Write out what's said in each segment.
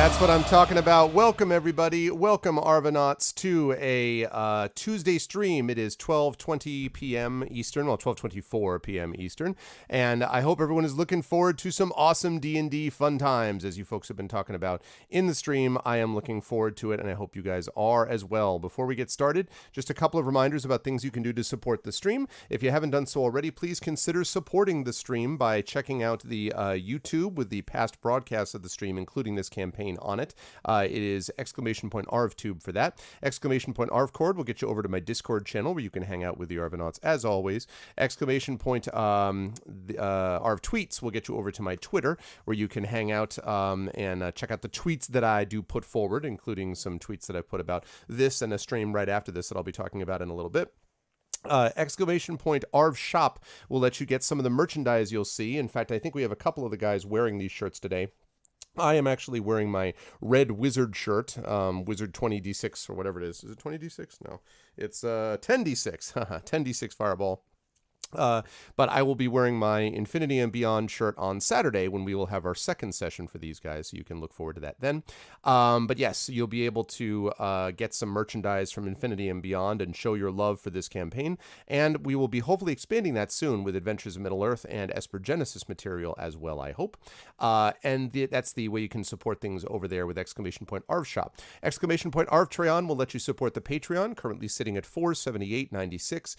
That's what I'm talking about. Welcome, everybody. Welcome, Arvanauts, to a Tuesday stream. It is 12:20 p.m. Eastern, well, 12:24 p.m. Eastern, and I hope everyone is looking forward to some awesome D&D fun times, as you folks have been talking about in the stream. I am looking forward to it, and I hope you guys are as well. Before we get started, just a couple of reminders about things you can do to support the stream. If you haven't done so already, please consider supporting the stream by checking out the YouTube with the past broadcasts of the stream, including this campaign on it. It is !ArvTube for that. !ArvCord will get you over to my Discord channel where you can hang out with the Arvanauts as always. !ArvTweets will get you over to my Twitter where you can hang out and check out the tweets that I do put forward, including some tweets that I put about this and a stream right after this that I'll be talking about in a little bit. !Arv Shop will let you get some of the merchandise you'll see. In fact, I think we have a couple of the guys wearing these shirts today. I am actually wearing my red wizard shirt, wizard 20d6 or whatever it is. Is it 20d6? No, it's 10d6, 10d6 fireball. But I will be wearing my Infinity and Beyond shirt on Saturday when we will have our second session for these guys, so you can look forward to that then. But yes, you'll be able to get some merchandise from Infinity and Beyond and show your love for this campaign, and we will be hopefully expanding that soon with Adventures of Middle-earth and Esper Genesis material as well, I hope. That's the way you can support things over there with !Arv Shop. !Arv will let you support the Patreon, currently sitting at $478.96.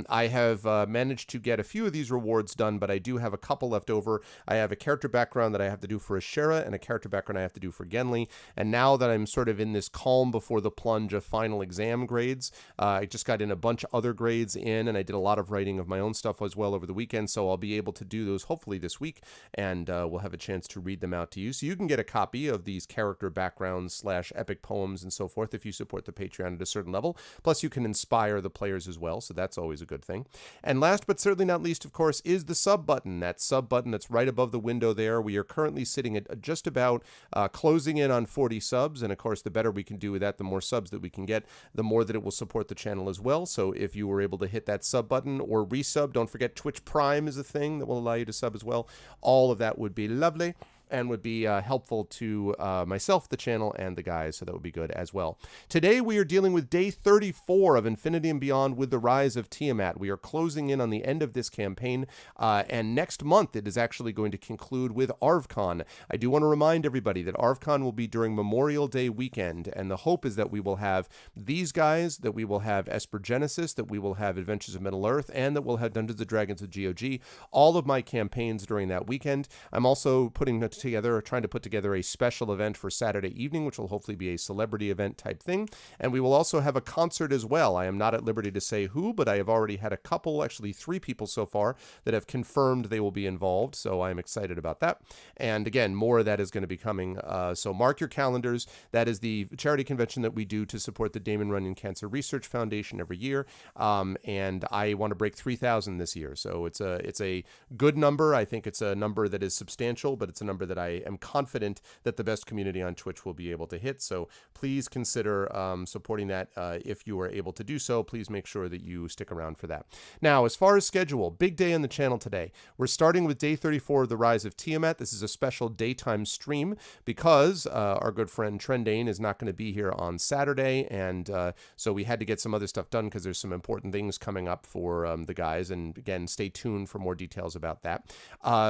I have managed to get a few of these rewards done, but I do have a couple left over. I have a character background that I have to do for Ashera and a character background I have to do for Genly. And now that I'm sort of in this calm before the plunge of final exam grades, I just got in a bunch of other grades in, and I did a lot of writing of my own stuff as well over the weekend, so I'll be able to do those hopefully this week, and we'll have a chance to read them out to you. So you can get a copy of these character backgrounds / epic poems and so forth if you support the Patreon at a certain level. Plus you can inspire the players as well, so that's always a good thing. And last but certainly not least, of course, is the sub button. That sub button that's right above the window there. We are currently sitting at just about closing in on 40 subs, and of course, the better we can do with that, the more subs that we can get, the more that it will support the channel as well. So if you were able to hit that sub button or resub, don't forget Twitch Prime is a thing that will allow you to sub as well. All of that would be lovely and would be helpful to myself, the channel, and the guys, so that would be good as well. Today we are dealing with day 34 of Infinity and Beyond with the Rise of Tiamat. We are closing in on the end of this campaign, and next month it is actually going to conclude with ArvCon. I do want to remind everybody that ArvCon will be during Memorial Day weekend, and the hope is that we will have these guys, that we will have Esper Genesis, that we will have Adventures of Middle-earth, and that we'll have Dungeons & Dragons with GOG, all of my campaigns during that weekend. I'm also trying to put together a special event for Saturday evening, which will hopefully be a celebrity event type thing. And we will also have a concert as well. I am not at liberty to say who, but I have already had a couple, actually 3 people so far, that have confirmed they will be involved. So I am excited about that. And again, more of that is going to be coming. So mark your calendars. That is the charity convention that we do to support the Damon Runyon Cancer Research Foundation every year. And I want to break 3,000 this year. So it's a good number. I think it's a number that is substantial, but it's a number that I am confident that the best community on Twitch will be able to hit. So please consider supporting that if you are able to do so. Please make sure that you stick around for that. Now, as far as schedule, big day on the channel today. We're starting with day 34 of the Rise of Tiamat. This is a special daytime stream because our good friend Trendane is not going to be here on Saturday, and so we had to get some other stuff done because there's some important things coming up for the guys, and again, stay tuned for more details about that.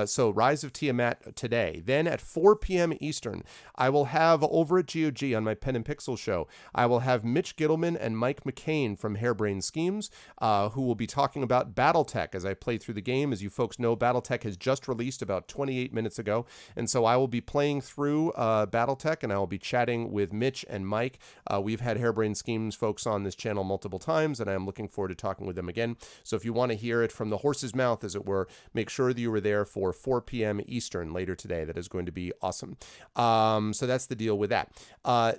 So Rise of Tiamat today. Then at 4 p.m. Eastern, I will have over at GOG on my Pen and Pixel show, I will have Mitch Gittleman and Mike McCain from Harebrained Schemes, who will be talking about Battletech as I play through the game. As you folks know, Battletech has just released about 28 minutes ago, and so I will be playing through Battletech, and I will be chatting with Mitch and Mike. We've had Harebrained Schemes folks on this channel multiple times, and I am looking forward to talking with them again. So if you want to hear it from the horse's mouth, as it were, make sure that you are there for 4 p.m. Eastern later today. That is going to be awesome. So that's the deal with that.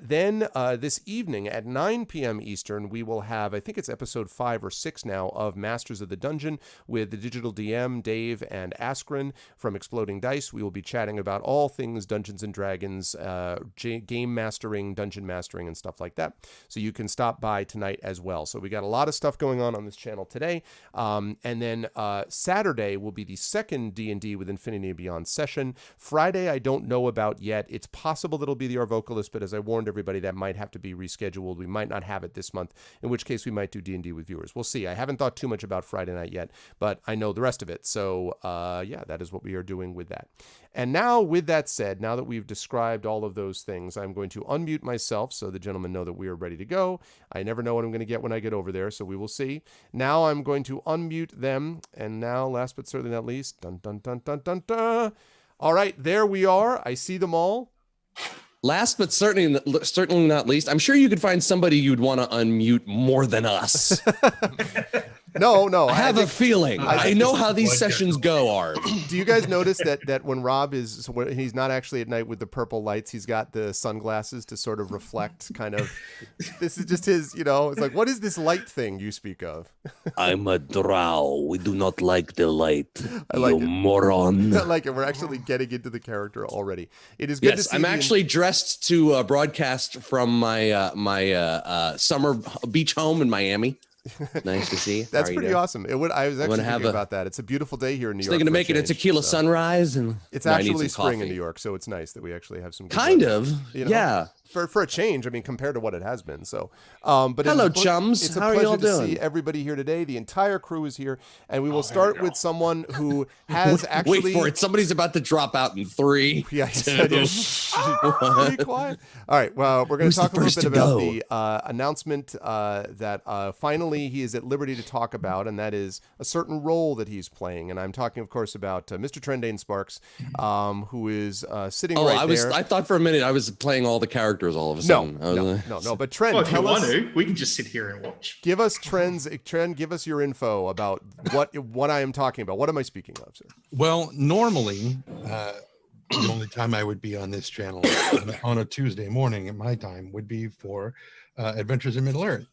Then this evening at 9 p.m. Eastern, we will have, I think it's episode 5 or 6 now, of Masters of the Dungeon with the digital DM, Dave and Askren from Exploding Dice. We will be chatting about all things Dungeons & Dragons, game mastering, dungeon mastering, and stuff like that. So you can stop by tonight as well. So we got a lot of stuff going on this channel today. And then Saturday will be the second D&D with Infinity and Beyond session. Friday Friday, I don't know about yet. It's possible that it'll be the Our Vocalist, but as I warned everybody, that might have to be rescheduled. We might not have it this month, in which case we might do D&D with viewers. We'll see. I haven't thought too much about Friday night yet, but I know the rest of it. So, yeah, that is what we are doing with that. And now, with that said, now that we've described all of those things, I'm going to unmute myself so the gentlemen know that we are ready to go. I never know what I'm going to get when I get over there, so we will see. Now I'm going to unmute them. And now, last but certainly not least, dun dun dun dun dun dun. All right, there we are. I see them all. Last but certainly not least, I'm sure you could find somebody you'd want to unmute more than us. No. I have a feeling. I know how these sessions go, Arv. Do you guys notice that when Rob is, when he's not actually at night with the purple lights, he's got the sunglasses to sort of reflect kind of, this is just his, it's like, what is this light thing you speak of? I'm a drow. We do not like the light. I like you it. Moron. I like it. We're actually getting into the character already. It is good to see. I'm actually dressed to broadcast from my summer beach home in Miami. Nice to see. That's pretty awesome. I was actually thinking about that. It's a beautiful day here in New York. Thinking to make it a tequila sunrise, and it's actually spring in New York, so it's nice that we actually have some. Kind of, yeah. For a change, I mean, compared to what it has been. So, but hello, chums. It's a How are you all pleasure to doing? see everybody here today. The entire crew is here, and we will start with someone who has actually. Wait for it. Somebody's about to drop out in 3. Yeah, be quiet. All right. Well, we're going to talk a little bit about the announcement that finally he is at liberty to talk about, and that is a certain role that he's playing. And I'm talking, of course, about Mr. Trendane Sparks, who is sitting right there. I thought for a minute I was playing all the characters all of a sudden. No. But Trend, if you want to, we can just sit here and watch. Give us Trend, give us your info about what I am talking about. What am I speaking of, sir? Well, normally, the only time I would be on this channel on a Tuesday morning at my time would be for Adventures in Middle-earth.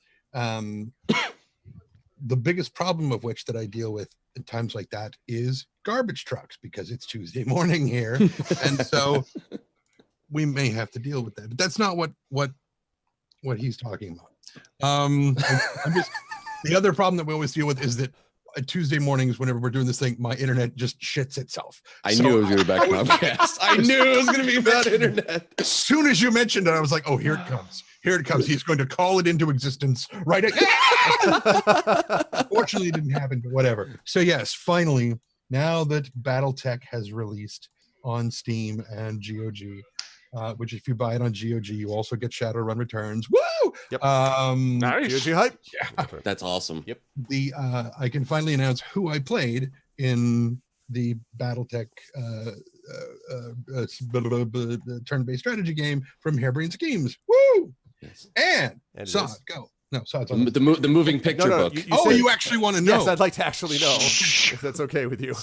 The biggest problem of which that I deal with at times like that is garbage trucks, because it's Tuesday morning here. And so we may have to deal with that, but that's not what he's talking about. The other problem that we always deal with is that Tuesday mornings, whenever we're doing this thing, my internet just shits itself. I knew it was going to be about Comcast. I knew it was going to be about internet. As soon as you mentioned it, I was like, oh, here it comes. Here it comes. He's going to call it into existence right Fortunately, it didn't happen, but whatever. So yes, finally, now that BattleTech has released on Steam and GOG, which if you buy it on GOG, you also get Shadowrun Returns. Woo! Yep. Nice. GOG hype. Yeah. That's awesome. Yep. I can finally announce who I played in the BattleTech turn-based strategy game from Harebrained Schemes. Woo! Yes. And Sod, go. No, Sod's on the moving picture book. You actually want to know? Yes, I'd like to actually know if that's okay with you.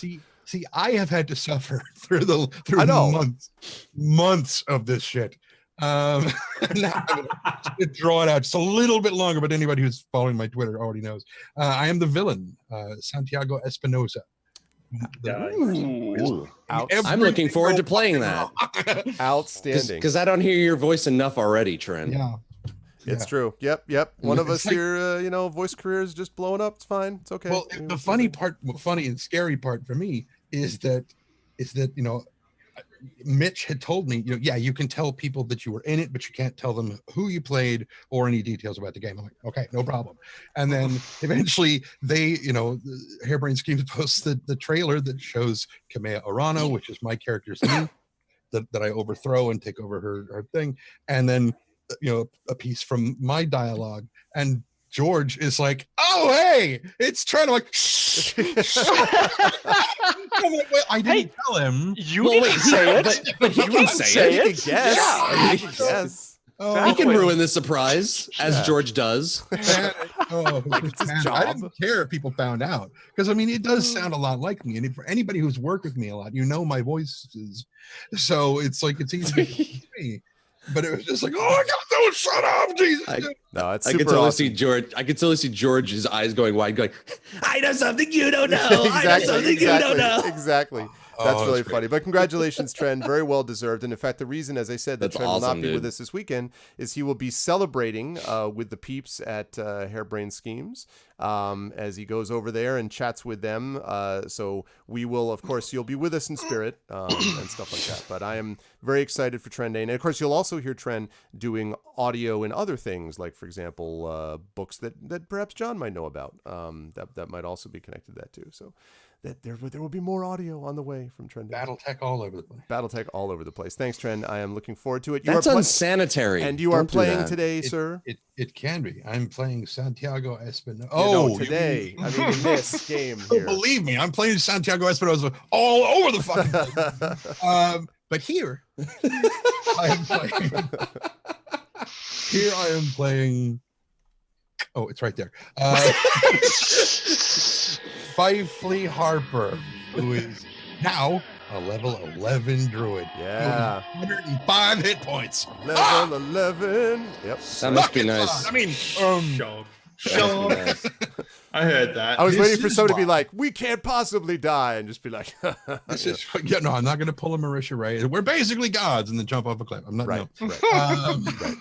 See, I have had to suffer through months of this shit. Now I'm gonna draw it out just a little bit longer, but anybody who's following my Twitter already knows. I am the villain, Santiago Espinosa. I'm looking forward to playing that. Outstanding. Because I don't hear your voice enough already, Trent. Yeah. It's true. Yep. One of us here, voice career is just blowing up. It's fine. It's okay. Well, the funny and scary part for me is that Mitch had told me, you can tell people that you were in it, but you can't tell them who you played or any details about the game. I'm like, okay, no problem. And then eventually they, Harebrained Schemes posts the trailer that shows Kamea Arano, which is my character's name, that I overthrow and take over her thing. And then, a piece from my dialogue, and George is like, "Oh, hey, it's Trent." I'm like, shh. I'm like, well, I didn't tell him. You didn't say it, but he can say it. He can guess. Yeah. He can guess. He can ruin the surprise, as George does. It's his job. I didn't care if people found out, because it does sound a lot like me, and for anybody who's worked with me a lot, my voice is. So it's like it's easy to me. But it was just like, oh my God, don't shut up, Jesus. I could totally see George. I could totally see George's eyes going wide, going, "I know something you don't know. I know something you don't know." Exactly. That's really great. funny. But congratulations, Trent. Very well deserved. And in fact, the reason, as I said, that That's Trent will awesome, not be with dude. us this weekend is he will be celebrating with the peeps at Harebrained Schemes as he goes over there and chats with them. So we will, of course, you'll be with us in spirit and stuff like that. But I am very excited for Trent Day. And of course, you'll also hear Trent doing audio and other things, like, for example, books that perhaps John might know about that might also be connected to that too. So that there will be more audio on the way from Trend. BattleTech all over the place. BattleTech all over the place. Thanks, Trend. I am looking forward to it. That's unsanitary. And you are Don't do playing that. today, sir? It can be. I'm playing Santiago Espinosa. No, today. I mean, in this game here. Believe me, I'm playing Santiago Espinosa all over the fucking place. But here, I am playing. Here I am playing. Oh, it's right there. Fifley Harper, who is now a level 11 druid. Yeah. 105 hit points. Level 11. Yep. That must be nice. I mean, Shock. I heard that. I was This waiting for is someone to be why- like, we can't possibly die, and just be like, this is, no, I'm not going to pull a Marisha Ray. We're basically gods and then jump off a cliff. I'm not. right, No. right.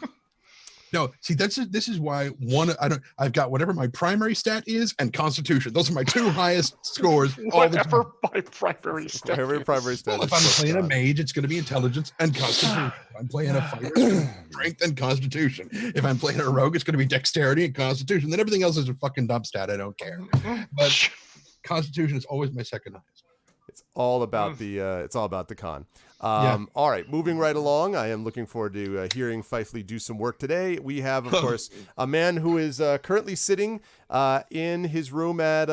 No, see, this is why I've got whatever my primary stat is and Constitution. Those are my two highest scores. All the time. Whatever my primary stat. Primary Well, stat. if I'm playing a mage, it's going to be intelligence and Constitution. If I'm playing a fighter, it's gonna be strength and Constitution. If I'm playing a rogue, it's going to be dexterity and Constitution. Then everything else is a fucking dump stat. I don't care. But Constitution is always my second highest. It's all about the con. All right, moving right along. I am looking forward to hearing Fifley do some work today. We have, of course, a man who is currently sitting in his room at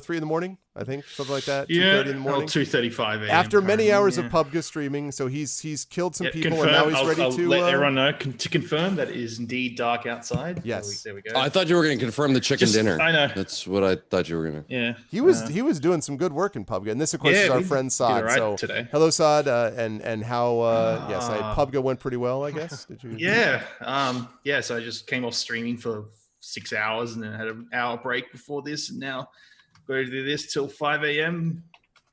3 in the morning, I think, something like that. 2:30 in the morning. 2:35 a.m. After many hours yeah. of PUBG streaming, so he's killed some people confirm. and now he's ready I'll to let everyone know to confirm that it is indeed dark outside. Yes. There we go. Oh, I thought you were going to confirm the chicken dinner. I know. That's what I thought you were going to. Yeah. He was doing some good work in PUBG, and this, of course, is our we friend did Saad. it right So, today. hello, Saad, and how? Yes, PUBG went pretty well, I guess. Did you? Yeah. So I just came off streaming for 6 hours and then had an hour break before this, and now go to do this till 5 a.m.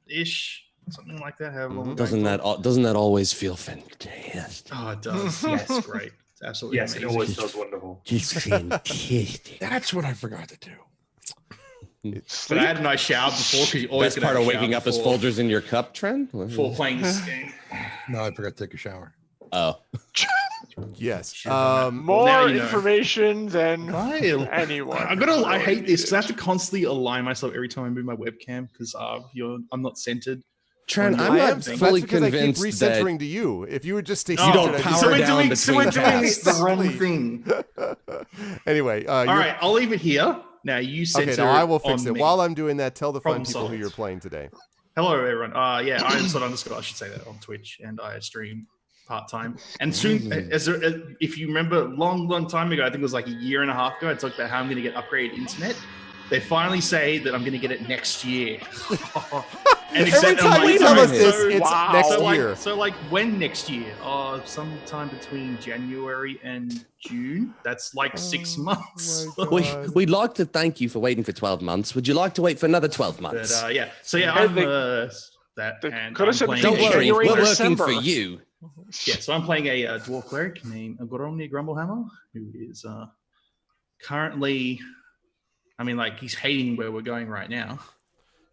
ish, something like that. However long. Doesn't that always feel fantastic? Oh, it does. Yes, great. It's absolutely Yes, it amazing. always does wonderful. Just fantastic. That's what I forgot to do. But I had a nice shower before because you always Best get part of waking up is Folgers in your cup, Trent? before playing this game. No, I forgot to take a shower. Oh. Yes. Shit, now More you know. information than I anyone. I hate this because I have to constantly align myself every time I move my webcam because I'm not centered. Trent, I'm I not am fully that's because I keep convinced that recentering to you. If you would just stay Oh, centered, I'd be power so we're down doing between tasks. the wrong thing. Anyway, All right, I'll leave it here. Now you center. Okay, now I will fix on it. me. While I'm doing that, tell the fine Problem people who solved. you're playing today. Hello, everyone. I am Sod underscore. I should say that on Twitch, and I stream part time. And soon, if you remember, long time ago, I think it was like a year and a half ago, I talked about how I'm going to get upgraded internet. They finally say that I'm going to get it next year. And Every time you tell us this, it's Wow. next so year. like when next year? Sometime between January and June. That's like 6 months. my God. We'd like to thank you for waiting for 12 months. Would you like to wait for another 12 months? But So yeah, Hey, I'm they- that. they And could have I'm said playing Don't worry, January, we're December. working for you. Yeah, so I'm playing a dwarf cleric named Goromni Grumblehammer, who is currently, he's hating where we're going right now.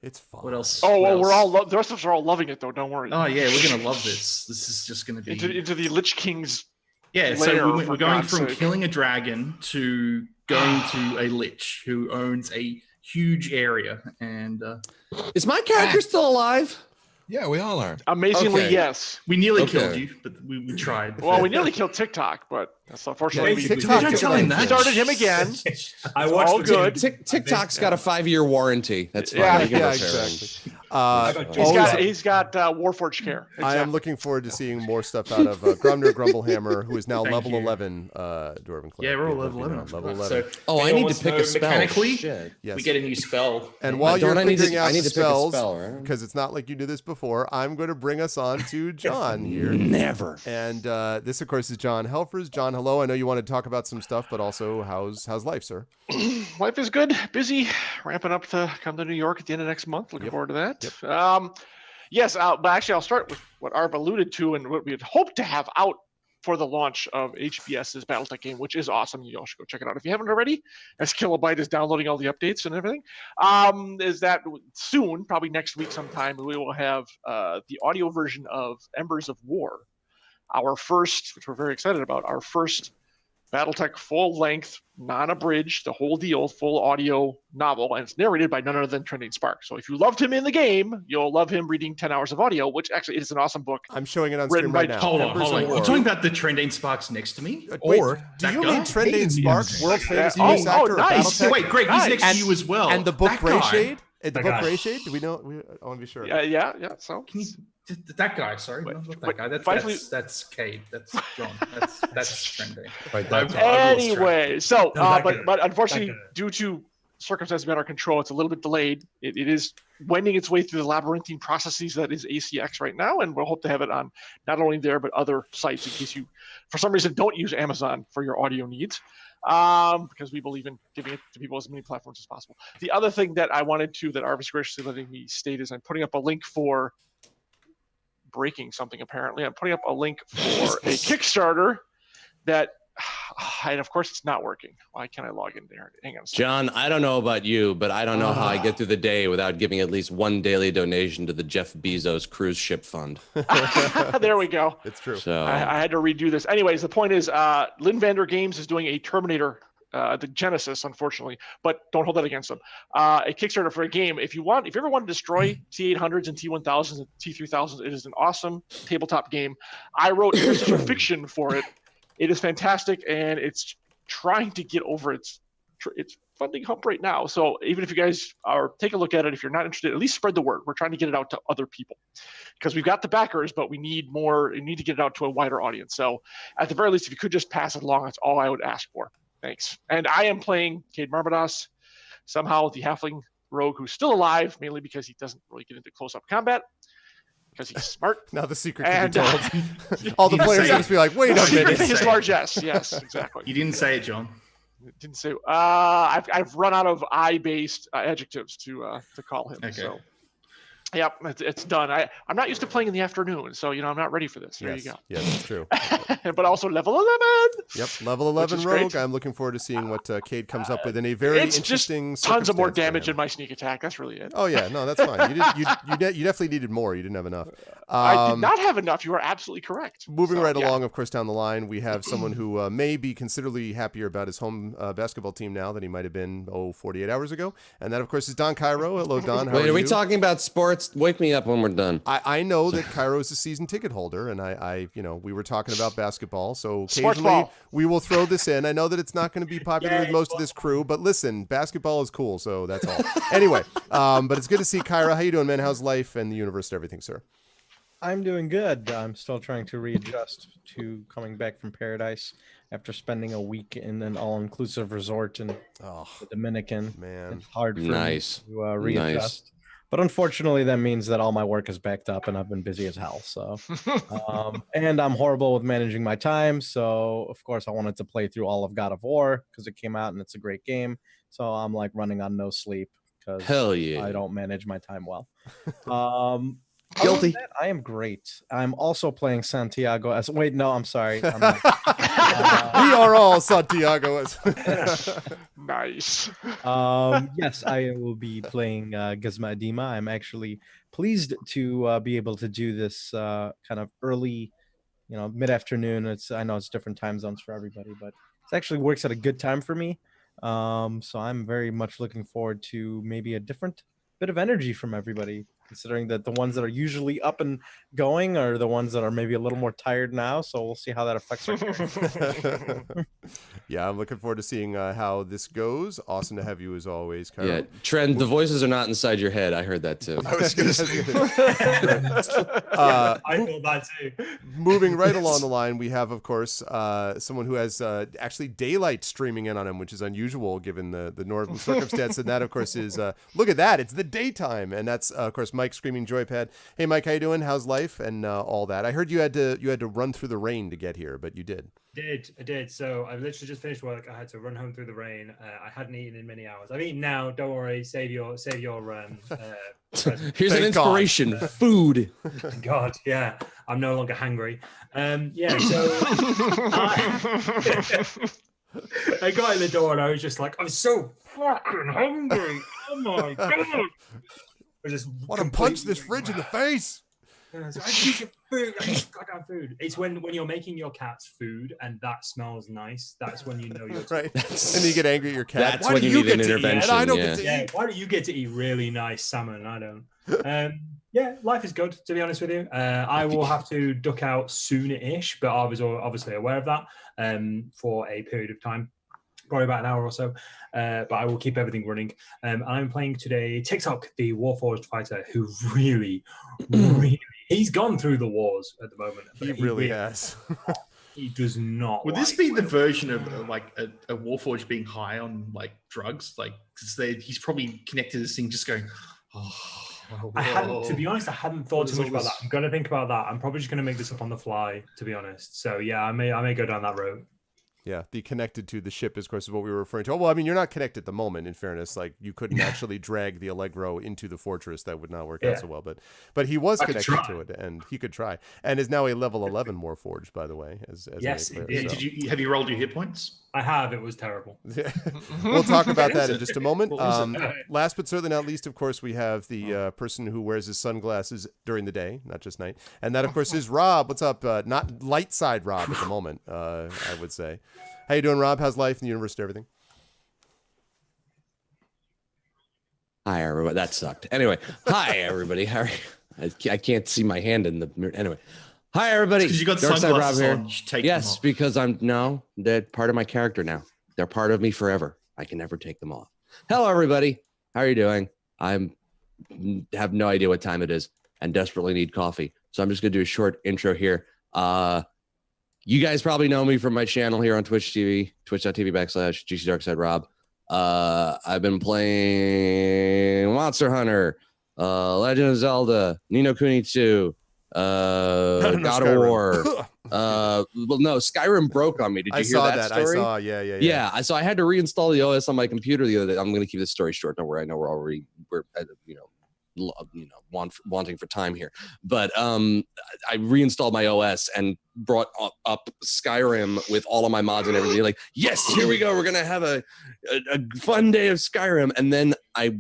It's fine. What else? Oh, What well, we're else? all the rest of us are all loving it though. Don't worry. Oh yeah, we're gonna love this. This is just gonna be into the Lich King's. yeah. lair, So for we're going God's from sake. killing a dragon to going to a lich who owns a huge area, and Is my character still alive? Yeah, we all are. Amazingly, Okay. yes. we nearly Okay. killed you, but we tried. Well, we nearly killed TikTok, but that's unfortunately Yeah, we TikTok Don't tell him that. started him again. I It's watched all the good. TikTok's got a 5-year warranty. That's fine. Yeah, You can yeah, repair it. exactly. He's got Warforged care. I am looking forward to seeing more stuff out of Grumner Grumblehammer, who is now Thank level you. 11 Dwarven Cleric. Yeah, we're all People level have been 11. on level So 11. Oh, I anyone need wants to pick know a spell. mechanically, Shit. Yes. we get a new spell. And while you're Don't I need to- figuring out I need the to pick a spells, spell, right? because it's not like you did this before, I'm going to bring us on to John here. Never. And this, of course, is John Helfers. John, hello. I know you want to talk about some stuff, but also how's life, sir? Life is good, busy, ramping up to come to New York at the end of next month. Looking Yep. forward to that. Yes, but actually, I'll start with what Arv alluded to and what we had hoped to have out for the launch of HBS's BattleTech game, which is awesome. You all should go check it out if you haven't already, as Kilobyte is downloading all the updates and everything. Is that soon, probably next week sometime, we will have the audio version of Embers of War, our first, which we're very excited about, our first BattleTech full-length, non-abridged, the whole deal, full audio novel, and it's narrated by none other than Trending Spark. So if you loved him in the game, you'll love him reading 10 hours of audio, which actually is an awesome book. I'm showing it on Written screen right by- now. Hold on, Embers hold of on. War. You're talking about the Trendane Sparks next to me? Wait, Or do you that mean guy? Trendane Sparks, world famous Yeah. voice actor of Nice. BattleTech? Wait, Greg, he's next And- to you as well. And the book That Gray guy. Shade? The That book guy. Gray Shade? Do we know? I want to be sure. Yeah. So Can you, that guy, sorry, Wait, not wait, that guy. finally- That's Cade. That's John. That's Trendane. Right, I- that's I will strike. anyway, so No, that guy. but unfortunately, That guy. due to circumstances beyond our control, it's a little bit delayed. It is wending its way through the labyrinthine processes that is ACX right now, and we'll hope to have it on not only there but other sites in case you, for some reason, don't use Amazon for your audio needs. Because we believe in giving it to people as many platforms as possible. The other thing that I wanted to, that Arv is graciously letting me state, is I'm putting up a link for breaking something. Apparently, I'm putting up a link for a Kickstarter that, and of course, it's not working. Why can't I log in there? Hang on a second. John, I don't know about you, but I don't know how I get through the day without giving at least one daily donation to the Jeff Bezos cruise ship fund. There we go. It's true. So I had to redo this. Anyways, the point is, Lynn Vander Games is doing a Terminator, the Genesis, unfortunately, but don't hold that against them. A Kickstarter for a game. If you ever want to destroy T800s and T1000s and T3000s, it is an awesome tabletop game. I wrote interstitial fiction for it. It is fantastic, and it's trying to get over its funding hump right now. So even if you guys take a look at it, if you're not interested, at least spread the word. We're trying to get it out to other people because we've got the backers, but we need more. We need to get it out to a wider audience. So at the very least, if you could just pass it along, that's all I would ask for. Thanks. And I am playing Cade Marmadas, somehow the halfling rogue who's still alive, mainly because he doesn't really get into close-up combat because he's smart. Now the secret can be And, told. All the You players say- are just be like, wait a Secret minute. to his largesse. Yes, exactly. You didn't say it, John. Didn't say. I've run out of I-based adjectives to call him. Okay. So, yep, it's done. I'm not used to playing in the afternoon, so I'm not ready for this. There Yes, you go. yes, that's true. But also level 11. Yep, level 11 is rogue. great. I'm looking forward to seeing what Cade comes up with in a very It's just interesting. tons of more circumstance for damage him. in my sneak attack. That's really it. Oh yeah, no, that's fine. You definitely needed more. You didn't have enough. I did not have enough. You are absolutely correct. Moving So, right yeah. along, of course, down the line, we have someone who may be considerably happier about his home basketball team now than he might have been 48 hours ago, and that, of course, is Don Cairo. Hello, Don. How wait, are are we you? talking about sports? Wake me up when we're done. I know that Cairo is a season ticket holder, and I we were talking about basketball, so Sports occasionally ball. we will throw this in. I know that it's not going to be popular with most of this crew, but listen, basketball is cool, so that's all. Anyway, but it's good to see Cairo. How you doing, man? How's life and the universe and everything, sir? I'm doing good. I'm still trying to readjust to coming back from paradise after spending a week in an all-inclusive resort in Oh, the Dominican. man. It's hard for Nice. me to readjust. But unfortunately, that means that all my work is backed up and I've been busy as hell. So, and I'm horrible with managing my time. So, of course, I wanted to play through all of God of War because it came out and it's a great game. So I'm like running on no sleep because Hell yeah. I don't manage my time well. Guilty. Other than that, I am great. I'm also playing Santiago as. Wait, no, I'm sorry. I'm not. We are all Santiago. Nice. Yes, I will be playing Gizma Adima. I'm actually pleased to be able to do this kind of early, mid-afternoon. I know it's different time zones for everybody, but it actually works at a good time for me. So I'm very much looking forward to maybe a different bit of energy from everybody, considering that the ones that are usually up and going are the ones that are maybe a little more tired now. So we'll see how that affects our game. Yeah, I'm looking forward to seeing how this goes. Awesome to have you as always, Cairo. Yeah, Trend, the voices are not inside your head. I heard that too. I was gonna say. I feel that too. Moving right along the line, we have, of course, someone who has actually daylight streaming in on him, which is unusual given the northern circumstance. And that, of course, is look at that. It's the daytime. And that's, of course, Mike screaming joypad. Hey, Mike, how you doing? How's life and all that? I heard you had to run through the rain to get here, but you did. I did. So I literally just finished work. I had to run home through the rain. I hadn't eaten in many hours. I've eaten now. Don't worry. Save your present. Here's an Thank God. inspiration. Food. God, yeah. I'm no longer hungry. Yeah. So I got in the door and I was just like, I'm so fucking hungry. Oh my god! I just Want to punch this fridge in the face? I need your food. I need goddamn food. It's when you're making your cat's food and that smells nice. That's when you know you're Right. And then you get angry at your cat. That's Why when do you need get an to eat intervention, and I don't yeah. get to Yeah, eat? why do you get to eat really nice salmon? I don't. Yeah, life is good, to be honest with you. I will have to duck out soon-ish, but I was obviously aware of that for a period of time, probably about an hour or so. But I will keep everything running. I'm playing today TikTok, the Warforged fighter, who really, he's gone through the wars at the moment. He really has. He does not. Would this be the version of like a Warforged being high on like drugs? Like, 'cause he's probably connected to this thing, just going, oh. I hadn't, to be honest, I hadn't thought What too is much all about this? that. I'm gonna think about that. I'm probably just gonna make this up on the fly, to be honest. So yeah, I may go down that road. Yeah, the connected to the ship, of course, is what we were referring to. Oh, well, I mean, you're not connected at the moment, in fairness. Like, you couldn't actually drag the Allegro into the fortress. That would not work out so well. But he was I could connected try. to it, and he could try. And is now a level 11 Warforged, by the way. As Yes, a player, indeed. so. Have you rolled your hit points? I have. It was terrible. We'll talk about that in just a moment. What is it? Last but certainly not least, of course, we have the person who wears his sunglasses during the day, not just night. And that, of course, is Rob. What's up? Not light side Rob at the moment, I would say. How you doing, Rob? How's life in the universe and everything? Hi, everybody. That sucked. Anyway, hi, everybody. How are you? I can't see my hand in the mirror. Anyway, hi, everybody. Because you got Dark Side Rob sunglasses here. on. You should take Yes, them off. because they're part of my character now. They're part of me forever. I can never take them off. Hello, everybody. How are you doing? Have no idea what time it is and desperately need coffee. So I'm just going to do a short intro here. You guys probably know me from my channel here on Twitch TV, twitch.tv/GCDarksideRob. I've been playing Monster Hunter, Legend of Zelda, Ni no Kuni 2, God of War. Well, no, Skyrim broke on me. Did you hear saw that story? I saw, yeah. Yeah, so I had to reinstall the OS on my computer the other day. I'm going to keep this story short. Don't worry, I know we're wanting for time here, but I reinstalled my OS and brought up Skyrim with all of my mods and everything. Like, yes, here we go. We're gonna have a fun day of Skyrim, and then I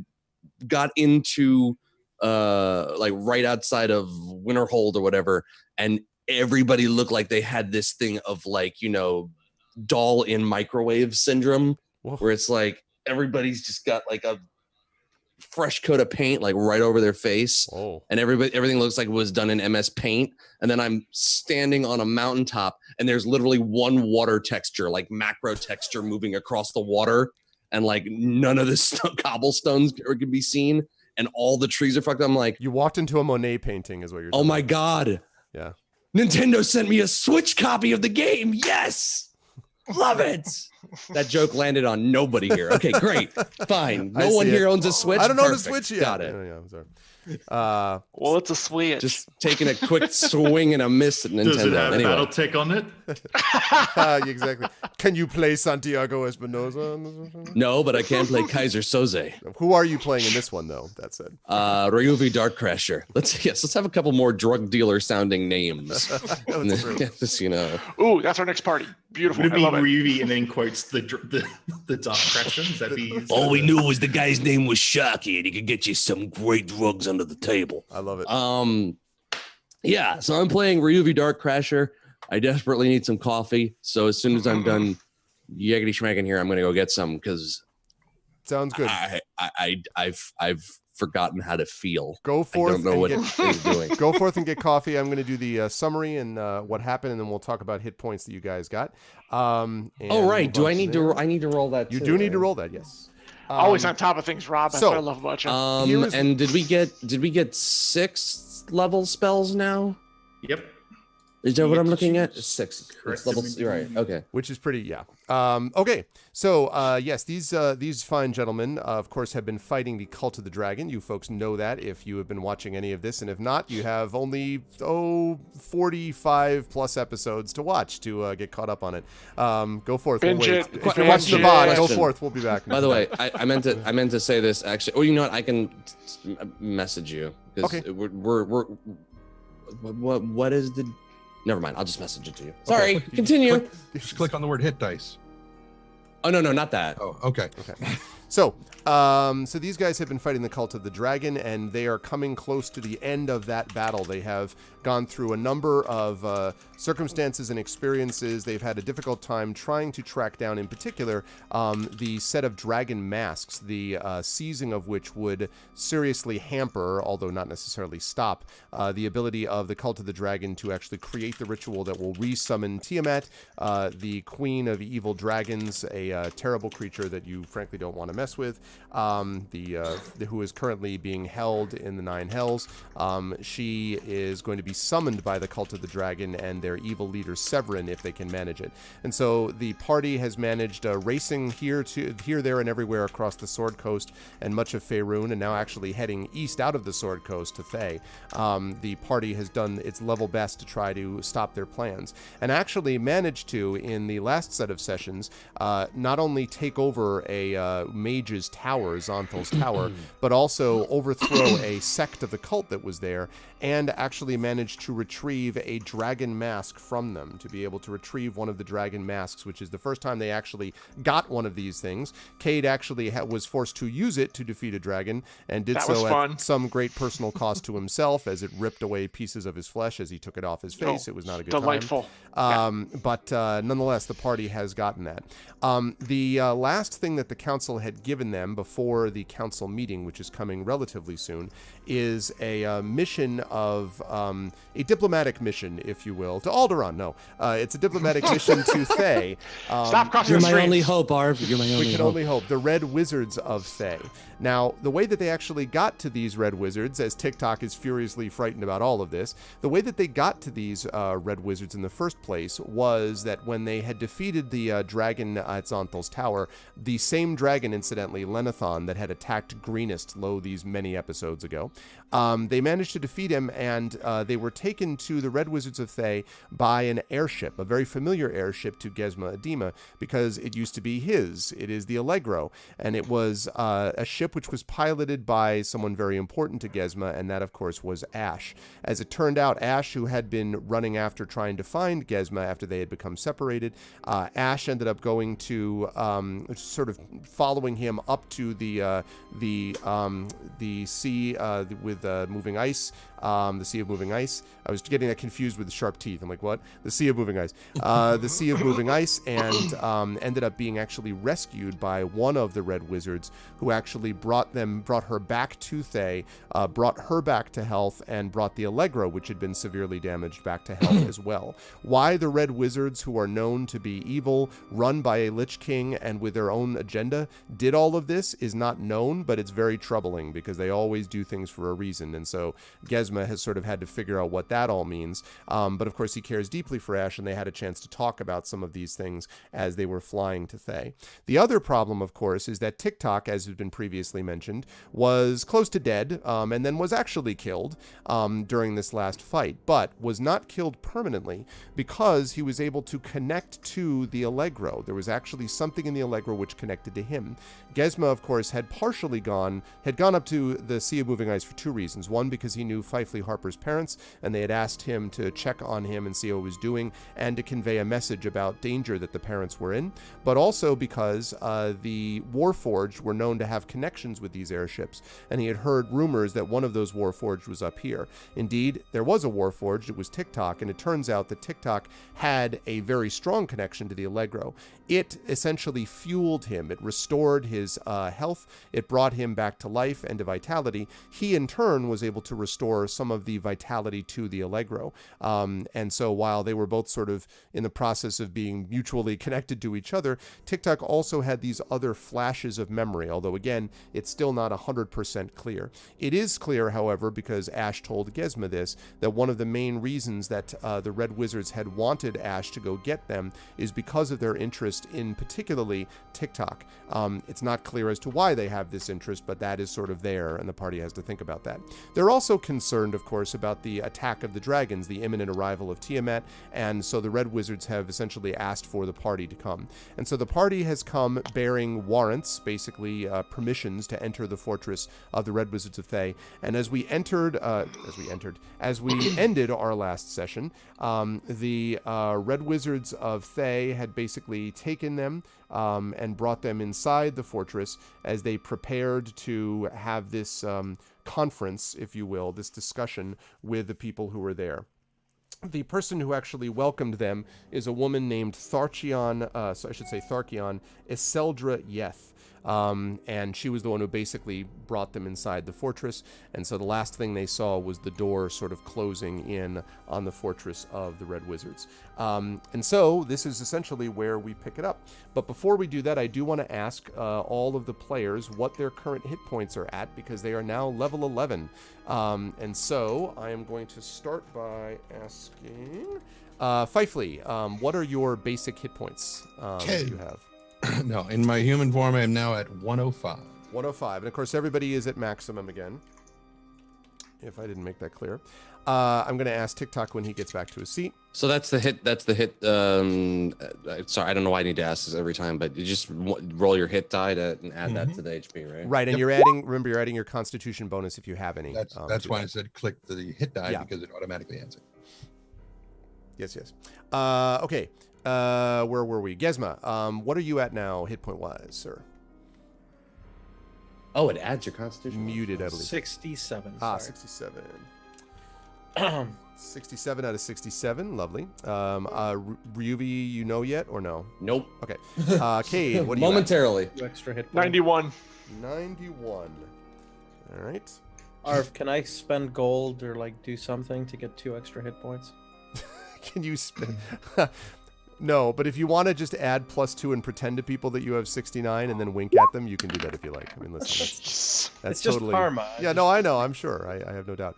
got into like right outside of Winterhold or whatever, and everybody looked like they had this thing of like, doll in microwave syndrome. Whoa. Where it's like everybody's just got like a fresh coat of paint like right over their face. Oh. And everything looks like it was done in MS Paint. And then I'm standing on a mountaintop and there's literally one water texture, like macro texture moving across the water, and like none of the cobblestones could be seen, and all the trees are fucked up. I'm like, You walked into a Monet painting is what you're oh talking my about. God. Yeah. Nintendo sent me a Switch copy of the game. Yes. Love it. That joke landed on nobody here. Okay, great. Fine. I No one see here it. owns a Switch. I don't own a Perfect. Switch yet. Got it. Yeah, I'm sorry. Well, it's a Switch. Just taking a quick swing and a miss at Nintendo. Does it have Anyway. BattleTech on it? Exactly. Can you play Santiago Espinosa on this one? No, but I can play Kaiser Soze. Who are you playing in this one, though? That said. Ryuvi Dark Crasher. Let's have a couple more drug dealer sounding names. That's great. Just, Ooh, that's our next party. Beautiful. Would it I be love it. Ryuvi and then quotes the Dark Crasher? Does that be his, all we knew was the guy's name was Shocky and he could get you some great drugs under the table. I love it. Yeah, so I'm playing Ryuvi Dark Crasher. I desperately need some coffee. So as soon as I'm done yakety schmacking here, I'm gonna go get some because Sounds good. I've forgotten how to feel. Go I forth don't know and what get it's doing. Go forth and get coffee. I'm going to do the summary and what happened, and then we'll talk about hit points that you guys got. And Oh right, move do on I need there. to? I need to roll that. You too, do need to right? roll that, yes. Always on top of things, Rob. That's so, what I love about you. Here is- And did we get 6 level spells now? Yep. Is that what I'm Yeah, looking at? choose 6. correct It's level. them in You're right. the- Okay. Which is pretty, yeah. Okay, so yes, these fine gentlemen, of course, have been fighting the Cult of the Dragon. You folks know that if you have been watching any of this, and if not, you have only 45 plus episodes to watch to get caught up on it. Go forth. We'll Binge wait. it. If you're Binge watching the it. VOD, go Question. forth. We'll be back. By the way, I meant to say this actually. Oh, you know what? I can message you because Okay. we're what is the? Never mind. I'll just message it to you. Sorry. Continue. Just click on the word hit dice. Oh no, not that. Oh, okay. So So these guys have been fighting the Cult of the Dragon, and they are coming close to the end of that battle. They have gone through a number of circumstances and experiences. They've had a difficult time trying to track down, in particular, the set of dragon masks, the seizing of which would seriously hamper, although not necessarily stop, the ability of the Cult of the Dragon to actually create the ritual that will resummon Tiamat, the queen of evil dragons, a terrible creature that you frankly don't want to mess with, who is currently being held in the Nine Hells. She is going to be summoned by the Cult of the Dragon and their evil leader Severin if they can manage it. And so the party has managed racing here, there, and everywhere across the Sword Coast and much of Faerun, and now actually heading east out of the Sword Coast to Thay. The party has done its level best to try to stop their plans, and actually managed to, in the last set of sessions, not only take over a mage's tower, Zonthal's tower, but also overthrow a sect of the cult that was there, and actually managed to retrieve a dragon mask from them, to be able to retrieve one of the dragon masks, which is the first time they actually got one of these things. Cade actually was forced to use it to defeat a dragon, and did so at some great personal cost to himself, as it ripped away pieces of his flesh as he took it off his face. It was not a good delightful. time. But nonetheless, the party has gotten that. The last thing that the council had given them before the council meeting, which is coming relatively soon, is a mission of a diplomatic mission, if you will, to Alderaan. No, it's a diplomatic mission to Thay. Stop crossing You're the my streams. only hope, Arv. You're my only We can hope. only hope. The Red Wizards of Thay. Now, the way that they actually got to these Red Wizards, as TikTok is furiously frightened about all of this, the way that they got to these Red Wizards in the first place was that when they had defeated the dragon at Zonthal's tower, the same dragon, incidentally, Lenithon, that had attacked Greenest these many episodes ago, they managed to defeat him, and they were taken to the Red Wizards of Thay by an airship, a very familiar airship to Gesma Adema, because it used to be his. It is the Allegro, and it was a ship which was piloted by someone very important to Gesma, and that, of course, was Ash. As it turned out, Ash, who had been running after trying to find Gesma after they had become separated, Ash ended up going to sort of following him up to the sea with moving ice. The Sea of Moving Ice. I was getting that confused with the sharp teeth. I'm like, what? The Sea of Moving Ice. The Sea of Moving Ice, and ended up being actually rescued by one of the Red Wizards, who actually brought her back to Thay, brought her back to health, and brought the Allegro, which had been severely damaged, back to health as well. Why the Red Wizards, who are known to be evil, run by a Lich King, and with their own agenda, did all of this is not known, but it's very troubling, because they always do things for a reason, and so Gesma has sort of had to figure out what that all means. But of course, he cares deeply for Ash, and they had a chance to talk about some of these things as they were flying to Thay. The other problem, of course, is that TikTok, as has been previously mentioned, was close to dead, and then was actually killed during this last fight, but was not killed permanently because he was able to connect to the Allegro. There was actually something in the Allegro which connected to him. Gesma, of course, had gone up to the Sea of Moving Ice for two reasons. One, because he knew Fifely Harper's parents, and they had asked him to check on him and see how he was doing, and to convey a message about danger that the parents were in, but also because the Warforged were known to have connections with these airships, and he had heard rumors that one of those Warforged was up here. Indeed, there was a Warforged, it was TikTok, and it turns out that TikTok had a very strong connection to the Allegro. It essentially fueled him, it restored his health, it brought him back to life and to vitality. He, in turn, was able to restore restore some of the vitality to the Allegro. And so while they were both sort of in the process of being mutually connected to each other, TikTok also had these other flashes of memory, although again, it's still not 100% clear. It is clear, however, because Ash told Gesma this, that one of the main reasons that the Red Wizards had wanted Ash to go get them is because of their interest in particularly TikTok. It's not clear as to why they have this interest, but that is sort of there, and the party has to think about that. They're also concerned, of course, about the attack of the dragons, the imminent arrival of Tiamat, and so the Red Wizards have essentially asked for the party to come. And so the party has come bearing warrants, basically permissions to enter the fortress of the Red Wizards of Thay. And as we ended our last session, the Red Wizards of Thay had basically taken them and brought them inside the fortress as they prepared to have this conference, if you will, this discussion with the people who were there. The person who actually welcomed them is a woman named Tharchion Iseldra Yeth. And she was the one who basically brought them inside the fortress. And so the last thing they saw was the door sort of closing in on the fortress of the Red Wizards. And so this is essentially where we pick it up. But before we do that, I do want to ask all of the players what their current hit points are at, because they are now level 11. And so I am going to start by asking Fifely, what are your basic hit points that you have? No, in my human form, I am now at 105. 105. And of course, everybody is at maximum again, if I didn't make that clear. I'm going to ask TikTok when he gets back to his seat. So that's the hit. Sorry, I don't know why I need to ask this every time, but you just roll your hit die and add that to the HP, right? Right, and you're adding your Constitution bonus if you have any. That's why I said click the hit die, because it automatically adds it. Yes. Okay. Where were we? Gesma, what are you at now, hit point wise, sir? Oh, it adds your Constitution. Muted, I believe. 67. 67. 67 out of 67. Lovely. Ryuvi, you know yet or no? Nope. Okay. Cade, what do you momentarily? 2 extra hit points. 91. 91. All right. Arv, can I spend gold or like do something to get 2 extra hit points? Can you spend? No, but if you want to just add +2 and pretend to people that you have 69 and then wink at them, you can do that if you like. I mean, listen, that's It's totally just karma. Yeah, no, I know. I'm sure. I have no doubt.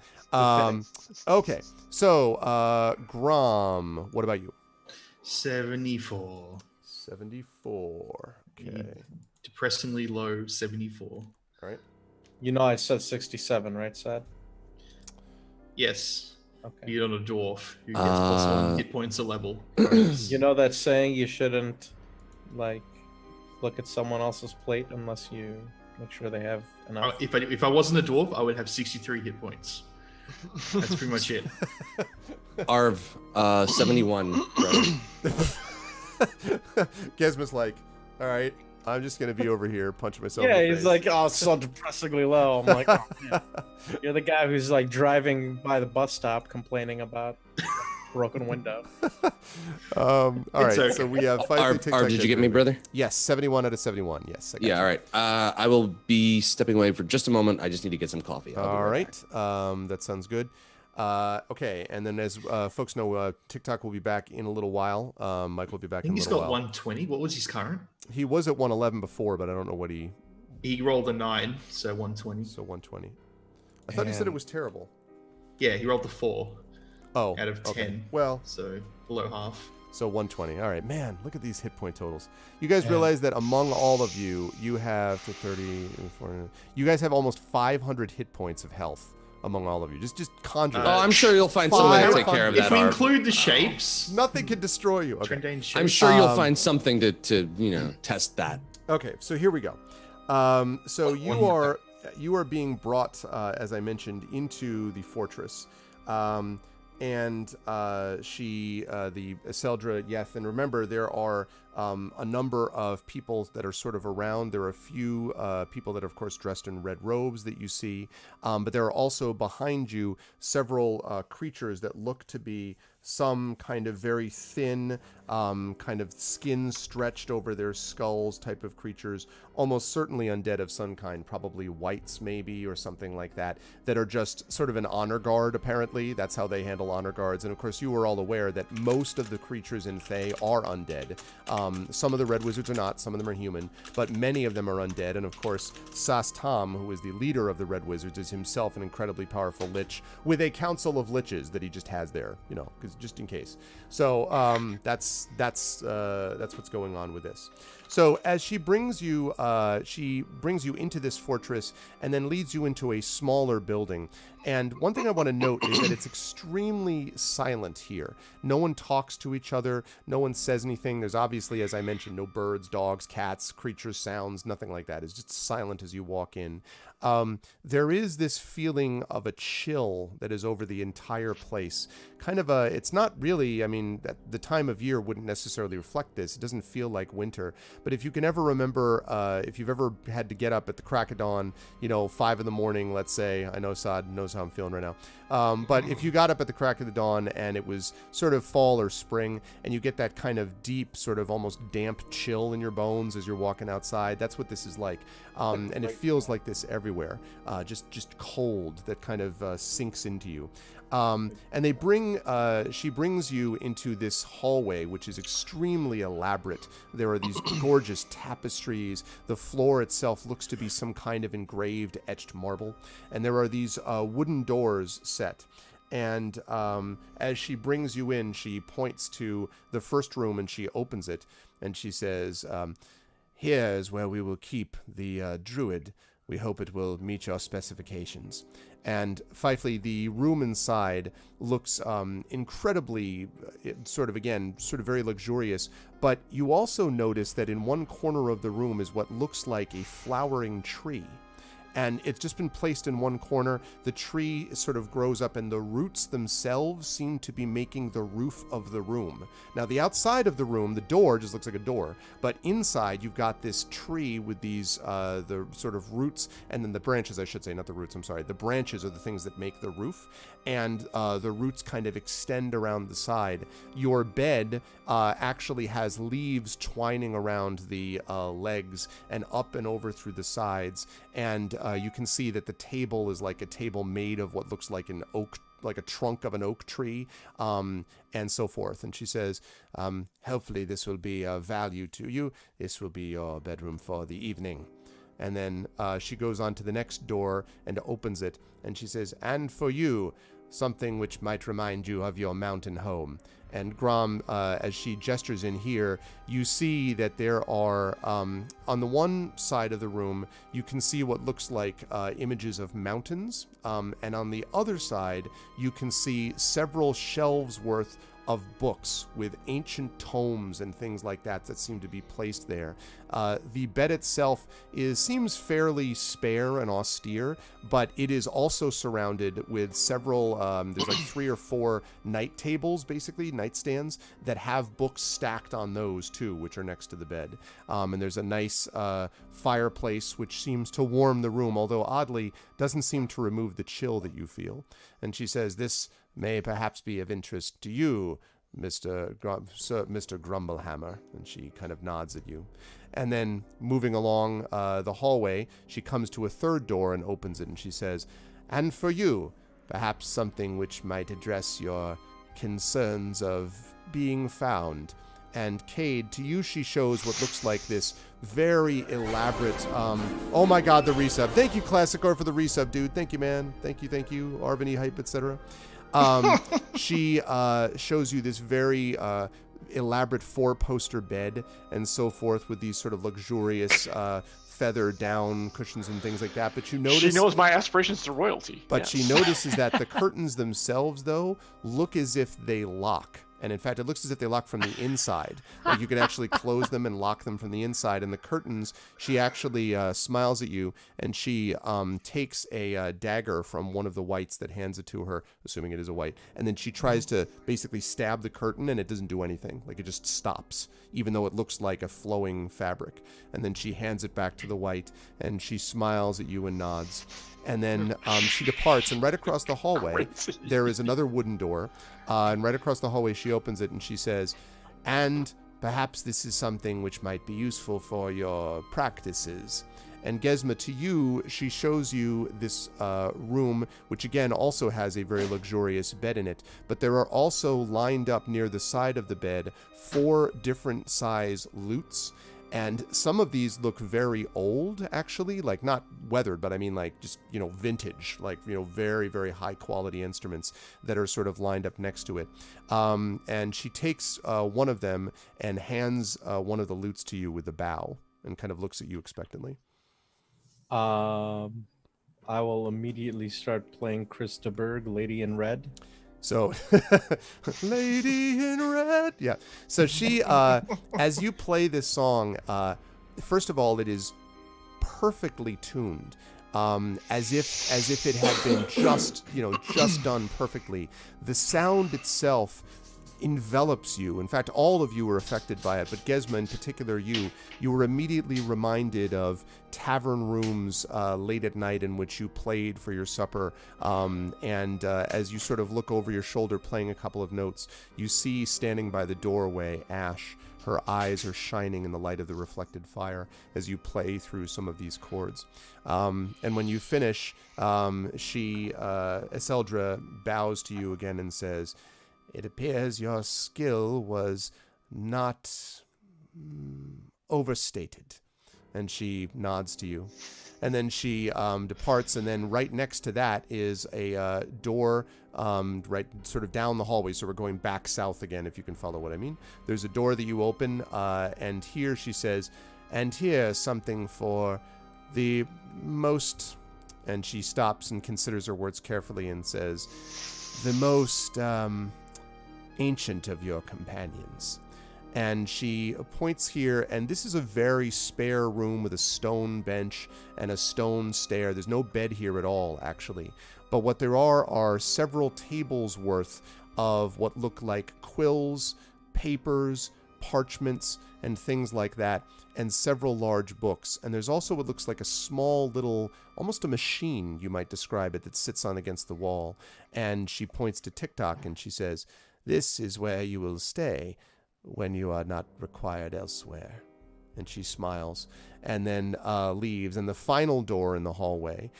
Okay. So, Grom, what about you? 74. 74. Okay. Depressingly low 74. All right. You know I said 67, right, Sad? Yes. Okay. You're not a dwarf who gets +1 hit points a level. You know that saying you shouldn't like look at someone else's plate unless you make sure they have enough. If I wasn't a dwarf, I would have 63 hit points. That's pretty much it. Arv, 71. Gesma's like, all right, I'm just gonna be over here punching myself. Yeah, in the he's face. like, oh, it's so depressingly low. I'm like, oh, man. You're the guy who's like driving by the bus stop complaining about broken window. All right, okay. so we have 5. Arv, did you get me, brother? Yes, 71 out of 71. Yes. I got you. All right. I will be stepping away for just a moment. I just need to get some coffee. All right. That sounds good. Okay, and then as folks know, TikTok will be back in a little while. Mike will be back I in think a he's little got while. 120. What was his current? He was at 111 before, but I don't know what he... He rolled a 9, so 120. So 120. I thought he said it was terrible. Yeah, he rolled a 4 Oh, out of 10. okay. Well, So below half. so 120. All right, man, look at these hit point totals. You guys realize that among all of you, you have to 30, 40, you guys have almost 500 hit points of health among all of you. Just conjure. Oh, I'm sure you'll find some way to take care of If that, we Arv. include the shapes, Nothing can destroy you. Okay. Trendane shapes. I'm sure you'll find something to test that. Okay, so here we go. So you are being brought, as I mentioned, into the fortress, and the Iseldra Yeth, and remember there are a number of people that are sort of around. There are a few people that are, of course, dressed in red robes that you see, but there are also behind you several creatures that look to be some kind of very thin, kind of skin stretched over their skulls type of creatures, almost certainly undead of some kind, probably wights maybe or something like that, that are just sort of an honor guard, apparently. That's how they handle honor guards. And of course, you were all aware that most of the creatures in Thay are undead. Some of the Red Wizards are not, some of them are human, but many of them are undead. And of course, Sastam, who is the leader of the Red Wizards, is himself an incredibly powerful lich with a council of liches that he just has there, you know, because just in case. So that's what's going on with this. So as she brings you into this fortress and then leads you into a smaller building. And one thing I want to note is that it's extremely silent here. No one talks to each other. No one says anything. There's obviously, as I mentioned, no birds, dogs, cats, creatures, sounds, nothing like that. It's just silent as you walk in. There is this feeling of a chill that is over the entire place. Kind of it's not really, I mean, the time of year wouldn't necessarily reflect this. It doesn't feel like winter. But if you can ever remember, if you've ever had to get up at the crack of dawn, 5 a.m, let's say, I know Saad knows how I'm feeling right now. But if you got up at the crack of the dawn and it was sort of fall or spring and you get that kind of deep, sort of almost damp chill in your bones as you're walking outside, that's what this is like. And it feels like this everywhere, just cold that kind of sinks into you. And she brings you into this hallway, which is extremely elaborate. There are these gorgeous tapestries. The floor itself looks to be some kind of engraved, etched marble. And there are these wooden doors set. And as she brings you in, she points to the first room and she opens it. And she says, "Here is where we will keep the druid. We hope it will meet your specifications." And Fifely, the room inside looks incredibly, sort of very luxurious. But you also notice that in one corner of the room is what looks like a flowering tree. And it's just been placed in one corner. The tree sort of grows up and the roots themselves seem to be making the roof of the room. Now, the outside of the room, the door just looks like a door. But inside, you've got this tree with these, the sort of roots, and then the branches, I should say, not the roots, I'm sorry. The branches are the things that make the roof. And the roots kind of extend around the side. Your bed actually has leaves twining around the legs and up and over through the sides. And you can see that the table is like a table made of what looks like an oak, like a trunk of an oak tree, and so forth. And she says, hopefully this will be of value to you. This will be your bedroom for the evening. And then she goes on to the next door and opens it. And she says, and for you, something which might remind you of your mountain home. And Grom, as she gestures in here, you see that there are, on the one side of the room, you can see what looks like images of mountains. And on the other side, you can see several shelves worth of books with ancient tomes and things like that seem to be placed there. The bed itself seems fairly spare and austere, but it is also surrounded with several, there's like 3 or 4 night tables, basically, nightstands, that have books stacked on those too, which are next to the bed. And there's a nice fireplace which seems to warm the room, although oddly doesn't seem to remove the chill that you feel. And she says, this may perhaps be of interest to you, Mr. Grumblehammer. And she kind of nods at you. And then moving along the hallway, she comes to a third door and opens it, and she says, and for you, perhaps something which might address your concerns of being found. And Cade, to you she shows what looks like this very elaborate, oh my god, the resub. Thank you, Classic Art, for the resub, dude. Thank you, man. Thank you, Arvini Hype, etc. She shows you this very elaborate 4-poster bed and so forth with these sort of luxurious feather down cushions and things like that. But you notice she knows my aspirations to royalty. But she notices that the curtains themselves, though, look as if they lock. And in fact, it looks as if they lock from the inside. Like you could actually close them and lock them from the inside. And the curtains, she actually smiles at you, and she takes a dagger from one of the whites that hands it to her, assuming it is a white. And then she tries to basically stab the curtain, and it doesn't do anything. Like it just stops, even though it looks like a flowing fabric. And then she hands it back to the white, and she smiles at you and nods. And then she departs, and right across the hallway, there is another wooden door. And right across the hallway, she opens it, and she says, "And perhaps this is something which might be useful for your practices." And Gesma, to you, she shows you this room, which again also has a very luxurious bed in it. But there are also lined up near the side of the bed 4 different size lutes. And some of these look very old, actually, like not weathered, but I mean like just, vintage, like, very, very high quality instruments that are sort of lined up next to it. And she takes one of them and hands one of the lutes to you with a bow and kind of looks at you expectantly. I will immediately start playing Krista Berg, Lady in Red. So, Lady in Red. Yeah. So she, as you play this song, first of all, it is perfectly tuned, as if it had been just done perfectly. The sound itself envelops you. In fact, all of you were affected by it, but Gesma in particular, you were immediately reminded of tavern rooms late at night in which you played for your supper, and as you sort of look over your shoulder playing a couple of notes, you see standing by the doorway Ash. Her eyes are shining in the light of the reflected fire as you play through some of these chords. And when you finish, Iseldra bows to you again and says, "It appears your skill was not overstated." And she nods to you. And then she departs, and then right next to that is a door right sort of down the hallway. So we're going back south again, if you can follow what I mean. There's a door that you open, and here she says, "And here's something for the most," and she stops and considers her words carefully and says, "the most ancient of your companions." And she points here, and this is a very spare room with a stone bench and a stone stair. There's no bed here at all, actually. But what there are several tables worth of what look like quills, papers, parchments, and things like that, and several large books. And there's also what looks like a small little, almost a machine, you might describe it, that sits on against the wall. And she points to TikTok, and she says, "This is where you will stay when you are not required elsewhere." And she smiles and then leaves. And the final door in the hallway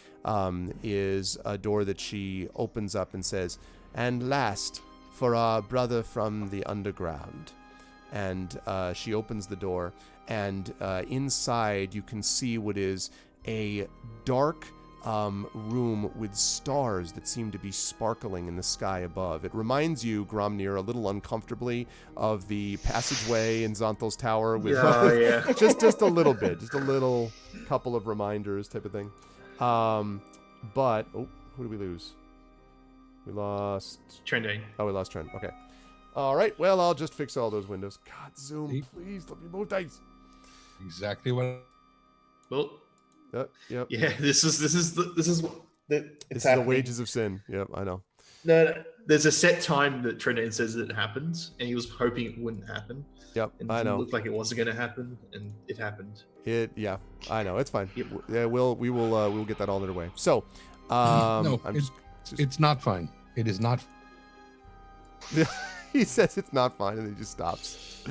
is a door that she opens up and says, "And last, for our brother from the underground." And she opens the door, and inside you can see what is a dark room with stars that seem to be sparkling in the sky above. It reminds you, Gromnir, a little uncomfortably of the passageway in Xonthal's tower with just a little bit, just a little couple of reminders type of thing. But who did we lose? We lost Trending. Oh, we lost Trend. Okay. All right. Well, I'll just fix all those windows. God, Zoom, please let me move dice. Exactly what. Well, yep. yeah. This is the wages of sin. Yep, I know. No, there's a set time that Trendane says that it happens, and he was hoping it wouldn't happen. Yep, and I know. It looked like it wasn't going to happen, and it happened. Yeah, I know. It's fine. Yep. Yeah, we will get that all underway. So, no, I'm it's not fine. It is not. He says it's not fine, and he just stops.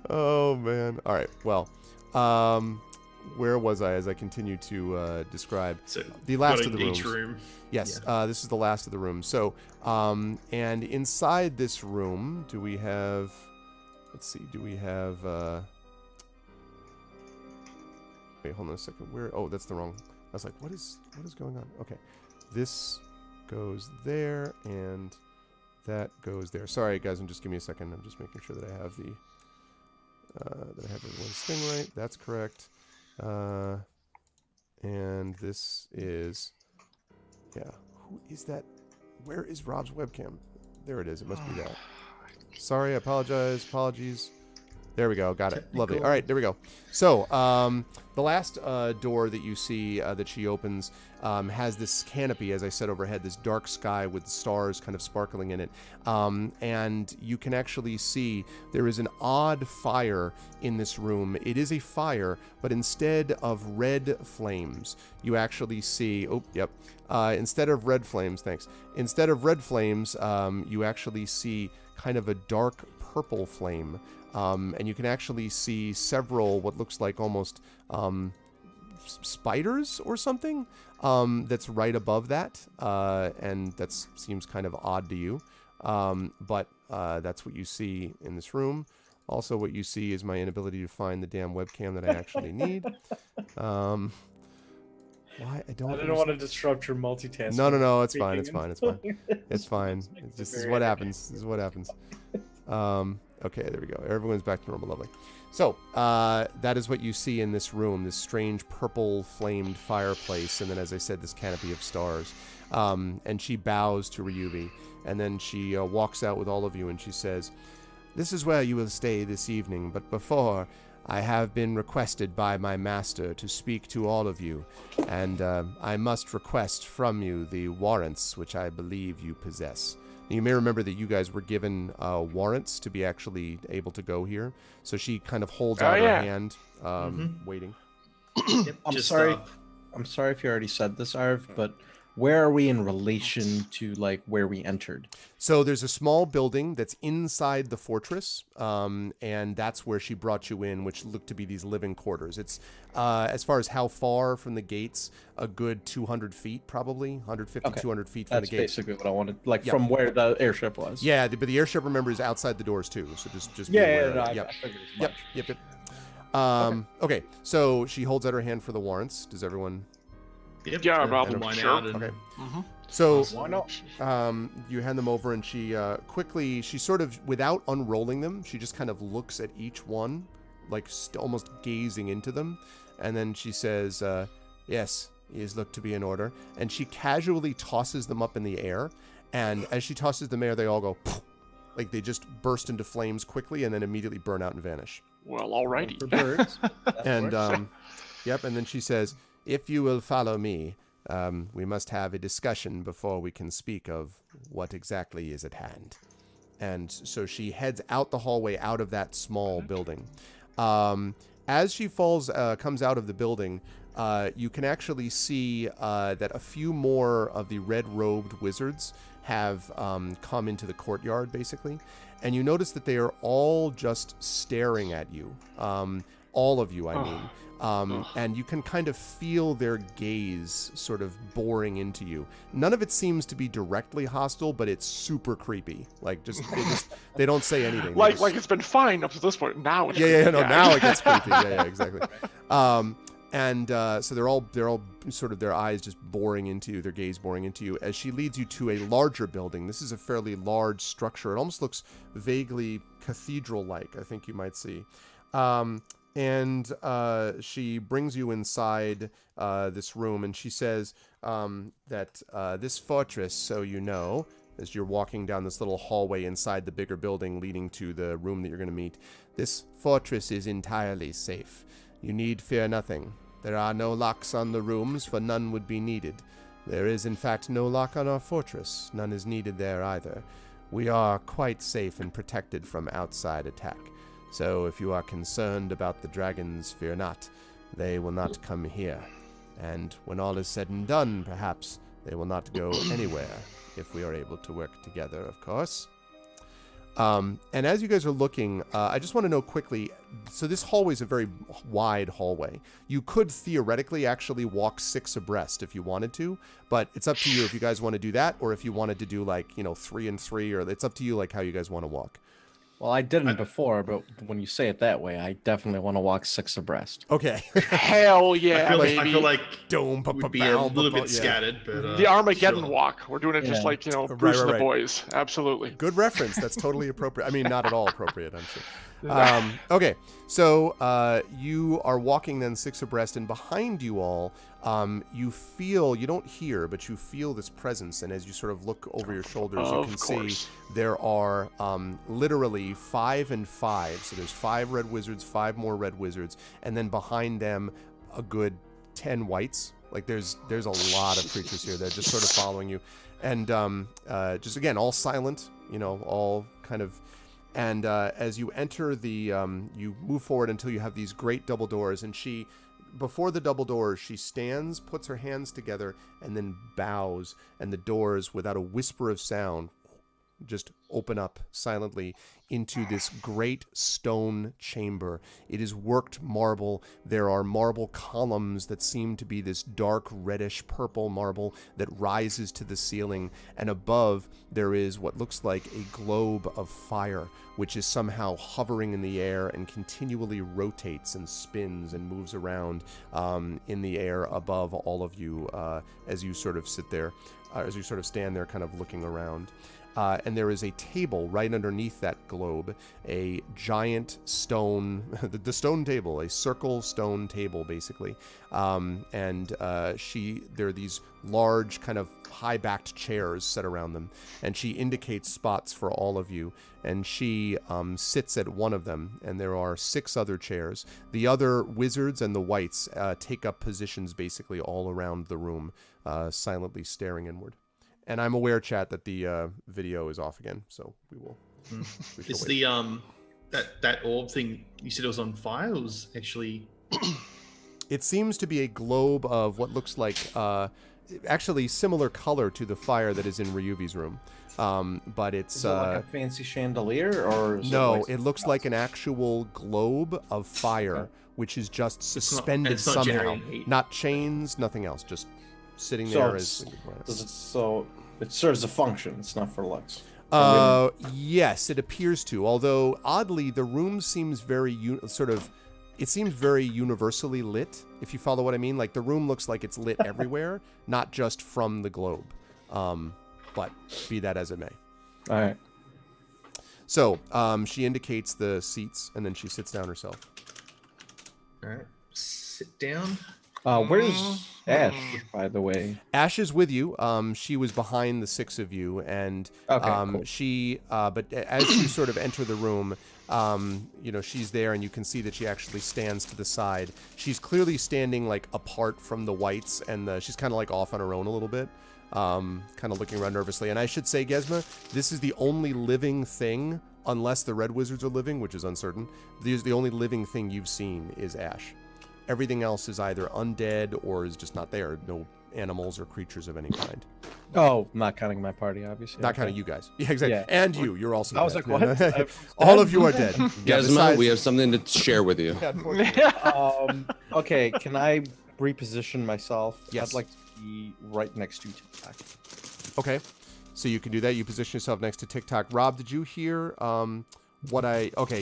Oh man. All right. Well, where was I as I continue to describe the last of the rooms? Room. Yes, this is the last of the rooms. So, and inside this room, do we have? Let's see. Do we have? Wait, hold on a second. Where? Oh, that's the wrong. I was like, what is going on? Okay, this goes there, and that goes there. Sorry, guys. Just give me a second. I'm just making sure that I have the that I have everyone's thing right. That's correct. And this is, yeah. Who is that? Where is Rob's webcam? There it is. It must be that. Sorry, I apologize. Apologies. There we go. Got it. Lovely. All right, there we go. So, the last door that you see that she opens has this canopy, as I said, overhead, this dark sky with stars kind of sparkling in it. And you can actually see there is an odd fire in this room. It is a fire, but instead of red flames, you actually see, instead of red flames, Instead of red flames, you actually see kind of a dark purple flame. And you can actually see several what looks like almost spiders or something that's right above that, and that seems kind of odd to you. But that's what you see in this room. Also, what you see is my inability to find the damn webcam that I actually need. Why I didn't want to disrupt your multitasking. No, it's fine. It's fine. It's fine. This is what happens. Okay, there we go. Everyone's back to normal. Lovely. So, that is what you see in this room, this strange purple flamed fireplace, and then, as I said, this canopy of stars. And she bows to Ryuvi, and then she walks out with all of you, and she says, "This is where you will stay this evening, but before, I have been requested by my master to speak to all of you, and I must request from you the warrants which I believe you possess." You may remember that you guys were given warrants to be actually able to go here. So she kind of holds out her hand, waiting. I'm sorry if you already said this, Arv, but where are we in relation to like where we entered? So there's a small building that's inside the fortress, and that's where she brought you in, which look to be these living quarters. It's as far as how far from the gates, a good 200 feet, probably 150, 200 feet from the gates. That's basically what I wanted, like from where the airship was. Yeah, but the airship, remember, is outside the doors too. So just be aware. I figured as much. Yep. Okay, so she holds out her hand for the warrants. Does everyone? Yep. Yeah, I'll Rob, mine sure. out and- Okay. So Why not? you hand them over, and she quickly, she sort of, without unrolling them, she just kind of looks at each one, like almost gazing into them, and then she says, "Yes, these look to be in order." And she casually tosses them up in the air, and as she tosses them in the air, they all go, like they just burst into flames quickly, and then immediately burn out and vanish. Well, alrighty. For birds. And and then she says, "If you will follow me, we must have a discussion before we can speak of what exactly is at hand." And so she heads out the hallway out of that small building. As she comes out of the building, you can actually see that a few more of the red-robed wizards have come into the courtyard, basically. And you notice that they are all just staring at you. All of you, I mean. And you can kind of feel their gaze sort of boring into you. None of it seems to be directly hostile, but it's super creepy. Like they don't say anything. Like it's been fine up to this point. Now it's now it gets creepy. Yeah, exactly. So they're all sort of, their eyes just boring into you, their gaze boring into you, as she leads you to a larger building. This is a fairly large structure. It almost looks vaguely cathedral-like, I think you might see. And she brings you inside this room, and she says that this fortress, so you know, as you're walking down this little hallway inside the bigger building leading to the room that you're going to meet, this fortress is entirely safe. You need fear nothing. There are no locks on the rooms, for none would be needed. There is, in fact, no lock on our fortress. None is needed there either. We are quite safe and protected from outside attack. So if you are concerned about the dragons, fear not. They will not come here. And when all is said and done, perhaps they will not go anywhere, if we are able to work together, of course. And as you guys are looking, I just want to know quickly, so this hallway is a very wide hallway. You could theoretically actually walk 6 abreast if you wanted to, but it's up to you if you guys want to do that, or if you wanted to do 3 and 3, or it's up to you how you guys want to walk. Well, I didn't before, but when you say it that way, I definitely want to walk 6 abreast. Okay. Hell yeah, I feel like Dome, we'd be a little bit scattered, but the Armageddon sure. walk. We're doing it just like Bruce and the boys. Absolutely. Good reference. That's totally appropriate. I mean, not at all appropriate, I'm sure. Okay, so you are walking then 6 abreast, and behind you all, you don't hear, but you feel this presence. And as you sort of look over your shoulders, you can see there are literally 5 and 5. So there's 5 red wizards, 5 more red wizards, and then behind them a good 10 whites. Like there's a lot of creatures here that are just sort of following you, and just again all silent, all kind of. And as you enter you move forward until you have these great double doors, and before the double doors, she stands, puts her hands together, and then bows, and the doors, without a whisper of sound, just open up silently into this great stone chamber. It is worked marble. There are marble columns that seem to be this dark reddish purple marble that rises to the ceiling, and above there is what looks like a globe of fire, which is somehow hovering in the air and continually rotates and spins and moves around in the air above all of you as you sort of sit there, as you sort of stand there kind of looking around. And there is a table right underneath that globe, a giant stone, the stone table, a circle stone table, basically. There are these large kind of high-backed chairs set around them, and she indicates spots for all of you, and she sits at one of them, and there are 6 other chairs. The other wizards and the whites take up positions basically all around the room, silently staring inward. And I'm aware, chat, that the video is off again, so we will. Is the that orb thing you said it was on fire? It was actually. It seems to be a globe of what looks like, actually similar color to the fire that is in Ryuvi's room, but it's Is it like a fancy chandelier, or is it looks like an actual globe of fire, which is just suspended somehow, not chains, nothing else, just. Sitting there so it serves a function. It's not for looks. Yes, it appears to. Although oddly, the room seems very it seems very universally lit. If you follow what I mean, like the room looks like it's lit everywhere, not just from the globe. But be that as it may. All right. So she indicates the seats, and then she sits down herself. All right, sit down. Where's Ash, by the way? Ash is with you. She was behind the 6 of you, and cool. she. But as you sort of enter the room, she's there, and you can see that she actually stands to the side. She's clearly standing like apart from the whites, and she's kind of like off on her own a little bit, kind of looking around nervously. And I should say, Gesma, this is the only living thing, unless the red wizards are living, which is uncertain. The only living thing you've seen is Ash. Everything else is either undead or is just not there. No animals or creatures of any kind. Oh, not counting my party, obviously. Not counting you guys. Yeah, exactly. Yeah. And you're also I was dead. like, what? All of you are dead. Gesma, we have something to share with you. Okay, can I reposition myself? Yes. I'd like to be right next to TikTok. Okay, so you can do that. You position yourself next to TikTok. Rob, did you hear what I... Okay,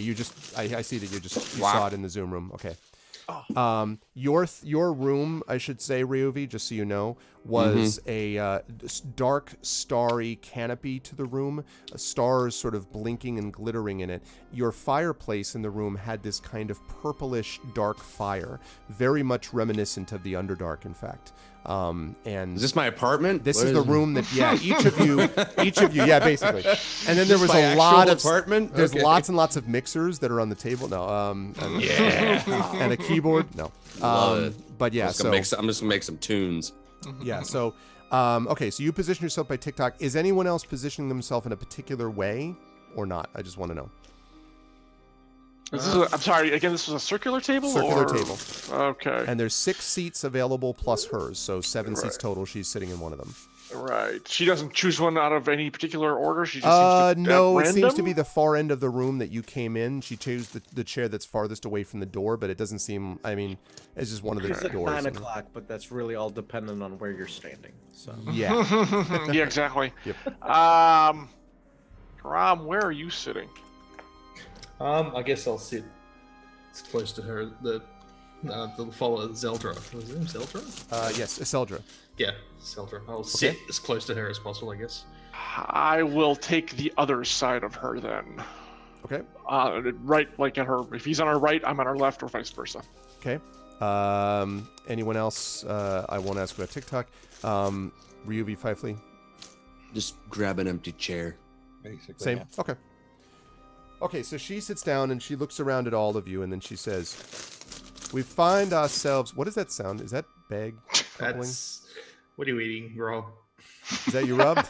I see that you saw it in the Zoom room. Okay. Your room, I should say, Ryuvi, just so you know, was a dark, starry canopy to the room, stars sort of blinking and glittering in it. Your fireplace in the room had this kind of purplish dark fire, very much reminiscent of the Underdark, in fact. And is this my apartment? This is the room that, each of you, yeah, basically. And then there was a lot of apartment. There's lots and lots of mixers that are on the table. No, and a keyboard. No, but yeah. I'm just gonna make some tunes. Yeah. So, okay. So you position yourself by TikTok. Is anyone else positioning themselves in a particular way or not? I just want to know. I'm sorry. Again, this was a circular table. Circular table. Okay. And there's 6 seats available plus hers, so 7 seats total. She's sitting in one of them. Right. She doesn't choose one out of any particular order. She just seems to no. It random? seems to be the far end of the room that you came in. She chose the chair that's farthest away from the door, but it doesn't seem. I mean, it's just one of the doors. It's like 9 o'clock, but that's really all dependent on where you're standing. So. Yeah. Yeah. Exactly. Yep. Rom, where are you sitting? I guess I'll sit as close to her. The follower Zeldra. Was her name Zeldra? Yes, Iseldra. Yeah, Zeldra. I'll sit as close to her as possible, I guess. I will take the other side of her then. Okay. right, like at her. If he's on her right, I'm on her left, or vice versa. Okay. Anyone else? I won't ask about TikTok. Ryuvi Fifely. Just grab an empty chair. Basically, Same. yeah. Okay. Okay, so she sits down and she looks around at all of you, and then she says, "We find ourselves." What does that sound? Is that bag coupling? That's what are you eating, Rob? Is that you, Rob?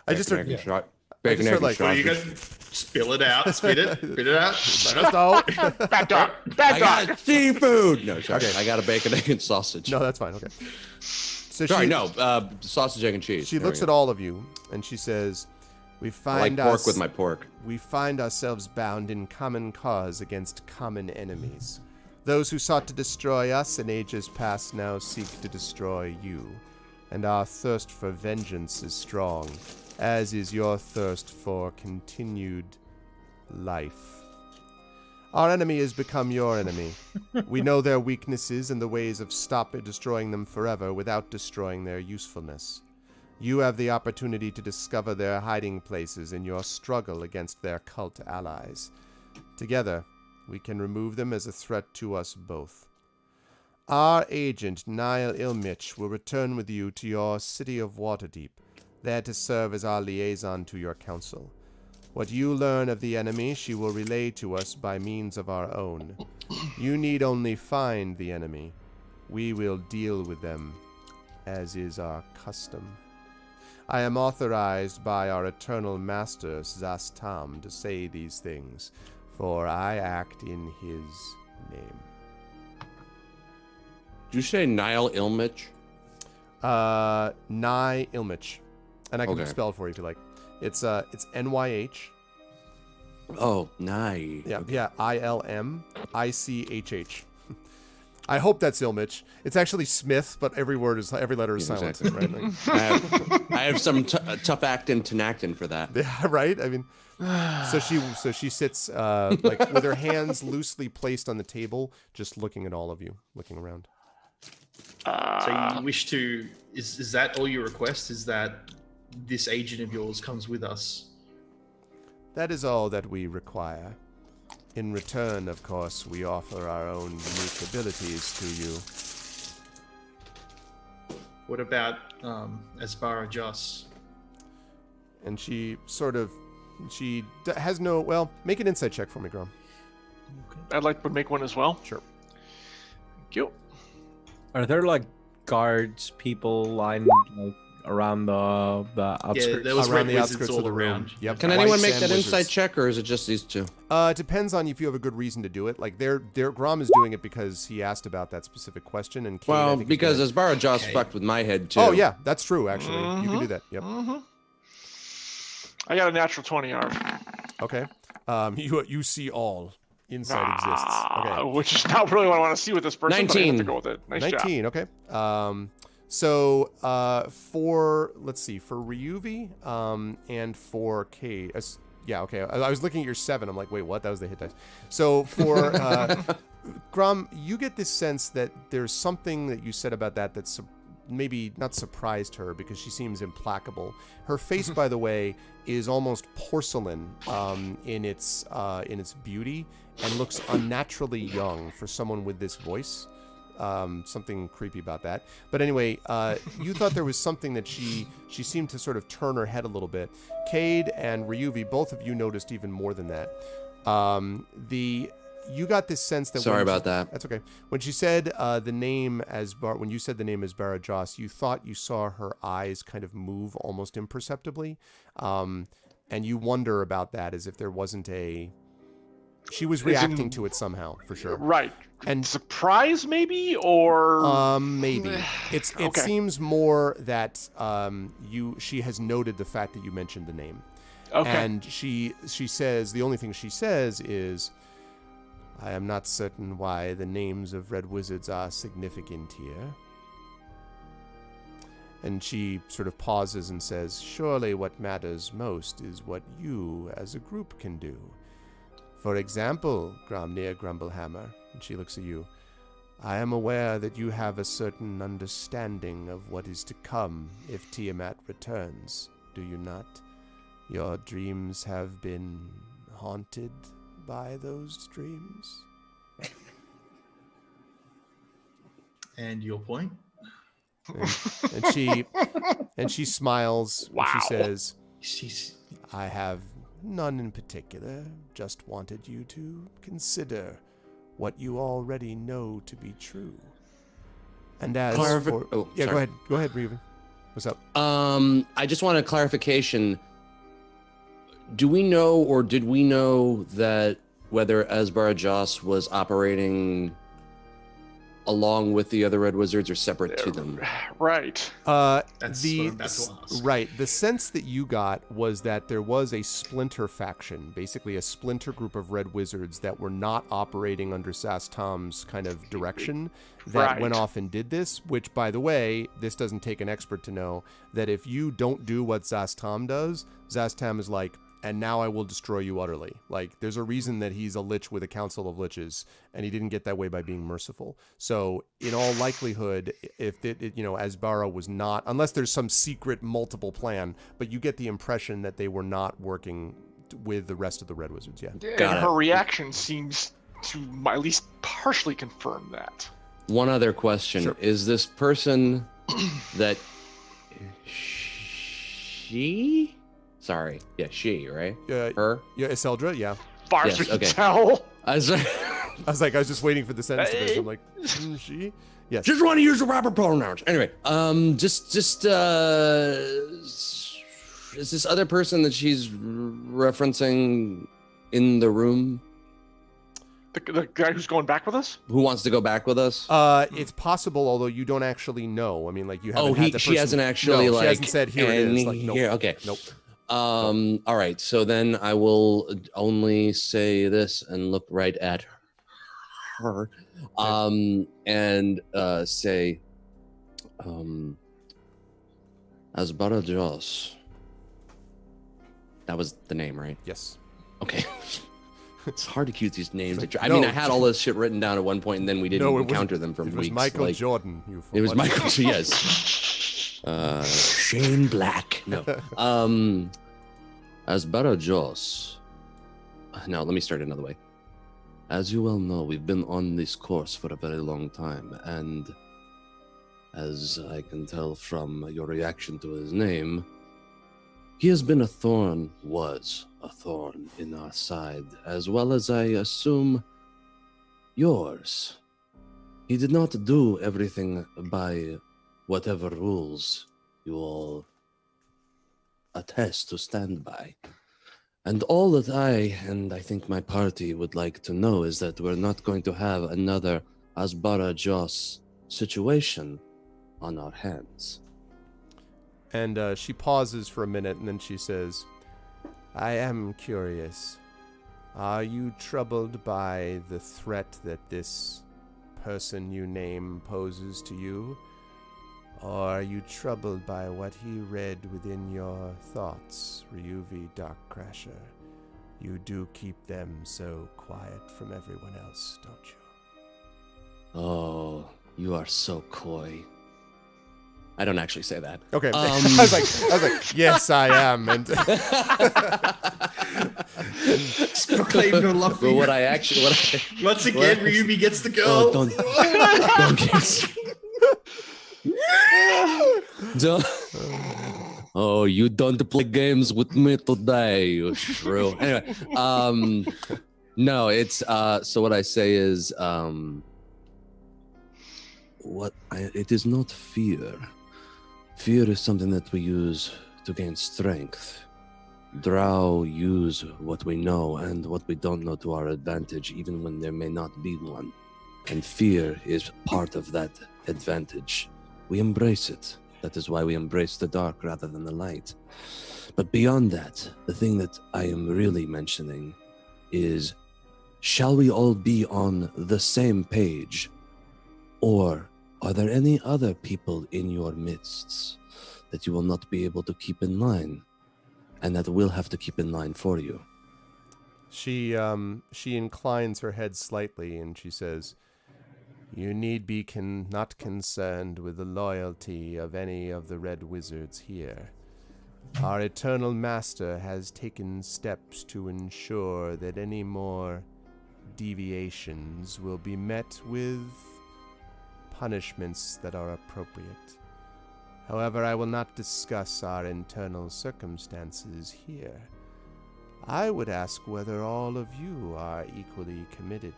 I just heard. Bacon, egg, and shot. I Bacon, just egg, heard, and like, What are you sausage. gonna spill it out? Spit it out. Let us know. Bad dog. Bad I dog. got seafood. No, sorry. Okay. I got a bacon, egg, and sausage. No, that's fine. Okay. So Sorry, she, no. Sausage, egg, and cheese. She There looks we at go. all of you and she says, "We I like find pork with my pork. We find ourselves bound in common cause against common enemies. Those who sought to destroy us in ages past now seek to destroy you, and our thirst for vengeance is strong, as is your thirst for continued life. Our enemy has become your enemy. We know their weaknesses and the ways of destroying them forever without destroying their usefulness. You have the opportunity to discover their hiding places in your struggle against their cult allies. Together, we can remove them as a threat to us both. Our agent, Niall Ilmich, will return with you to your city of Waterdeep, there to serve as our liaison to your council. What you learn of the enemy, she will relay to us by means of our own. You need only find the enemy. We will deal with them, as is our custom. I am authorized by our eternal master, Zastam, to say these things, for I act in his name." Did you say Niall Ilmich? Nye Ilmich. And I can Okay. spell it for you if you like. It's NYH. Oh, Nye. Yeah, yeah, ILMICHH. I hope that's Ilmich. It's actually Smith, but every letter is Yeah, silenced, exactly. right? Like, I have some tough acting Tenactin for that. yeah, right? I mean, so she sits like with her hands loosely placed on the table, just looking at all of you, looking around. So you wish to? Is that all you request? Is that this agent of yours comes with us? That is all that we require. In return, of course, we offer our own unique abilities to you. What about Asbara Joss? And she has no, well, make an insight check for me, Grom. I'd like to make one as well. Sure. Thank you. Are there like guards, people lined like around the outskirts? Yeah, there was Around red the wizards outskirts all of the room. around. Yep. Can White anyone make sand that wizards. insight check, or is it just these two? It depends on if you have a good reason to do it. Like, Grom is doing it because he asked about that specific question, and Kate, I Well, think, is because gonna- Asbara Joss Okay. fucked with my head too. Oh yeah, that's true. Actually, you can do that. Yep. I got a natural 20 R. Okay. You see all insight exists. Okay. Which is not really what I want to see with this person. But I have 19. to go with it. Nice job. 19. Okay. So for Ryuvi, and for Kate, yeah, okay. I was looking at your 7. I'm like, wait, what? That was the hit dice. So for Grom, you get this sense that there's something that you said about that that's maybe not surprised her, because she seems implacable. Her face, by the way, is almost porcelain in its beauty, and looks unnaturally young for someone with this voice. Something creepy about that. But anyway, you thought there was something that she seemed to sort of turn her head a little bit. Cade and Ryuvi, both of you noticed even more than that. You got this sense that Sorry when about that. That's okay. When she said the name when you said the name Asbara Joss, you thought you saw her eyes kind of move almost imperceptibly, and you wonder about that, as if there wasn't she was reacting to it somehow, for sure. Right. And Surprise, maybe, or maybe it Okay. seems more that she has noted the fact that you mentioned the name, okay. and she says, the only thing she says is, "I am not certain why the names of red wizards are significant here." And she sort of pauses and says, "Surely what matters most is what you as a group can do. For example, Gromnir Grumblehammer," and she looks at you, "I am aware that you have a certain understanding of what is to come if Tiamat returns, do you not? Your dreams have been haunted by those dreams? And your point? And she smiles. Wow. And she says, She's I have none in particular, just wanted you to consider what you already know to be true. And as for... Oh, yeah, sorry. go ahead, Reven. What's up? I just want a clarification. Do we know, or did we know, that whether Asbara Joss was operating along with the other Red Wizards or separate to them? Right. That's what I'm about to ask. Right. The sense that you got was that there was a splinter faction, basically a splinter group of Red Wizards that were not operating under Zastam's kind of direction that Right. went off and did this, which, by the way, this doesn't take an expert to know that if you don't do what Zastam does, Zastam is like, and now I will destroy you utterly. Like, there's a reason that he's a lich with a council of liches, and he didn't get that way by being merciful. So, in all likelihood, if Asbara was not, unless there's some secret multiple plan, but you get the impression that they were not working with the rest of the Red Wizards. Yeah. Got And it. her reaction seems to at least partially confirm that. One other question. Sure. Is this person that she? Sorry. Yeah, she, right? Her? Yeah, Iseldra, yeah. Far Yes, as we can okay. tell. I was, I was just waiting for the sentence to finish. I'm like, she? Yes. just want to use the proper pronouns. Anyway, is this other person that she's referencing in the room The guy who's going back with us? who wants to go back with us? It's possible, although you don't actually know. I mean, like, you haven't Oh, had the she person... hasn't actually, no, like... she hasn't said, here it is. Like, nope. Here, okay. Nope. All right, so then I will only say this and look right at her, and say, Asbara Joss. That was the name, right? Yes. Okay. It's hard to keep these names. I No. mean, I had all this shit written down at one point, and then we didn't No, it encounter them for It weeks. was Michael like- Jordan. It was Michael, yes. Shane Black. No. Asbara Joss. Now, let me start another way. As you well know, we've been on this course for a very long time, and as I can tell from your reaction to his name, he has been was a thorn in our side, as well as I assume yours. He did not do everything by whatever rules you all attest to stand by. And all that I think my party would like to know is that we're not going to have another Asbara Joss situation on our hands. And she pauses for a minute, and then she says, I am curious. Are you troubled by the threat that this person you name poses to you? Or are you troubled by what he read within your thoughts, Ryuvi Darkcrasher? You do keep them so quiet from everyone else, don't you? Oh, you are so coy. I don't actually say that. Okay. I was like, yes, I am. And Proclaimed her love for But you. what I actually, Once again, Ryubi gets the go. Oh, don't get. Don't. Oh, you don't play games with me today, you shrew. Anyway, no, it's so what I say is it is not fear. Fear is something that we use to gain strength. Drow use what we know and what we don't know to our advantage, even when there may not be one. And fear is part of that advantage. We embrace it. That is why we embrace the dark rather than the light. But beyond that, the thing that I am really mentioning is, shall we all be on the same page? Or are there any other people in your midst that you will not be able to keep in line, and that we'll have to keep in line for you? she inclines her head slightly, and she says, you need be not concerned with the loyalty of any of the Red Wizards here. Our eternal master has taken steps to ensure that any more deviations will be met with punishments that are appropriate. However, I will not discuss our internal circumstances here. I would ask whether all of you are equally committed.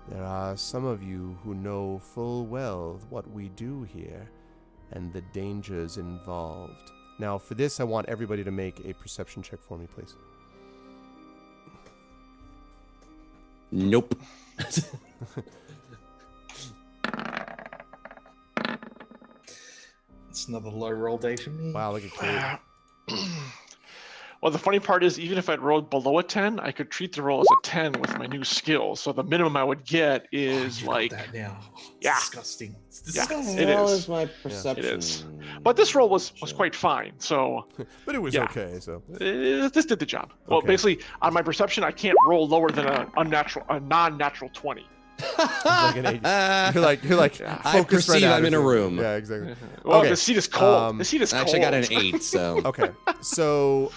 There are some of you who know full well what we do here and the dangers involved. Now, for this, I want everybody to make a perception check for me, please. Nope. It's another low roll day for me. Wow, look at Kate. Well, the funny part is, even if I'd rolled below a 10, I could treat the roll as a 10 with my new skill. So the minimum I would get is You've like, got that now. It's Yeah. disgusting. It's Yeah. disgusting. It is. my perception? It is. But this roll was quite fine. So But it was Yeah. okay, so. this did the job. Well, Okay. basically, on my perception, I can't roll lower than a non-natural 20. Like an eight. You're like Yeah. I focused right perceive at I'm it. in a room. Yeah, exactly. Well, Okay. the seat is cold. Um, The seat is I cold. actually got an 8, so Okay, so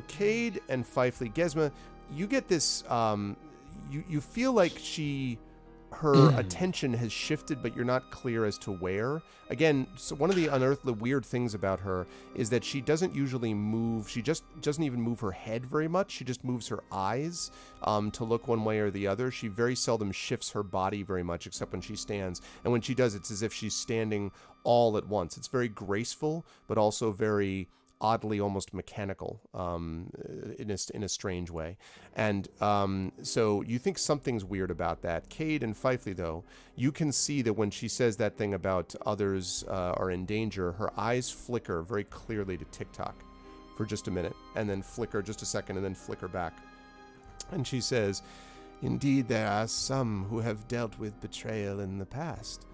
Cade and Fifely, Gesma, you get this. You feel like her attention has shifted, but you're not clear as to where. Again, so one of the unearthly weird things about her is that she doesn't usually move. She just doesn't even move her head very much. She just moves her eyes to look one way or the other. She very seldom shifts her body very much, except when she stands. And when she does, it's as if she's standing all at once. It's very graceful, but also very oddly almost mechanical in a strange way. And so you think something's weird about that. Cade and Fifely, though, you can see that when she says that thing about others are in danger, her eyes flicker very clearly to TikTok for just a minute, and then flicker just a second, and then flicker back. And she says, "Indeed, there are some who have dealt with betrayal in the past.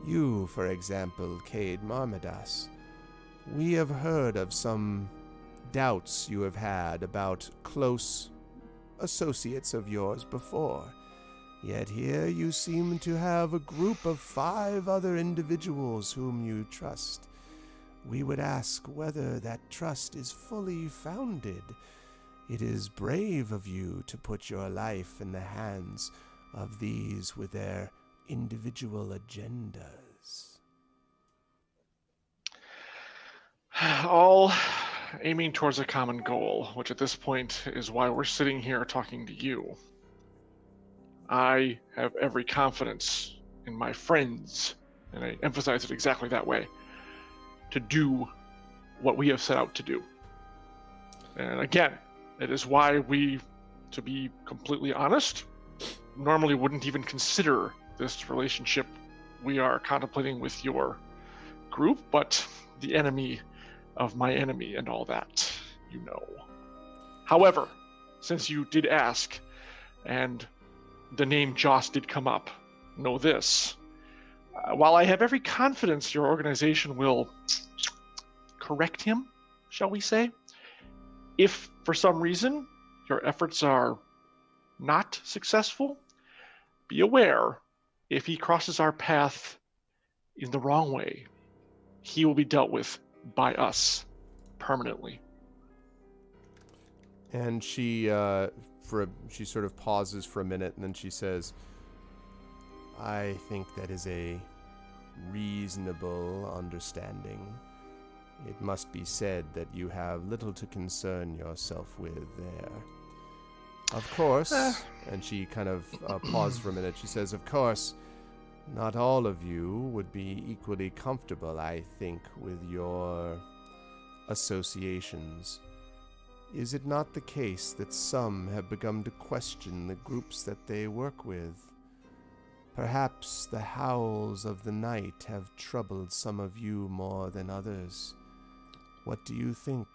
You, for example, Cade Marmadas. We have heard of some doubts you have had about close associates of yours before. Yet here you seem to have a group of 5 other individuals whom you trust. We would ask whether that trust is fully founded. It is brave of you to put your life in the hands of these with their individual agendas." All aiming towards a common goal, which at this point is why we're sitting here talking to you. I have every confidence in my friends, and I emphasize it exactly that way, to do what we have set out to do. And again, it is why we, to be completely honest, normally wouldn't even consider this relationship we are contemplating with your group, but the enemy of my enemy and all that, you know. However, since you did ask, and the name Joss did come up, know this. While I have every confidence your organization will correct him, shall we say, if for some reason your efforts are not successful, be aware, if he crosses our path in the wrong way, he will be dealt with by us permanently. And she sort of pauses for a minute, and then she says, "I think that is a reasonable understanding. It must be said that you have little to concern yourself with there. Of course," and she kind of paused for a minute. She says, "Of course, not all of you would be equally comfortable, I think, with your associations. Is it not the case that some have begun to question the groups that they work with? Perhaps the howls of the night have troubled some of you more than others. What do you think,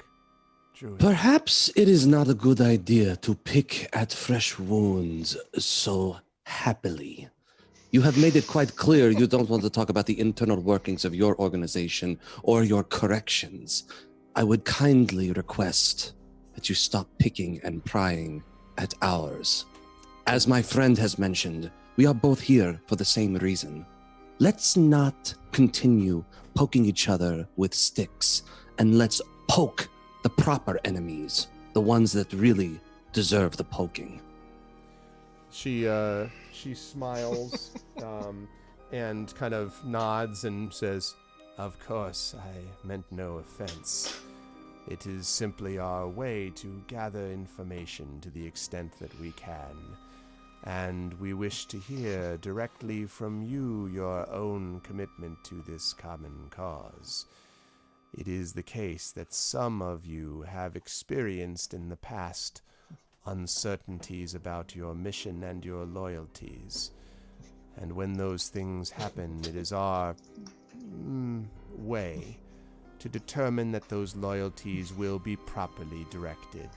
Druid?" Perhaps it is not a good idea to pick at fresh wounds so happily. You have made it quite clear you don't want to talk about the internal workings of your organization or your corrections. I would kindly request that you stop picking and prying at ours. As my friend has mentioned, we are both here for the same reason. Let's not continue poking each other with sticks, and let's poke the proper enemies, the ones that really deserve the poking. She smiles and kind of nods and says, "Of course, I meant no offense. It is simply our way to gather information to the extent that we can. And we wish to hear directly from you your own commitment to this common cause. It is the case that some of you have experienced in the past uncertainties about your mission and your loyalties. And when those things happen, it is our way to determine that those loyalties will be properly directed."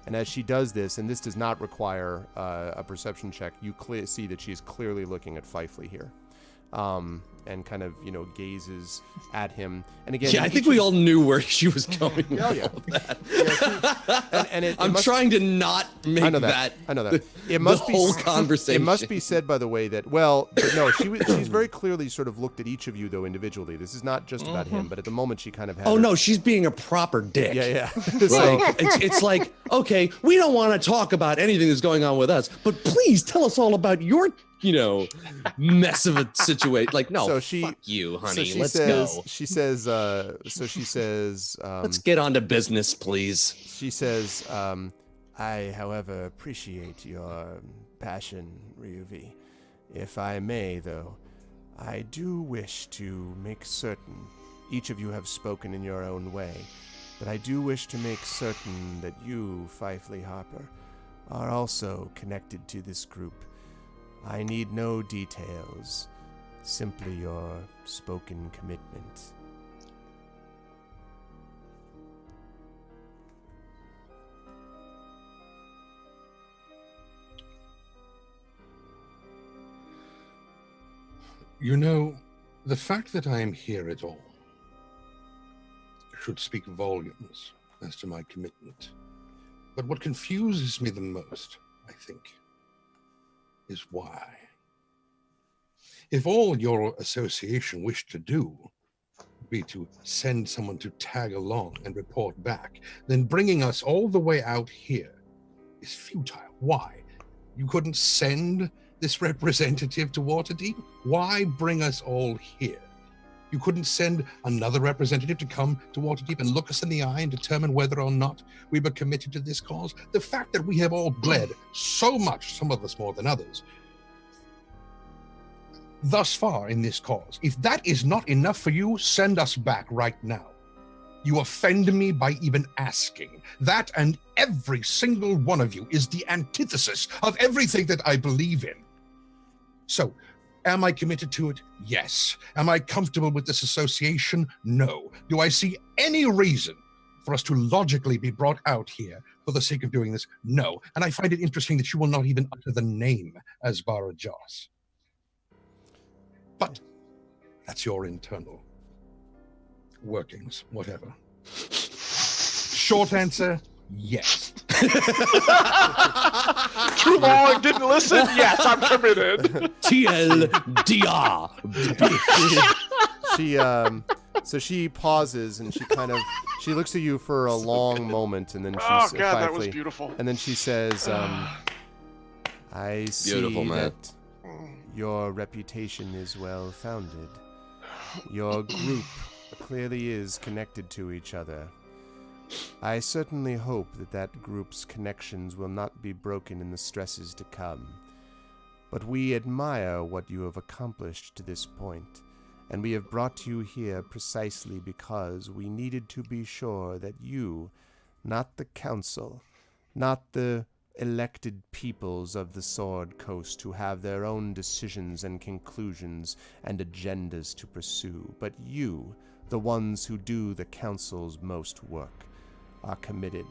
And as she does this, and this does not require a perception check, you see that she is clearly looking at Fifley here. And kind of, gazes at him. And again, Yeah, I think we all knew where she was going with Oh, yeah. all of that. I'm trying to not make I know that. It must the be whole conversation. It must be said, by the way, that she's very clearly sort of looked at each of you though individually. This is not just about him, but at the moment she kind of had. Oh no, she's being a proper dick. Yeah. Like, it's like, okay, we don't want to talk about anything that's going on with us, but please tell us all about your, mess of a situation. Like, no, fuck you, honey. Let's go. She says, Let's get on to business, please. She says, I, however, appreciate your passion, Ryuvi. If I may, though, I do wish to make certain, each of you have spoken in your own way, but I do wish to make certain that you, Fifley Harper, are also connected to this group. I need no details, simply your spoken commitment. The fact that I am here at all should speak volumes as to my commitment. But what confuses me the most, I think, is why. If all your association wished to do would be to send someone to tag along and report back, then bringing us all the way out here is futile. Why? You couldn't send this representative to Waterdeep? Why bring us all here? You couldn't send another representative to come to Waterdeep and look us in the eye and determine whether or not we were committed to this cause? The fact that we have all bled so much, some of us more than others, thus far in this cause, if that is not enough for you, send us back right now. You offend me by even asking. That and every single one of you is the antithesis of everything that I believe in. So, am I committed to it? Yes. Am I comfortable with this association? No. Do I see any reason for us to logically be brought out here for the sake of doing this? No. And I find it interesting that you will not even utter the name Asbara Joss. But that's your internal workings, whatever. Short answer, yes. Too long, didn't listen? Yes, I'm committed. TLDR. So she pauses and she looks at you for a long moment, and then she Oh says, God, that was beautiful. And then she says, I see Beautiful, man. that your reputation is well founded. Your group clearly is connected to each other. I certainly hope that group's connections will not be broken in the stresses to come. But we admire what you have accomplished to this point, and we have brought you here precisely because we needed to be sure that you, not the council, not the elected peoples of the Sword Coast who have their own decisions and conclusions and agendas to pursue, but you, the ones who do the council's most work, are committed.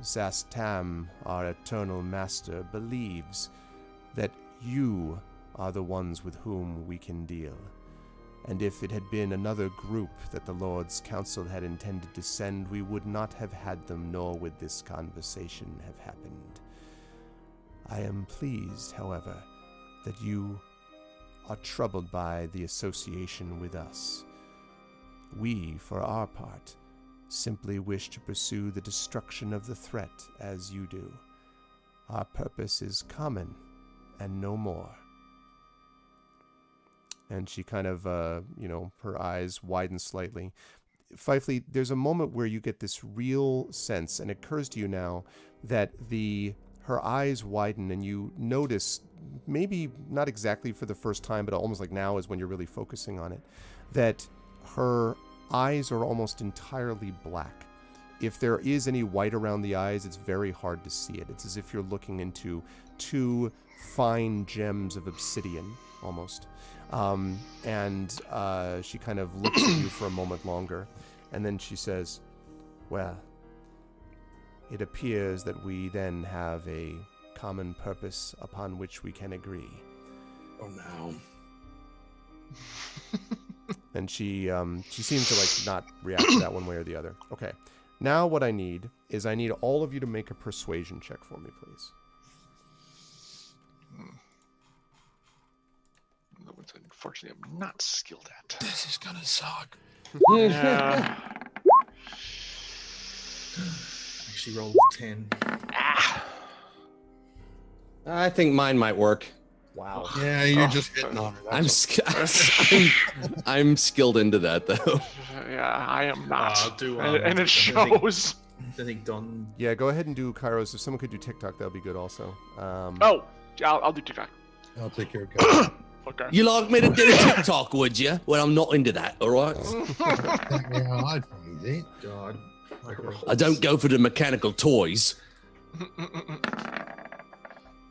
Zastam, our eternal master, believes that you are the ones with whom we can deal. And if it had been another group that the Lord's Council had intended to send, we would not have had them, nor would this conversation have happened. I am pleased, however, that you are troubled by the association with us. We, for our part, simply wish to pursue the destruction of the threat as you do. Our purpose is common and no more. And she kind of, her eyes widen slightly. Fifely, there's a moment where you get this real sense, and it occurs to you now, that her eyes widen, and you notice, maybe not exactly for the first time, but almost like now is when you're really focusing on it, that her eyes are almost entirely black. If there is any white around the eyes, it's very hard to see it. It's as if you're looking into two fine gems of obsidian, almost. And she kind of looks at you for a moment longer, and then she says, well, it appears that we then have a common purpose upon which we can agree. Oh no. And she seems to not react to that one way or the other. Okay. Now what I need is all of you to make a persuasion check for me, please. Which unfortunately I'm not skilled at. This is gonna suck. Yeah. Actually rolled 10. I think mine might work. Wow. Yeah, you're just hitting on her. I'm skilled into that though. Yeah, I am not. And it shows. I think Don. Yeah, go ahead and do Kairos. If someone could do TikTok, that would be good also. I'll do TikTok. I'll take care of it. Okay. You like me to do TikTok, would you? Well, I'm not into that, all right? Yeah, I'd find it. God. I don't go for the mechanical toys.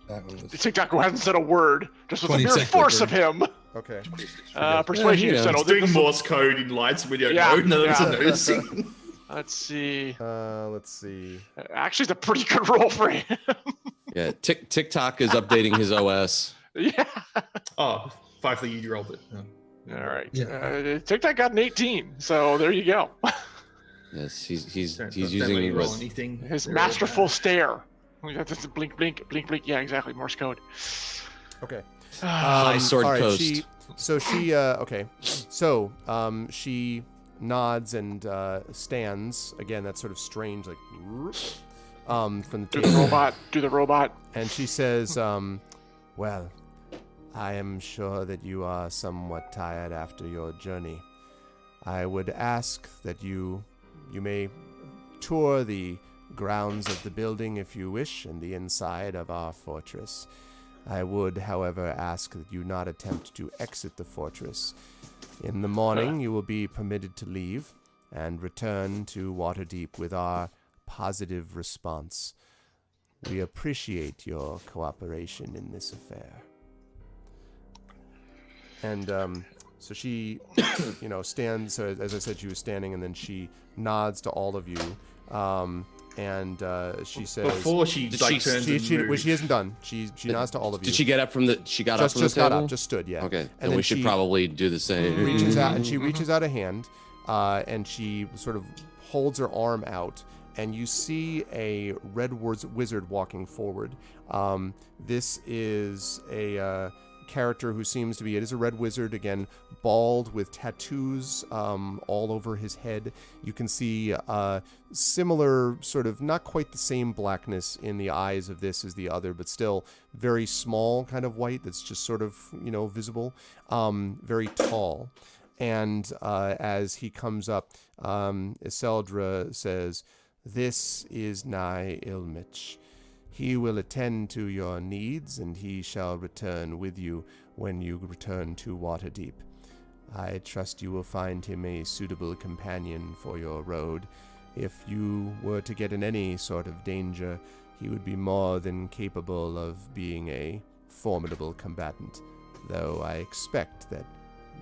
That one was The TikTok who hasn't said a word, just with the 20 mere seconds. force of him. Okay. Yeah, Persuasion, you you said. know. Oh, Doing this is- Morse code in lights we don't Yeah, know. None of us yeah. are noticing. Let's see. Let's see. Actually, it's a pretty good roll for him. Yeah, TikTok is updating his OS. Yeah. Oh, finally you rolled it. Oh. All right. Yeah. TikTok got an 18, so there you go. Yes, he's Don't let using me roll res- anything. His There masterful is stare. That's a blink, blink, blink, blink. Yeah, exactly. Morse code. Okay. High sword all right, coast. She nods and stands again. That sort of strange, like, from the Do the table. robot. Do the robot. And she says, well, I am sure that you are somewhat tired after your journey. I would ask that you may tour the grounds of the building if you wish, and the inside of our fortress. I would, however, ask that you not attempt to exit the fortress. In the morning, you will be permitted to leave and return to Waterdeep with our positive response. We appreciate your cooperation in this affair. And so she, stands. So as I said, she was standing, and then she nods to all of you. And she says, Before she Did like she- turns and she moves. hasn't done. She nods to all of you. Did she get up from the? She got up from just the got table. up, just stood, yeah. Okay, And then then we should she probably do the same. reaches out, and she reaches out a hand, and she sort of holds her arm out, and you see a red wizard walking forward. This is a character who seems to be, it is a red wizard, again, bald with tattoos all over his head. You can see similar, sort of, not quite the same blackness in the eyes of this as the other, but still very small kind of white that's just sort of, visible. Very tall. And as he comes up, Iseldra says, "This is Nigh Ilmich. He will attend to your needs, and he shall return with you when you return to Waterdeep. I trust you will find him a suitable companion for your road. If you were to get in any sort of danger, he would be more than capable of being a formidable combatant, though I expect that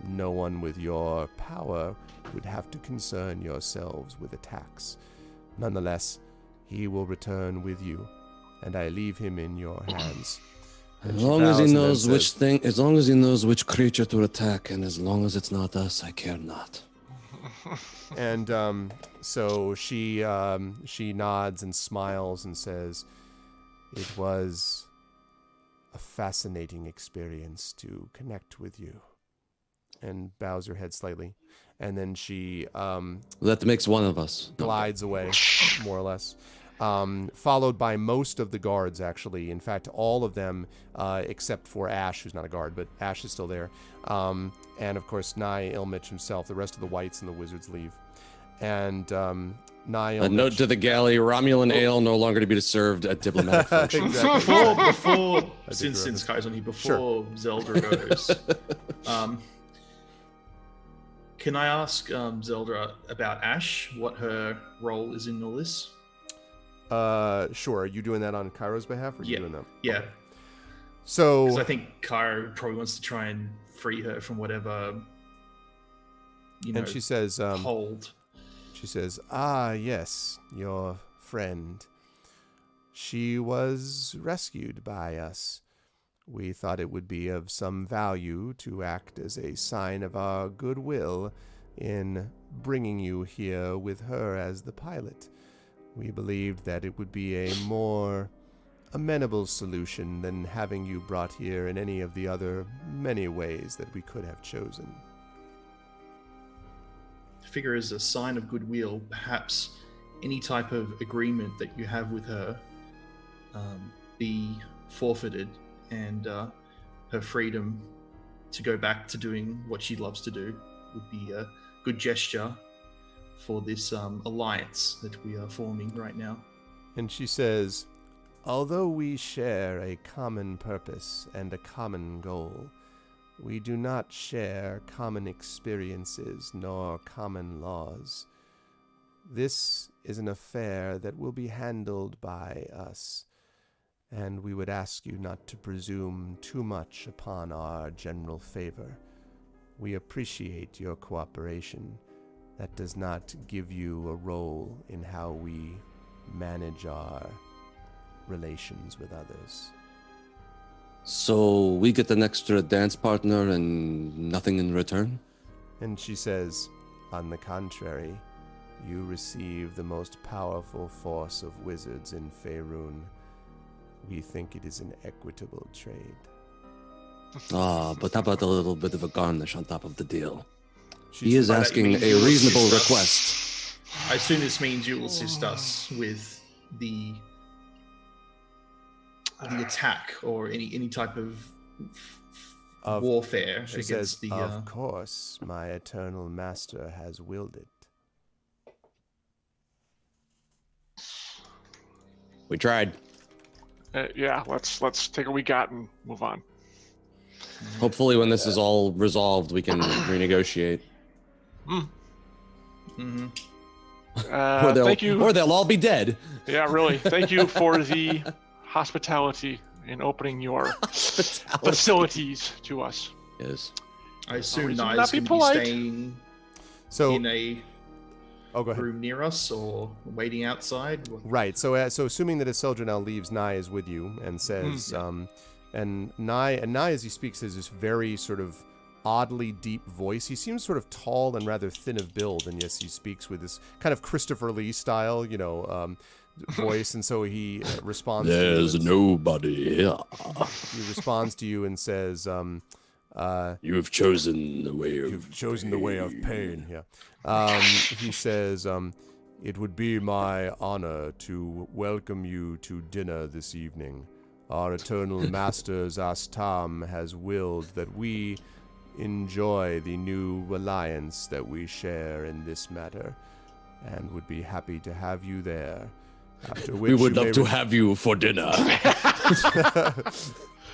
no one with your power would have to concern yourselves with attacks. Nonetheless, he will return with you, and I leave him in your hands." As And she long as bows he and then knows which says, thing, as long as he knows which creature to attack, and as long as it's not us, I care not. And so she nods and smiles and says, "It was a fascinating experience to connect with you," and bows her head slightly. and then she That makes one of us. glides away, more or less. Followed by most of the guards, actually. In fact, all of them, except for Ash, who's not a guard, but Ash is still there. And, of course, Nye Ilmich himself. The rest of the Whites and the Wizards leave. And Nye Ilmich... A note to the galley, Romulan ale no longer to be served at diplomatic function. Exactly. Before I did since grow Kai's on here, before Zelda goes, can I ask Zelda about Ash, what her role is in all this? Sure. Are you doing that on Cairo's behalf, or are you Yeah. doing that? Yeah, So... because I think Cairo probably wants to try and free her from whatever, and she says... hold. She says, "Ah, yes, your friend. She was rescued by us. We thought it would be of some value to act as a sign of our goodwill in bringing you here with her as the pilot. We believed that it would be a more amenable solution than having you brought here in any of the other many ways that we could have chosen." Figure as a sign of goodwill, perhaps any type of agreement that you have with her be forfeited, and her freedom to go back to doing what she loves to do would be a good gesture for this alliance that we are forming right now. And she says, "Although we share a common purpose and a common goal, we do not share common experiences nor common laws. This is an affair that will be handled by us, and we would ask you not to presume too much upon our general favor. We appreciate your cooperation. That does not give you a role in how we manage our relations with others." So we get an extra dance partner and nothing in return? And she says, "On the contrary, you receive the most powerful force of wizards in Faerun. We think it is an equitable trade." Ah, but how about a little bit of a garnish on top of the deal? She's He is By that, you asking mean a you will reasonable assist us? request. I assume this means you will assist us with the attack or any type of warfare She against says, the. "Of course, my eternal master has willed it." We tried. Yeah, let's take what we got and move on. Hopefully when this is all resolved, we can renegotiate. Mhm. Thank you. Or they'll all be dead. Yeah, really. Thank you for the hospitality in opening your facilities to us. Yes. I assume Always Nye's not be going to be polite. staying So, in a oh, go ahead. room near us or waiting outside. Right. So assuming that Isildur now leaves, Nye is with you and says, and Nye as he speaks has this very sort of oddly deep voice. He seems sort of tall and rather thin of build, and yes, he speaks with this kind of Christopher Lee style, voice, and so he responds. There's to you nobody here. he responds to you and says, You have chosen the way of "You've chosen the way of pain." Yeah. He says, "It would be my honor to welcome you to dinner this evening. Our eternal master Zastam has willed that we enjoy the new alliance that we share in this matter, and would be happy to have you there. After which We would you may love to have you for dinner.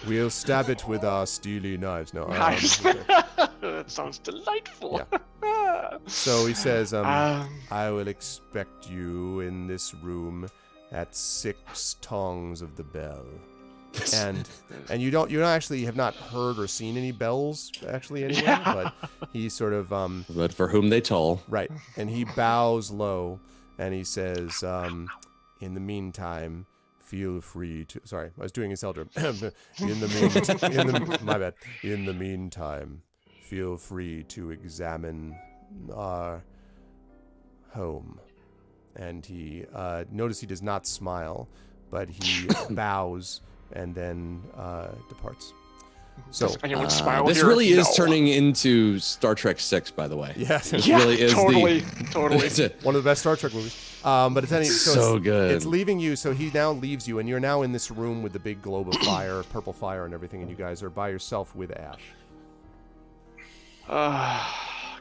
We'll stab it with our steely knives." No, Nice. That sounds delightful. So he says, Um, "I will expect you in this room at 6 tongs of the bell." And you actually have not heard or seen any bells actually anywhere, but he sort of But for whom they toll. right, and he bows low and he says, "In the meantime, feel free to." Sorry, I was doing his elder. In the meantime, feel free to examine our home. And he notice he does not smile, but he bows and then departs. So Does anyone smile this here? really is No. turning into Star Trek 6, by the way. yes, This Yeah, really is totally, the. totally. It's it. one of the best Star Trek movies. But it's So good. It's leaving you, so he now leaves you, and you're now in this room with the big globe of fire, purple fire, and everything, and you guys are by yourself with Ash.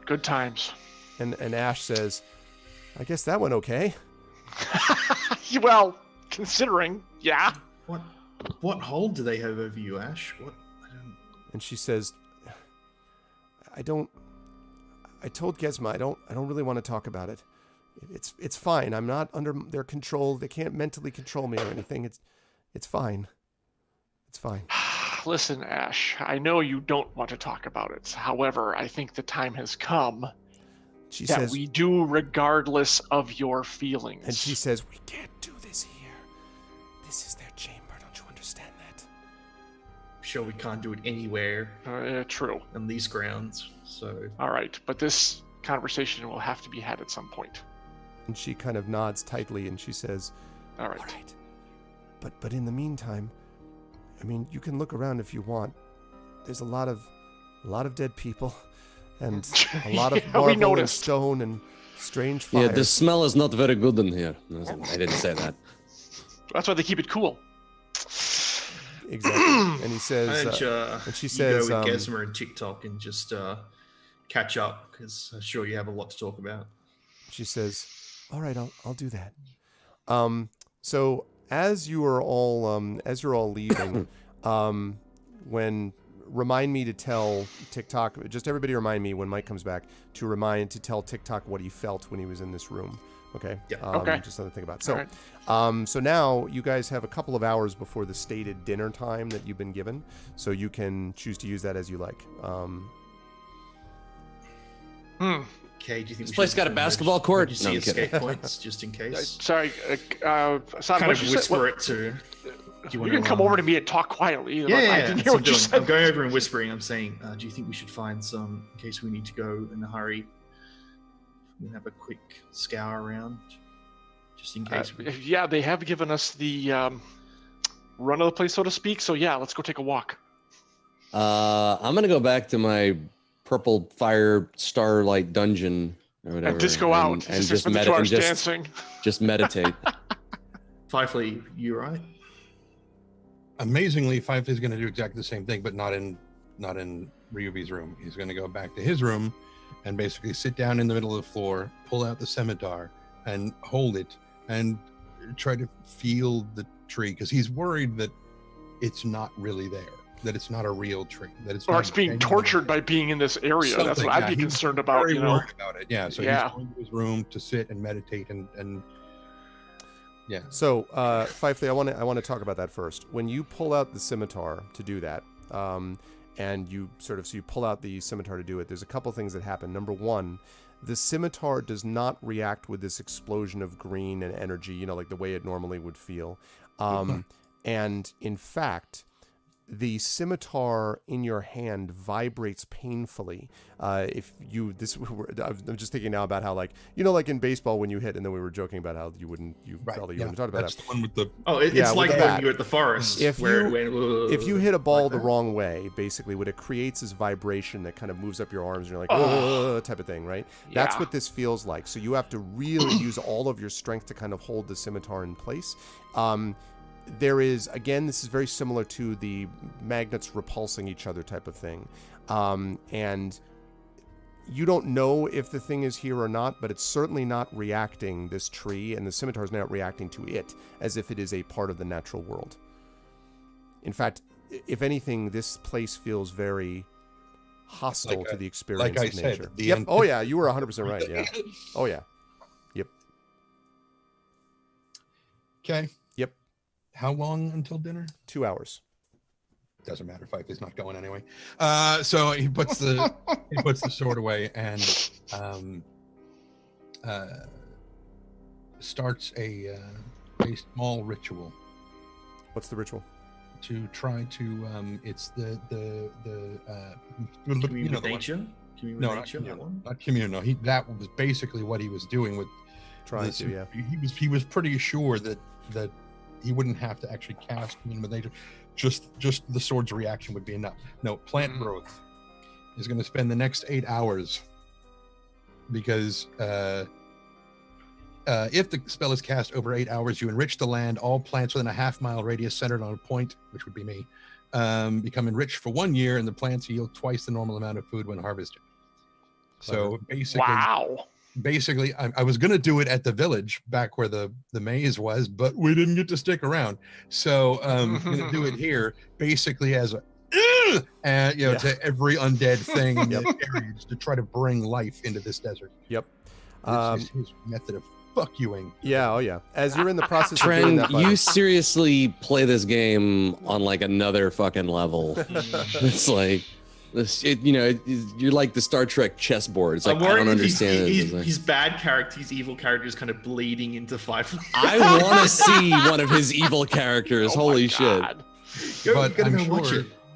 Good times. And Ash says, "I guess that went okay." Well, considering, yeah. What hold do they have over you, Ash? What? I don't. And she says, I told Gesma, I don't really want to talk about it. It's fine. I'm not under their control. They can't mentally control me or anything. It's fine. It's fine. Listen, Ash, I know you don't want to talk about it. However, I think the time has come She that says, we do regardless of your feelings. and she says, we can't do this here. This is their chamber. Don't you understand that? I'm sure we can't do it anywhere True. on these grounds. So All right, but this conversation will have to be had at some point. And she kind of nods tightly, and she says, All right. all right. But in the meantime, I mean, you can look around if you want. There's a lot of dead people, and a lot of Yeah, we marble and noticed. stone and strange fire. Yeah, the smell is not very good in here. No, I didn't say that. That's why they keep it cool. Exactly. And he says, and she says, you go with Gesma and TikTok and just catch up because I'm sure you have a lot to talk about. she says, all right, I'll do that. So as you're all leaving, remind me to tell TikTok, just everybody remind me when Mike comes back to tell TikTok what he felt when he was in this room. Okay. Yeah. Okay. Just something to think about. So, All right. so now you guys have a couple of hours before the stated dinner time that you've been given, so you can choose to use that as you like. Okay, do you think This we place should got a put basketball court? emergency No, I'm kidding. escape points just in case? Sorry, Sam, Kind what of you said? whisper it to. You can come over to me and talk quietly. Yeah, I yeah, didn't that's hear what what you I'm doing. said. I'm going over and whispering. I'm saying, do you think we should find some in case we need to go in a hurry? We can have a quick scour around, just in case. Yeah, they have given us the run of the place, so to speak. So yeah, let's go take a walk. I'm gonna go back to my purple fire starlight dungeon or whatever, And disco out. and Just spend the 2 hours dancing. just meditate. Firefly, you right? Amazingly, Fife is going to do exactly the same thing, but not in Ryubi's room. He's going to go back to his room and basically sit down in the middle of the floor, pull out the scimitar, and hold it and try to feel the tree because he's worried that it's not really there, that it's not a real tree, that it's Or not it's being genuine. tortured by being in this area. That's Something, what I'd yeah, be he's concerned about. Very You know. worried about it. Yeah. So Yeah. he's going to his room to sit and meditate and yeah. So, Fifely, I want to talk about that first. When you pull out the scimitar to do that, and you pull out the scimitar to do it, there's a couple things that happen. Number one, the scimitar does not react with this explosion of green and energy, like the way it normally would feel. And in fact, the scimitar in your hand vibrates painfully. I'm just thinking now about how, like in baseball when you hit, and then we were joking about how you felt that you wouldn't talk about That's that. the one with the It's Yeah, like with when that. you're at the forest. If where you- it went, If you hit a ball like the that. wrong way, basically what it creates is vibration that kind of moves up your arms, and you're like, type of thing, right? That's Yeah. what this feels like. So you have to really use all of your strength to kind of hold the scimitar in place. There is, again, this is very similar to the magnets repulsing each other type of thing. And you don't know if the thing is here or not, but it's certainly not reacting, this tree, and the scimitar is not reacting to it as if it is a part of the natural world. In fact, if anything, this place feels very hostile to the experience like I of said, nature. the Yep. end- Oh, yeah, you were 100% right, yeah. Oh, yeah. okay. Yep. How long until dinner? 2 hours. Doesn't matter. Fife is not going anyway. So he puts the sword away and starts a small ritual What's the ritual? to try to it's the Commune you know with the one. nature? Commune with No, not nature, that commune. one? Not commune. No, that was basically what he was doing with Trying this. to, yeah. He was pretty sure that he wouldn't have to actually cast Commune with Nature. Just the sword's reaction would be enough. No, plant growth is going to spend the next 8 hours because if the spell is cast over 8 hours, you enrich the land. All plants within a half-mile radius centered on a point, which would be me, become enriched for 1 year, and the plants yield twice the normal amount of food when harvested. So basically, I was going to do it at the village back where the maze was, but we didn't get to stick around. So I'm going to do it here, basically as a to every undead thing in the areas to try to bring life into this desert. Yep. This is his method of fuck youing. Yeah, oh yeah. As you're in the process of doing that, you seriously play this game on like another fucking level. It's like this, you're like the Star Trek chessboard. It's like I don't understand it. His bad character, his evil character is kind of bleeding into Firefly. I want to see one of his evil characters. Holy shit! But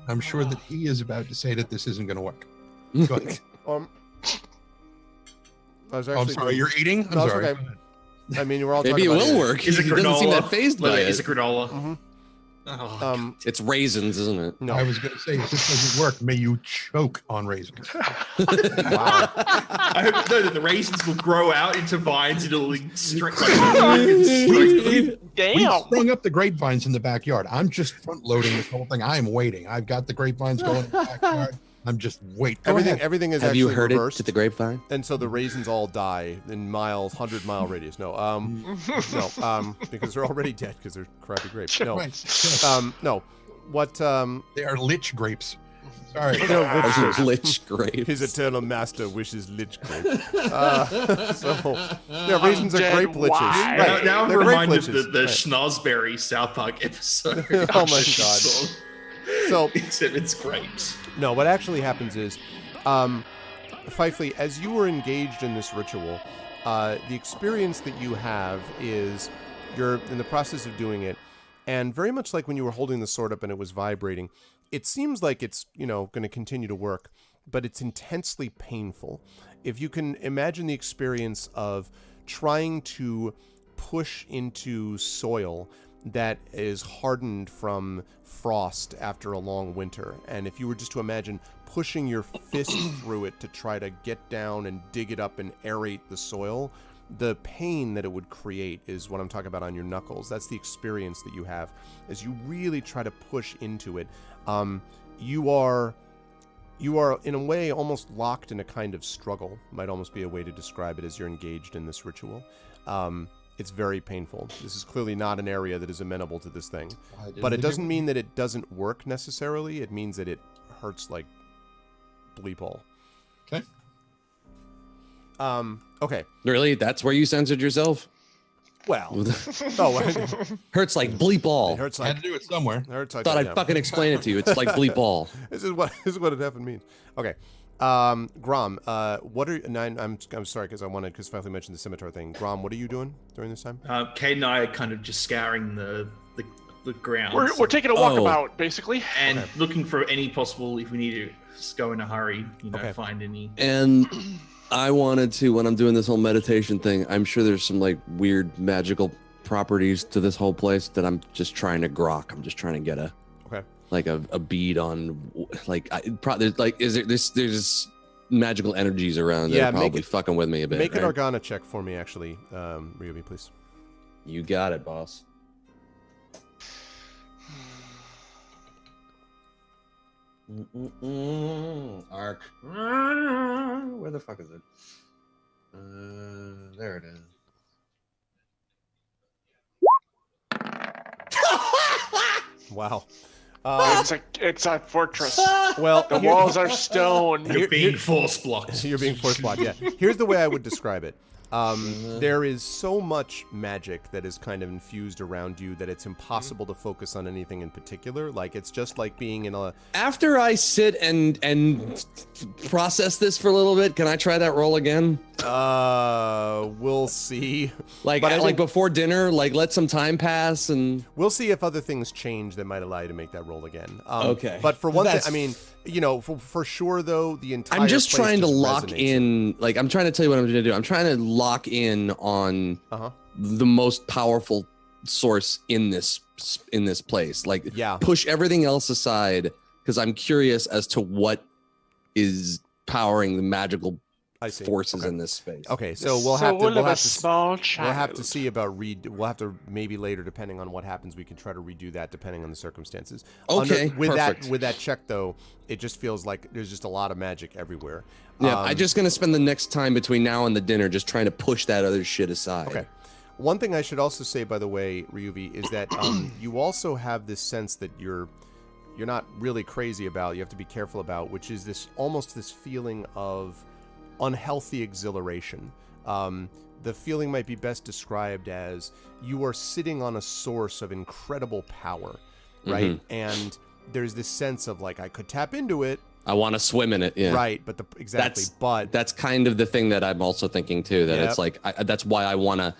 I'm sure that he is about to say that this isn't going to work. Go ahead. I'm sorry, you're eating? I'm sorry. Okay. I mean, we're all maybe it talking will about work. He doesn't seem that phased by it. Is it granola? Mm-hmm. Oh, it's raisins, isn't it? No, I was going to say, if this doesn't work, may you choke on raisins. Wow. I hope that the raisins will grow out into vines and it'll We Damn. sprung up the grapevines in the backyard. I'm just front loading this whole thing. I'm waiting. I've got the grapevines going in the backyard. I'm just waiting. Everything is Have you actually heard reversed, it to the grapevine? and so the raisins all die in 100-mile radius. No, because they're already dead because they're crappy grapes. No, no. What? They are lich grapes. Sorry. Lich grapes. His eternal master wishes lich grapes. Raisins are grape liches. Right. Now I'm They're grape reminded liches. of the Schnozberry South Park episode. Oh my god. So it's grapes. No, what actually happens is, Fifely, as you were engaged in this ritual, the experience that you have is you're in the process of doing it, and very much like when you were holding the sword up and it was vibrating, it seems like it's, going to continue to work, but it's intensely painful. If you can imagine the experience of trying to push into soil that is hardened from frost after a long winter, and if you were just to imagine pushing your fist through it to try to get down and dig it up and aerate the soil, the pain that it would create is what I'm talking about on your knuckles. That's the experience that you have as you really try to push into it. You are in a way almost locked in a kind of struggle, might almost be a way to describe it, as you're engaged in this ritual. It's very painful. This is clearly not an area that is amenable to this thing. But it doesn't mean that it doesn't work necessarily. It means that it hurts like bleep all. Okay. Okay. Really? That's where you censored yourself? Well. Hurts like bleep all. It hurts I like. had to do it somewhere. It hurts like. Thought I'd fucking explain it to you. It's like bleep all. This is what it effing means. Okay. Grom, what are I'm sorry because Fifely mentioned the scimitar thing. Grom, what are you doing during this time? Kate and I are kind of just scouring the ground. We're taking a walkabout, basically. And looking for any possible, if we need to go in a hurry, find any. And I wanted to, when I'm doing this whole meditation thing, I'm sure there's some like weird magical properties to this whole place that I'm just trying to grok. I'm just trying to get a bead on, there's magical energies around that are probably fucking with me a bit. Make an Arcana check for me, actually, Ryubi, please. You got it, boss. Arc. Where the fuck is it? There it is. Wow. It's a fortress. Well, the walls are stone. You're being force blocked. You're being force blocked. Yeah. Here's the way I would describe it. There is so much magic that is kind of infused around you that it's impossible to focus on anything in particular. Like, it's just like being in a... After I sit and process this for a little bit, can I try that roll again? We'll see. Like before dinner, like let some time pass and... We'll see if other things change that might allow you to make that roll again. Okay. But for one thing, I mean, for sure, though, the entire I'm just trying to lock resonates. in, like, I'm trying to tell you what I'm going to do. I'm trying to lock in on the most powerful source in this place. Like, Yeah. push everything else aside, because I'm curious as to what is powering the magical I see. forces Okay. in this space. Okay, so we'll have to Soul of a s- small child. we'll have to see about we'll have to maybe later, depending on what happens, we can try to redo that depending on the circumstances. Okay, with perfect. that check though, it just feels like there's just a lot of magic everywhere. Yeah, I'm just gonna spend the next time between now and the dinner just trying to push that other shit aside. Okay. One thing I should also say, by the way, Ryuvi, is that you also have this sense that you're not really crazy about. You have to be careful about, which is this feeling of unhealthy exhilaration. The feeling might be best described as you are sitting on a source of incredible power, right? And there's this sense of like, I could tap into it. I want to swim in it. Yeah. Right, but that's kind of the thing that I'm also thinking too. That it's like that's why I want to.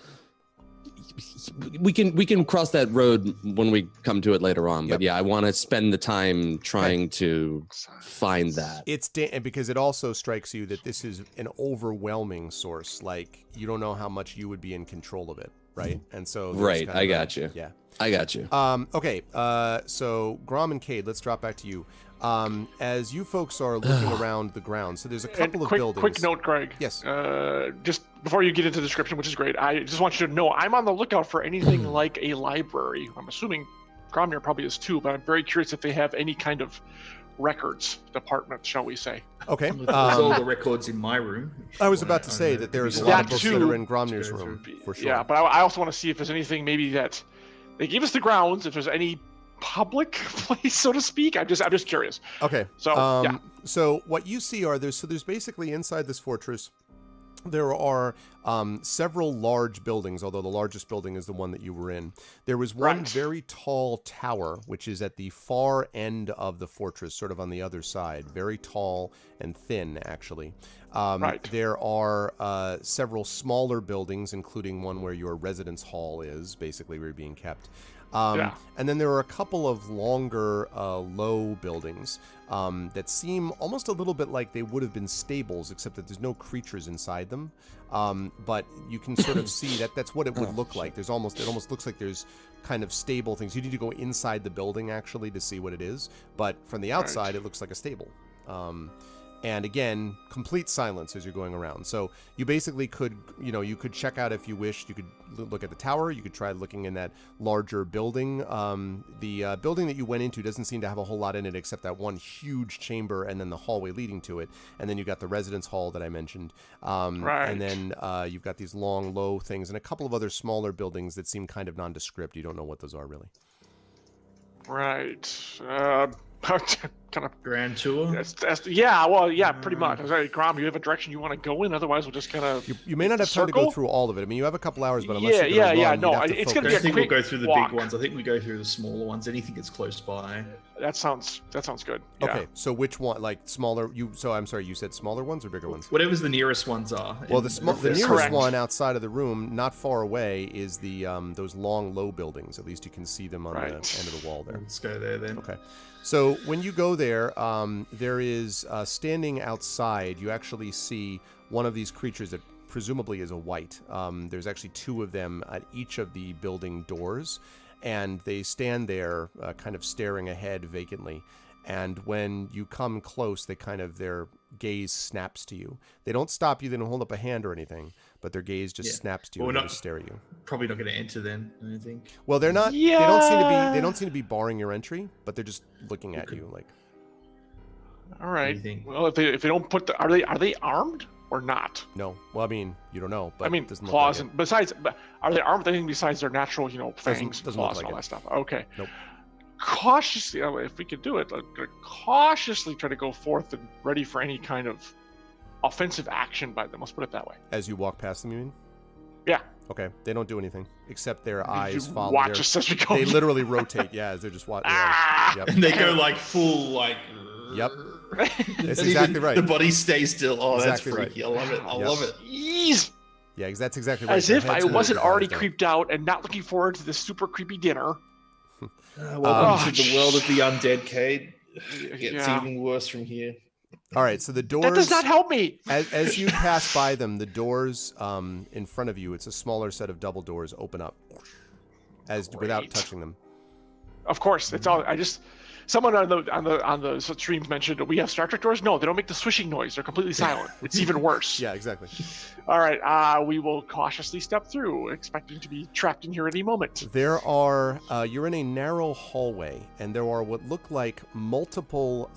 We can cross that road when we come to it later on. But yeah, I want to spend the time trying to find that. It's because it also strikes you that this is an overwhelming source. Like, you don't know how much you would be in control of it, right? And so Right, I got you. Yeah, I got you. Okay. So Grom and Cade, let's drop back to you. As you folks are looking around the ground, so there's a couple of buildings. Quick note, Greg. Yes. Just before you get into the description, which is great, I just want you to know I'm on the lookout for anything like a library. I'm assuming Gromner probably is too, but I'm very curious if they have any kind of records department, shall we say. Okay. There's all the records in my room. I was about to say that there's a lot of books that are in Gromner's Go room, through. for sure. Yeah, but I also want to see if there's anything maybe that they gave us the grounds, if there's any public place, so to speak. I'm just curious. Okay. So yeah. So what you see are there's basically inside this fortress, there are several large buildings, although the largest building is the one that you were in. There was one very tall tower, which is at the far end of the fortress, sort of on the other side. Very tall and thin, actually. There are several smaller buildings, including one where your residence hall is, basically where you're being kept. And then there are a couple of longer, low buildings that seem almost a little bit like they would have been stables, except that there's no creatures inside them. But you can sort of see that that's what it would look like. It almost looks like there's kind of stable things. You need to go inside the building actually to see what it is. But from the outside, it looks like a stable. And again, complete silence as you're going around. So you basically could, you could check out if you wished. You could look at the tower. You could try looking in that larger building. The building that you went into doesn't seem to have a whole lot in it except that one huge chamber and then the hallway leading to it. And then you've got the residence hall that I mentioned. And then you've got these long, low things and a couple of other smaller buildings that seem kind of nondescript. You don't know what those are really. Right. Kind of grand tour. Pretty much. I was like, Grom, you have a direction you want to go in? Otherwise, we'll just kind of. You may not have time to go through all of it. I mean, you have a couple hours, but unless you're gonna run, no, it's going to be I a think quick we'll go through the walk. big ones. I think we go through the smaller ones. Anything that's close by. That sounds good. Yeah. Okay, so which one, like smaller? I'm sorry, you said smaller ones or bigger ones? Whatever's the nearest ones are. Well, the nearest Correct. one outside of the room, not far away, is the those long, low buildings. At least you can see them on the end of the wall there. Let's go there then. Okay. So when you go there, there is standing outside, you actually see one of these creatures that presumably is a wight. There's actually two of them at each of the building doors, and they stand there kind of staring ahead vacantly. And when you come close, their gaze snaps to you. They don't stop you, they don't hold up a hand or anything, but their gaze just snaps to you and they just stare at you. Probably not going to enter then, I think. Well, they're not. Yeah. They don't seem to be barring your entry, but they're just looking at you like. All right. What do you think? Well, if they don't put are they armed or not? No. Well, I mean, you don't know, but I mean, it doesn't claws look like and besides, are they armed with anything besides their natural, fangs, doesn't claws, look and all like that stuff? Okay. Nope. Cautiously, if we could do it, cautiously try to go forth and ready for any kind of offensive action by them. Let's put it that way. As you walk past them, you mean? Yeah. Okay. They don't do anything except their eyes follow. Watch us as we go. They literally rotate. Yeah, as they're just watching. Yep. And they go like full like. Yep. That's And exactly even right. The body stays still. Oh, Exactly that's freaky. I love it. I love it. Jeez. Yeah, that's exactly right. As Their if I heads go wasn't with their already eyes down. creeped out and not looking forward to this super creepy dinner. Welcome to the world of the undead, Cade. It gets Yeah. even worse from here. All right, so the doors. That does not help me. As you pass by them, the doors in front of you, it's a smaller set of double doors, open up. without Great. touching them. Of course, it's all. Someone on the streams mentioned we have Star Trek doors. No, they don't make the swishing noise. They're completely silent. It's even worse. Yeah, exactly. All right, we will cautiously step through, expecting to be trapped in here at any moment. There are, you're in a narrow hallway, and there are what look like multiple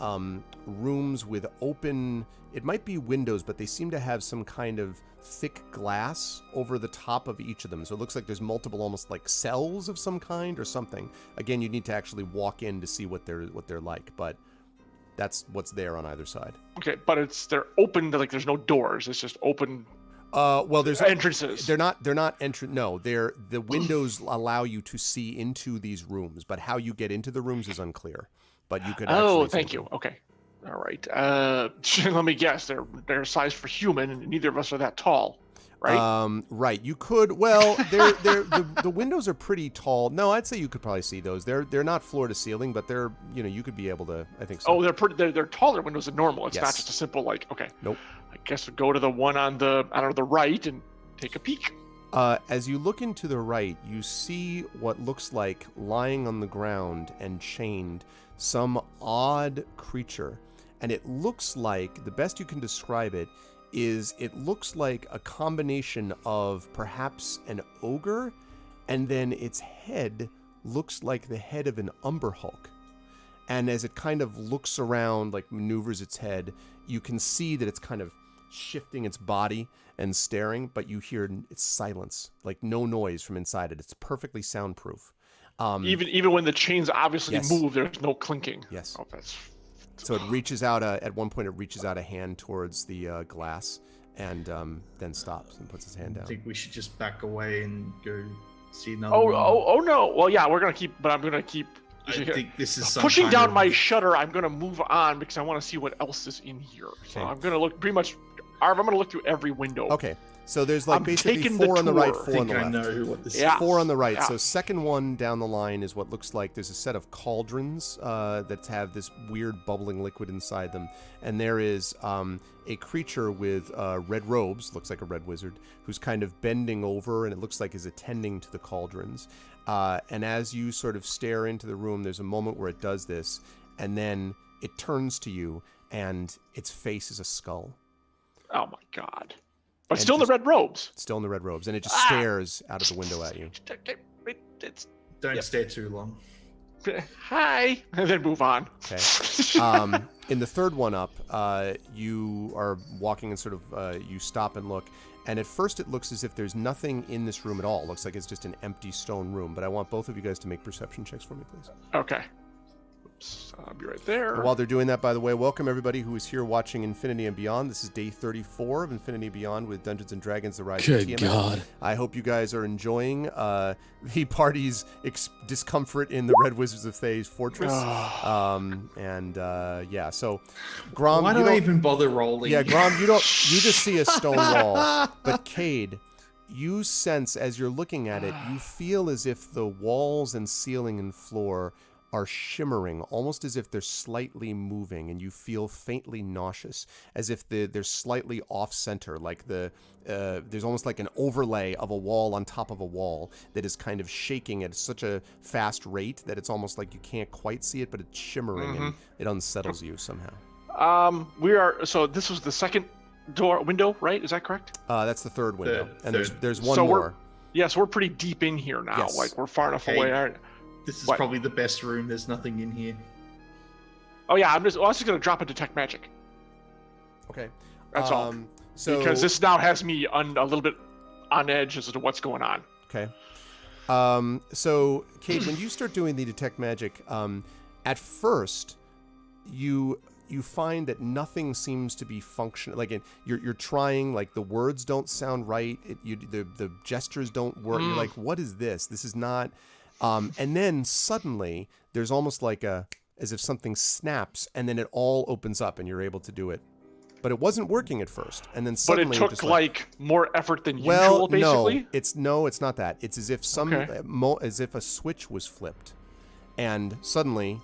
rooms with open, it might be windows, but they seem to have some kind of thick glass over the top of each of them. So it looks like there's multiple, almost like cells of some kind or something. Again, you need to actually walk in to see what they're like, but that's what's there on either side. Okay, but they're open. Like there's no doors. It's just open. Well, there's entrances. They're not No, the windows allow you to see into these rooms, but how you get into the rooms is unclear. But you could. Oh, thank you. Okay, all right. Let me guess. They're sized for human, and neither of us are that tall, right? Right. You could. Well, the windows are pretty tall. No, I'd say you could probably see those. They're not floor to ceiling, but they're you could be able to. I think so. Oh, they're taller windows than normal. It's Yes. not just a simple like. Okay. Nope. I guess we'll go to the one on the right and take a peek. As you look into the right, you see what looks like lying on the ground and chained some odd creature. And it looks like, the best you can describe it, is it looks like a combination of perhaps an ogre, and then its head looks like the head of an Umber Hulk. And as it kind of looks around, like maneuvers its head, you can see that it's kind of shifting its body and staring, but you hear its silence, like no noise from inside it. It's perfectly soundproof. Even when the chains obviously Yes. move, there's no clinking. Yes. Oh, that's... So it reaches out, at one point it reaches out a hand towards the glass and then stops and puts his hand I down. think we should just back away and go see another Oh, one. oh no. Well, yeah, we're gonna keep, but I'm gonna keep I think this is some pushing kind down of- my shutter. I'm gonna move on because I want to see what else is in here. So Okay. I'm gonna look pretty much. Arv, I'm gonna look through every window. Okay, so there's like I'm basically taking the 4 on the right, tour. 4 I on think the I left. know what this Yeah. 4 on the right. Yeah. So second one down the line is what looks like there's a set of cauldrons that have this weird bubbling liquid inside them. And there is a creature with red robes, looks like a red wizard, who's kind of bending over and it looks like is attending to the cauldrons. And as you sort of stare into the room, there's a moment where it does this. And then it turns to you and its face is a skull. Oh my god. But And still in the just- red robes. Still in the red robes. And it just stares out of the window at you. It's Don't Yep. stare too long. hi, and then move on. Okay. In the third one up, you are walking and sort of you stop and look, and at first it looks as if there's nothing in this room at all. It looks like it's just an empty stone room. But I want both of you guys to make perception checks for me, please. Okay. Oops, I'll be right there. And while they're doing that, by the way, welcome everybody who is here watching Infinity and Beyond. This is day 34 of Infinity and Beyond with Dungeons and Dragons: The Rise of Tiamat. Good God. I hope you guys are enjoying the party's discomfort in the Red Wizards of Thay's fortress. Yeah, so Grom, Why you do I don't- even bother rolling? Yeah, Grom, you just see a stone wall. But Cade, you sense as you're looking at it, you feel as if the walls and ceiling and floor are shimmering, almost as if they're slightly moving, and you feel faintly nauseous, as if they're slightly off center, like there's almost like an overlay of a wall on top of a wall that is kind of shaking at such a fast rate that it's almost like you can't quite see it, but it's shimmering and it unsettles you somehow. So this was the second window, right? Is that correct? That's the third window, Third. and there's one So more. Yes, we're pretty deep in here now. Yes. Like we're far enough Okay. away. All right. This is What? probably the best room. There's nothing in here. Oh yeah, I was just gonna drop a detect magic. Okay. That's all. So, Because this now has me a little bit on edge as to what's going on. Okay. So, Kate, when you start doing the detect magic, at first, you find that nothing seems to be functional. Like you're trying, like the words don't sound right. The gestures don't work. You're like, what is this? This is not. And then suddenly there's almost like as if something snaps, and then it all opens up, and you're able to do it. But it wasn't working at first, and then But suddenly it took just like more effort than well, usual, basically. no, it's not that. It's as if as if a switch was flipped, and suddenly,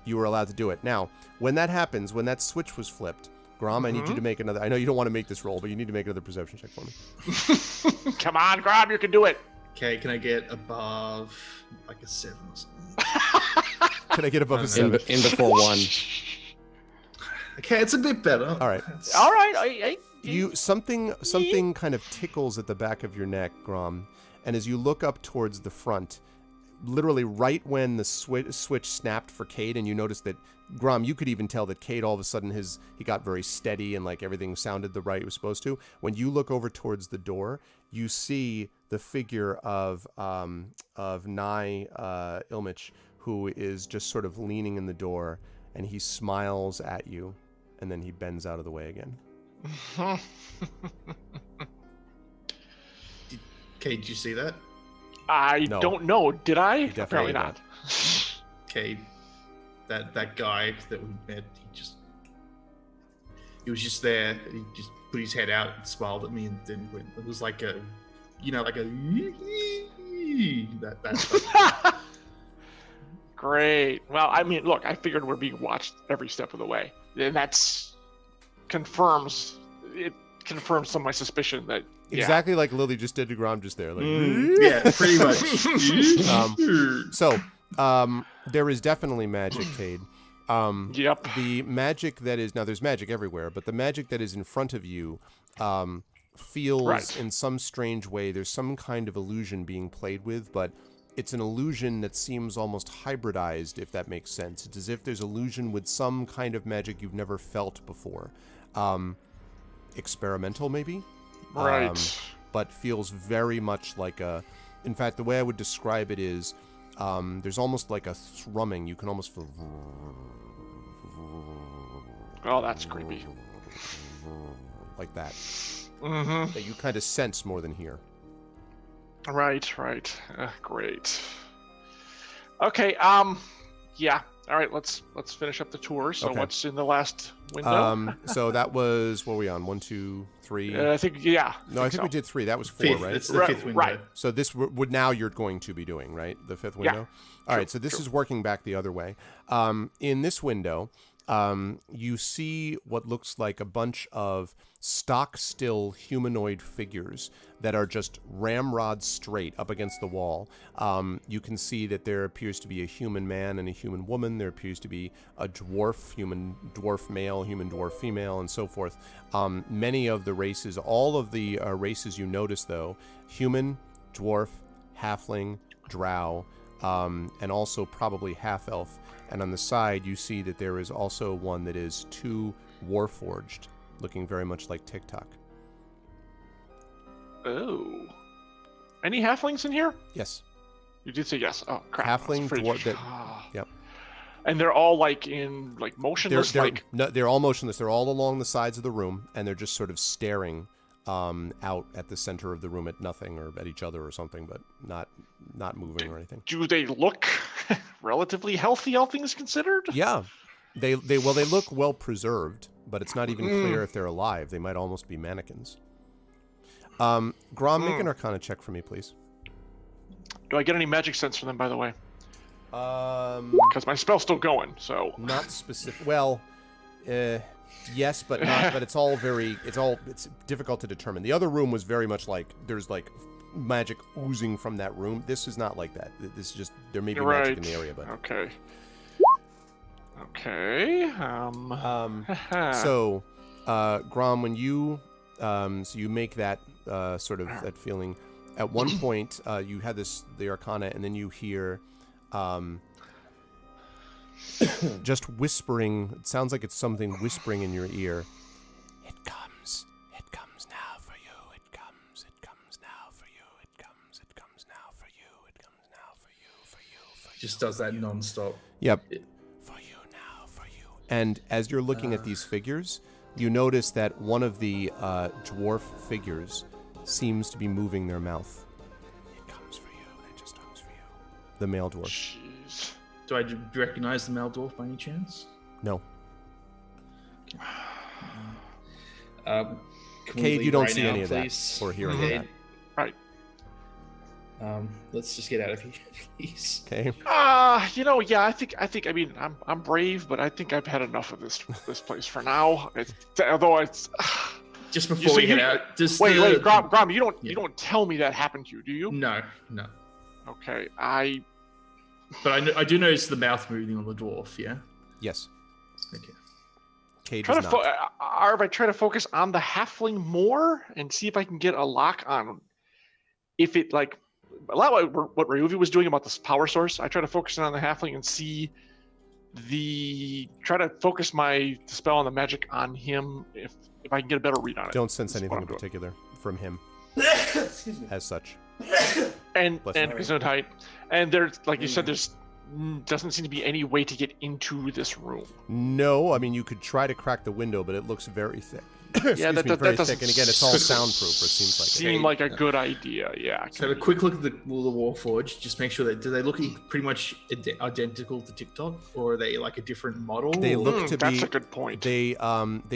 you were allowed to do it. Now, when that happens, when that switch was flipped, Grom, I need you to make another. I know you don't want to make this roll, but you need to make another perception check for me. Come on, Grab, you can do it. Okay, can I get above like a 7 or something? Can I get above a In- 7? In before 1. Okay, it's a bit better. All right. It's- All right. You something kind of tickles at the back of your neck, Grom, and as you look up towards the front, literally right when the switch snapped for Cade, and you notice that Grom, you could even tell that Cade all of a sudden he got very steady and like everything sounded the right it was supposed to. When you look over towards the door, you see the figure of Nye Ilmich, who is just sort of leaning in the door, and he smiles at you, and then he bends out of the way again. Okay, did you see that? I No. don't know. Did I? definitely Apparently not. Okay, that guy that we met, he was just there. He just put his head out and smiled at me, and then went. It was like a, like a that. Great. Well, I mean, look, I figured we're being watched every step of the way, and that's confirms some of my suspicion that Exactly like Lily just did to Grom just there. Like, Yeah, pretty much. So, there is definitely magic, Cade. Yep. The magic that is now there's magic everywhere, but the magic that is in front of you feels Right. in some strange way there's some kind of illusion being played with, but it's an illusion that seems almost hybridized, if that makes sense. It's as if there's illusion with some kind of magic you've never felt before. Experimental, maybe? Right. But feels very much like a... In fact, the way I would describe it is there's almost like a thrumming. You can almost feel... Oh, that's creepy. Like that. Mm-hmm. That you kind of sense more than hear. Right. Great. Okay. Yeah. All right. Let's finish up the tour. So Okay. what's in the last window? So that was... What were we on? 1, 2, 3... I think yeah. No, I think so. we did 3. That was 4, Fifth, right? it's the Right, fifth window. right. So this would now you're going to be doing, right? The 5th window? All right, so this is working back the other way. In this window, you see what looks like a bunch of stock still humanoid figures that are just ramrod straight up against the wall. You can see that there appears to be a human man and a human woman. There appears to be a human dwarf male, human dwarf female, and so forth. Many of the races, all of the races you notice though, human, dwarf, halfling, drow, and also probably half-elf. And on the side, you see that there is also one that is 2 warforged, looking very much like TikTok. Oh. Any halflings in here? Yes. You did say yes. Oh crap. Halfling, That's dwarf. pretty- Yep. And they're all like in like motionless, They're all motionless. They're all along the sides of the room, and they're just sort of staring out at the center of the room at nothing or at each other or something, but not moving or anything. Do they look relatively healthy, all things considered? Yeah. They look well preserved, but it's not even clear if they're alive. They might almost be mannequins. Grom, make an Arcana check for me, please. Do I get any magic sense from them, by the way? Because my spell's still going, so. Not specific. Well, yes, but not. But it's difficult to determine. The other room was very much like there's like magic oozing from that room. This is not like that. This is just there may be magic in the area, but Okay. Okay. So, Grom, when you so you make that sort of that feeling, at one point you had the Arcana, and then you hear just whispering. It sounds like it's something whispering in your ear. It comes now for you. It comes now for you. It comes now for you. It comes now for you. Just does that non-stop. Yep. For you now, for you. And as you're looking at these figures, you notice that one of the dwarf figures seems to be moving their mouth. It comes for you. It just comes for you. The male dwarf. Jeez. Do I recognize the male dwarf by any chance? No. Can we Cade, leave you don't right see now, any of that please? or hear any of Cade? that. Right. Let's just get out of here, please. Okay. Yeah, I mean, I'm brave, but I think I've had enough of this place for now. just before we head out, wait, Grom, you don't tell me that happened to you, do you? No. Okay, But I do notice the mouth moving on the dwarf. Yeah. Yes. Okay. Cade does not. Arv, I try to focus on the halfling more and see if I can get a lock on if it like a lot what Ryuvi was doing about this power source. I try to focus on the halfling and see try to focus my spell on the magic on him if I can get a better read on it. Don't sense anything in particular from him. Excuse me. As such. And Gesundheit. And there's like you said, there's doesn't seem to be any way to get into this room. No, I mean you could try to crack the window, but it looks very thick. Yeah, that very doesn't thick, and again, it's all soundproof. It seems like seem like a good idea. Yeah. So have a quick look at the Warforged. Just make sure that do they look pretty much identical to TikTok, or are they like a different model? They look to be. That's a good point. They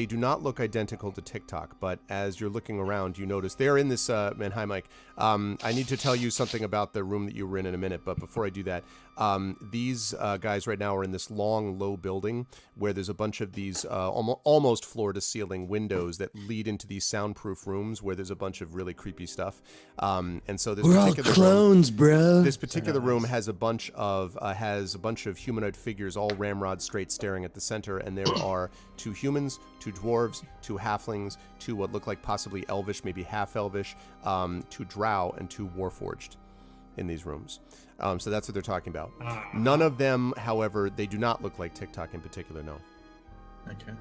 do not look identical to TikTok, but as you're looking around, you notice they're in this. Man, hi Mike. I need to tell you something about the room that you were in a minute, but before I do that, these guys right now are in this long, low building where there's a bunch of these almost floor-to-ceiling windows that lead into these soundproof rooms where there's a bunch of really creepy stuff. And so this particular clones, bro. This particular room has a bunch of humanoid figures all ramrod straight staring at the center, and there are 2 humans, 2 dwarves, 2 halflings, 2 what look like possibly elvish, maybe half elvish, 2 drow, and 2 warforged in these rooms. So that's what they're talking about. None of them, however, they do not look like TikTok in particular, no. Okay.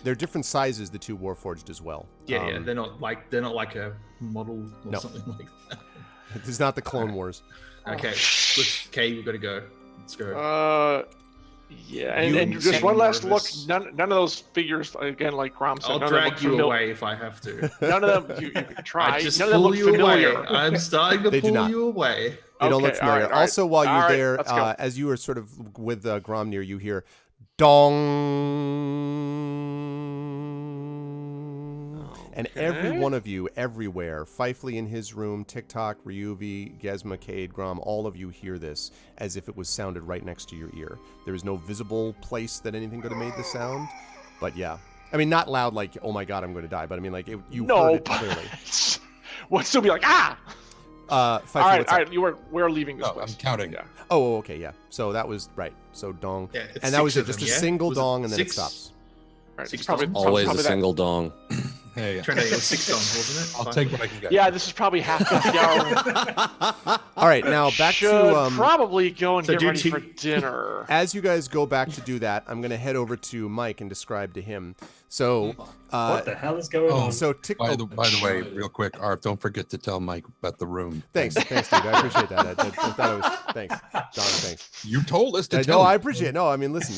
They're different sizes, the 2 warforged as well. Yeah, they're not like a model or something like that. This is not the Clone Wars. Okay, okay, we've got to go. Let's go. Yeah, and just one last look. None of those figures, again, like Grom said, I'll drag you away if I have to. None of them. You can try. I just none of them pull look you familiar. away. I'm starting to pull you away. They don't look familiar. All right. Also, while you're there, let's go. as you are sort of with Grom near you hear, dong. And every one of you, everywhere, Fifely in his room, TikTok, Ryuvi, Gesma, Cade, Grom, all of you hear this as if it was sounded right next to your ear. There is no visible place that anything could have made the sound, but yeah. I mean, not loud like, oh my god, I'm going to die, but I mean, like, you heard it clearly. Would still be like, ah! Fifely, all right, we're leaving this place. I'm counting. Yeah. Oh, okay, yeah. So that was, right. So dong. Yeah, and that was it, them, just a single dong, and then it 6? stops. Right, 6 probably, dongs? Always probably a single dong. Hey, Trying to get 6 dongs, wasn't it? I'll take what I can get. Yeah, this is probably half the hour. All right, now back Should to probably go and so get do ready you- for dinner. as you guys go back to do that, I'm going to head over to Mike and describe to him. So, What the hell is going on? so By the way, real quick, Arp, don't forget to tell Mike about the room. thanks, dude. I appreciate that. I thought it was thanks, Don. Thanks. You told us to No, tell. I appreciate it. No, I mean, listen,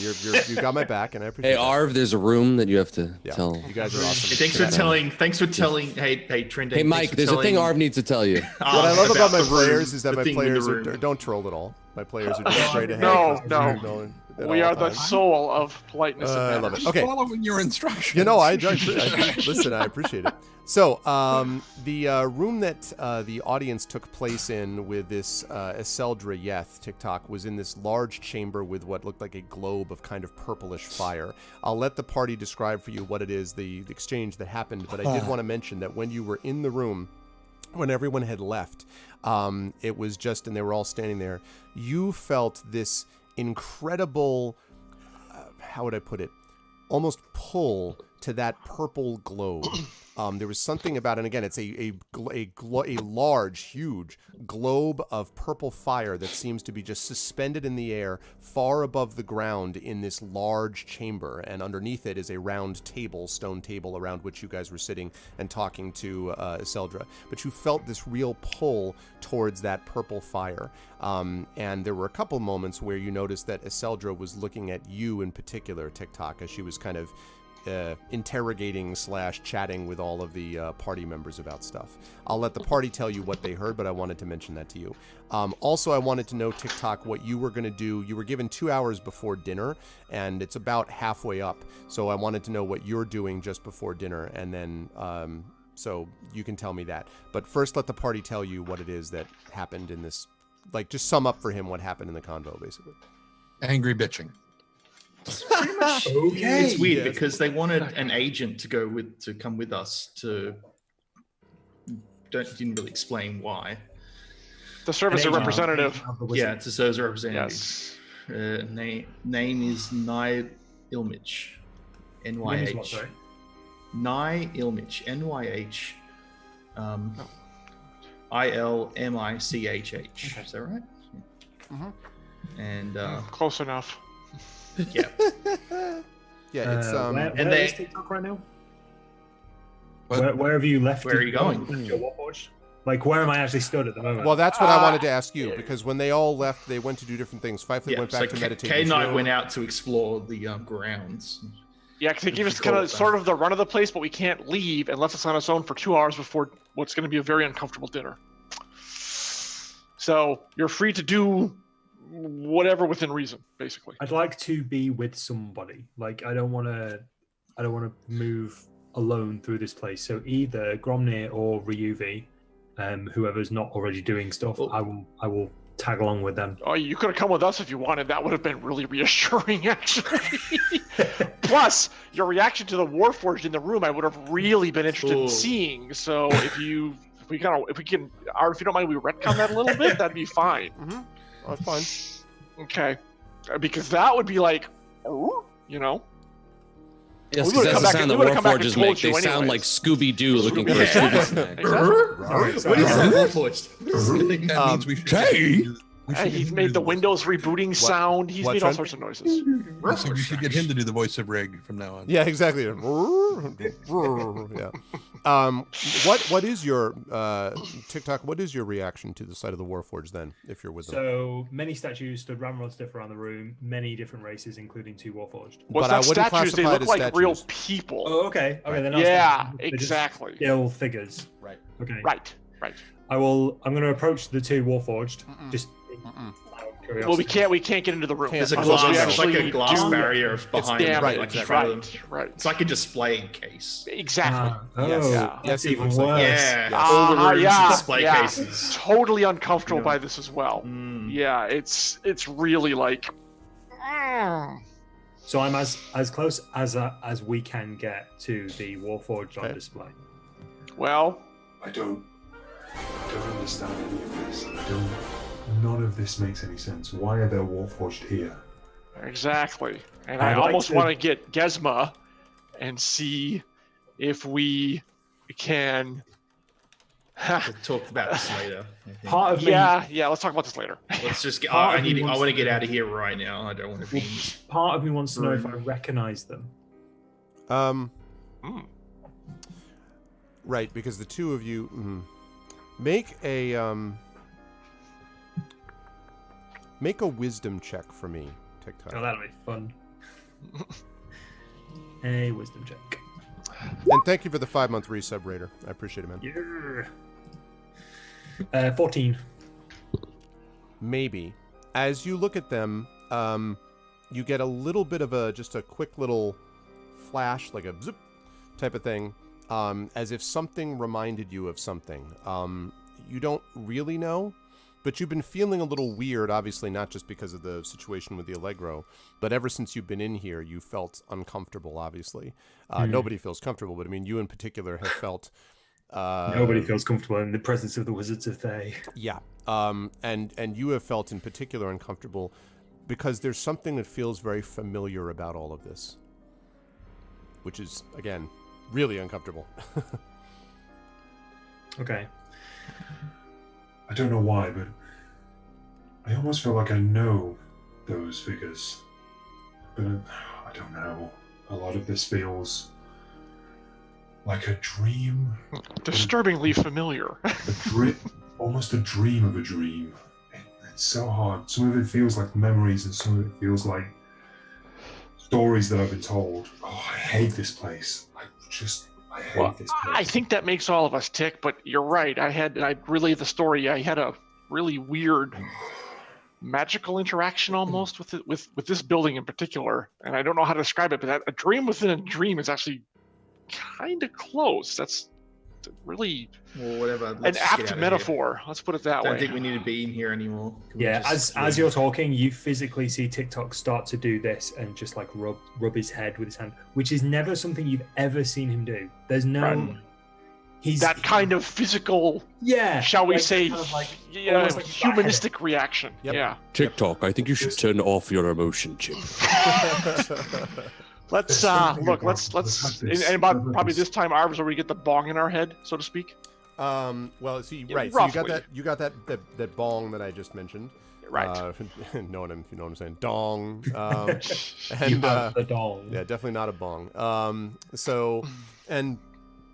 you got my back, and I appreciate. Hey, Arv, there's a room that you have to Yeah. tell. You guys are awesome. Hey, thanks for telling. Hey, Trent. Hey, Mike, there's a thing Arv needs to tell you. What I love about my the room, players is that the my thing with players the are, room. don't troll at all. My players are just straight ahead. No. At We all are the times. soul of politeness. and I love manners. it. Okay. Following your instructions. You know, listen, I appreciate it. So, the room that the audience took place in with this Iseldra Yeth TikTok was in this large chamber with what looked like a globe of kind of purplish fire. I'll let the party describe for you what it is, the exchange that happened, but I did want to mention that when you were in the room, when everyone had left, it was just, and they were all standing there, you felt this incredible, how would I put it, almost pull to that purple globe. There was something about, and again, it's a large, huge globe of purple fire that seems to be just suspended in the air far above the ground in this large chamber, and underneath it is a round table, stone table, around which you guys were sitting and talking to Iseldra. But you felt this real pull towards that purple fire, and there were a couple moments where you noticed that Iseldra was looking at you in particular, TikTok, as she was kind of interrogating / chatting with all of the party members about stuff. I'll let the party tell you what they heard, but I wanted to mention that to you. Also, I wanted to know, TikTok, what you were going to do. You were given 2 hours before dinner, and it's about halfway up. So I wanted to know what you're doing just before dinner, and then so you can tell me that. But first, let the party tell you what it is that happened in this. Like, just sum up for him what happened in the convo, basically. Angry bitching. Pretty much. Okay. It's weird Yes. because they wanted an agent to come with us to. Didn't really explain why. The service a An agent representative. of the wizard. Yeah, to serve as a representative. Yes. Name is Nye Ilmich, Name's NYH. what, sorry? Nye Ilmich, NYH. ILMICHH. Okay. Is that right? Mhm. And Close enough. yeah, Yeah, it's where and they- is TikTok right now? But- Where have you left? Where are you going? Your Warforged? Like, where am I actually stood at the moment? well, that's what I wanted to ask you, because when they all left, they went to do different things. Fifely yeah. went So back to meditate. Kay and I Joe- went out to explore the grounds. Yeah, because they gave us Control kind it of then. sort of the run of the place, but we can't leave, and left us on its own for 2 hours before what's going to be a very uncomfortable dinner. So you're free to do whatever within reason, basically. I'd like to be with somebody. Like, I don't want to move alone through this place. So either Gromnir or Ryuvi, whoever's not already doing stuff, Oh. I will tag along with them. Oh, you could have come with us if you wanted. That would have been really reassuring, actually. Plus, your reaction to the Warforged in the room, I would have really been interested Ooh. in seeing. So if you don't mind, we retcon that a little bit. That'd be fine. Mhm. Oh, that's fine. Okay, because that would be like, oh, you know. Yes, We because would've that's come the back sound and- that we would've come back and Warforges told make. They you sound like anyways. Scooby-Doo looking for a Scooby-Doo. Scooby snack. Exactly. What is that Warforged? That means we should. We should He's get him made to the do voice. Windows rebooting sound. He's what, made all Trent? sorts of noises. Yeah, so we should get him to do the voice of Rig from now on. Yeah, exactly. Yeah. What is your TikTok? What is your reaction to the sight of the Warforged then, if you're with them? So many statues stood ramrod stiff around the room, many different races, including 2 Warforged. What's But I not wouldn't statues? They classify look it as like real statues. people. Oh, okay. Okay, they're not Yeah, statues, they're just exactly. Still figures. Right. Okay. Right. I'm going to approach the 2 Warforged. Mm-mm. Just Mm-mm. curiosity. Well, we can't get into the room. Can't. There's a Unless glass. we It's like a actually glass do- barrier behind them, right, like in exactly. front of them. Right. It's like a display case. Exactly. Oh, Yes. Yeah. that's Yes, it even looks like worse. that. Yeah, all the rooms yeah, display yeah. cases. Totally uncomfortable Yeah. by this as well. Mm. Yeah, it's really like. So I'm as close as we can get to the Warforged on Okay. display. Well, I don't understand any of this. None of this makes any sense. Why are there Warforged here? exactly. And I'd I like almost to- want to get Gesma and see if we can. We'll talk about this later. I think. Part of me, Yeah. Let's talk about this later. Let's just get. Part I of me need. I wants want to to- get out of here right now. I don't want to be. part of me wants to know if I recognize them. Um. Mm. Right, because the two of you make a wisdom check for me, TikTok. Oh, that'll be fun. A wisdom check. And thank you for the 5-month resub, Raider. I appreciate it, man. Yeah. 14. Maybe. As you look at them, you get a little bit of just a quick little flash, like a zip type of thing, as if something reminded you of something. You don't really know, but you've been feeling a little weird, obviously not just because of the situation with the Allegro, but ever since you've been in here, you felt uncomfortable, obviously. Nobody feels comfortable, but I mean, you in particular have felt... Nobody feels comfortable in the presence of the Wizards of Thay. Yeah, and you have felt in particular uncomfortable because there's something that feels very familiar about all of this, which is, again, really uncomfortable. Okay. I don't know why, but I almost feel like I know those figures. But I don't know. A lot of this feels like a dream. Disturbingly familiar. Almost a dream of a dream. It's so hard. Some of it feels like memories, and some of it feels like stories that I've been told. Oh, I hate this place. I hate this place. I think that makes all of us tick, but you're right. I relayed the story. I had a really weird magical interaction almost with this building in particular, and I don't know how to describe it, but a dream within a dream is actually kind of close. That's really Or whatever. an Let's just get apt out of metaphor. Let's put it that Here. way. Don't think we need to be in here anymore. Can we Yeah, just as leave? you're talking, you physically see TikTok start to do this and just like rub his head with his hand, which is never something you've ever seen him do. There's no. Right. He's That kind of physical, yeah. shall we like, say, kind of like, yeah, almost like he's got a humanistic reaction. Yep. Yeah. TikTok, I think you should turn off your emotion chip. Let's There's something look. about Let's the fact and about that probably this- this time ours where we get the bong in our head, so to speak. Well, see, Yeah, right. So roughly. you got that bong that I just mentioned. Right. know what I'm saying? Dong. You And have the dong. yeah, definitely not a bong. So, and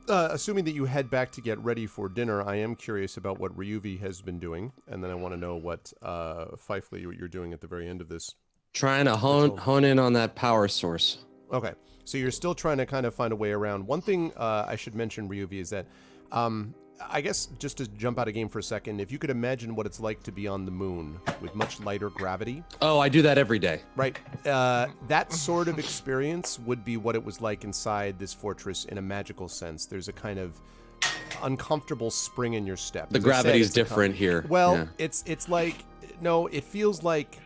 assuming that you head back to get ready for dinner, I am curious about what Ryuvi has been doing, and then I want to know what Fifely you're doing at the very end of this. Trying to hone in on that power source. Okay, so you're still trying to kind of find a way around. One thing I should mention, Ryuvi, is that I guess just to jump out of game for a second, if you could imagine what it's like to be on the moon with much lighter gravity, Oh, I do that every day. right? That sort of experience would be what it was like inside this fortress in a magical sense. There's a kind of uncomfortable spring in your step. The As I said, gravity's it's a different here. Well, Yeah. it's like no, it feels like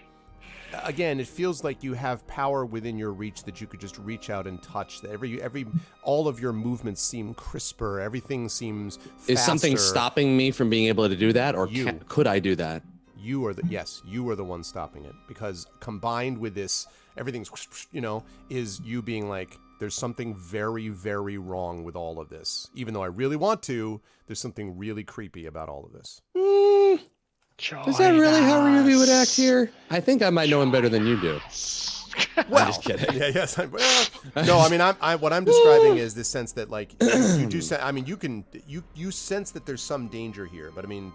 again, it feels like you have power within your reach that you could just reach out and touch. That all of your movements seem crisper. Everything seems faster. Is something stopping me from being able to do that, or You. could I do that? You are the one stopping it, because combined with this, everything's is you being like, there's something very, very wrong with all of this. Even though I really want to, there's something really creepy about all of this. Is that really how Ryuvi would act here? I think I might know him better than you do. Well, I'm just kidding. Yeah, yes. No, I mean, what I'm describing is this sense that, like, you do. I mean, you sense that there's some danger here, but I mean,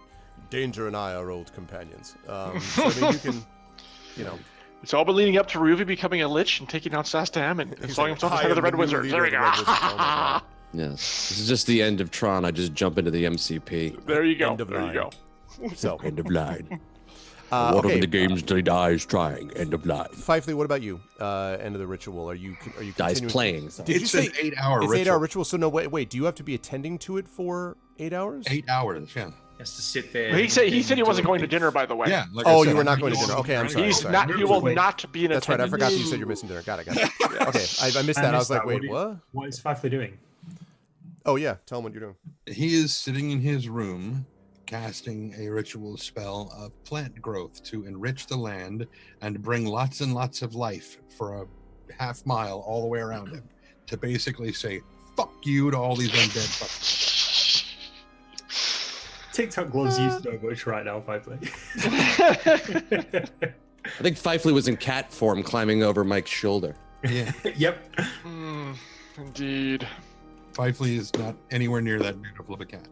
danger and I are old companions. So I mean, you can, It's all been leading up to Ryuvi becoming a lich and taking out Sastam and installing himself as head of the Red Wizards. There we go. Oh Yes. This is just the end of Tron. I just jump into the MCP. There you go. End of There you line. go. So, End of line. okay. games till he dies trying. End of line. Fifely, what about you? End of the ritual. Are you Dies continuing- playing. Did you It's say an 8-hour it's ritual. 8-hour ritual? So no, wait. Do you have to be attending to it for 8 hours? 8 hours, yeah. Has to sit there. He said and he wasn't do going to it. dinner, by the way. Yeah. Like Oh, I said, you were I'm not going to going dinner. Okay, I'm sorry. He's sorry. not. He will not be in That's right. I attendance. forgot you said you're missing dinner. Got it. Okay, I missed that. I was like, wait, what? What is Fifely doing? Oh yeah, tell him what you're doing. He is sitting in his room casting a ritual spell of plant growth to enrich the land and bring lots and lots of life for a half mile all the way around him, to basically say fuck you to all these undead fuckers. TikTok loves you so much right now, Fifely. I think Fifely was in cat form climbing over Mike's shoulder. Yeah. Yep. Indeed. Fifely is not anywhere near that beautiful of a cat.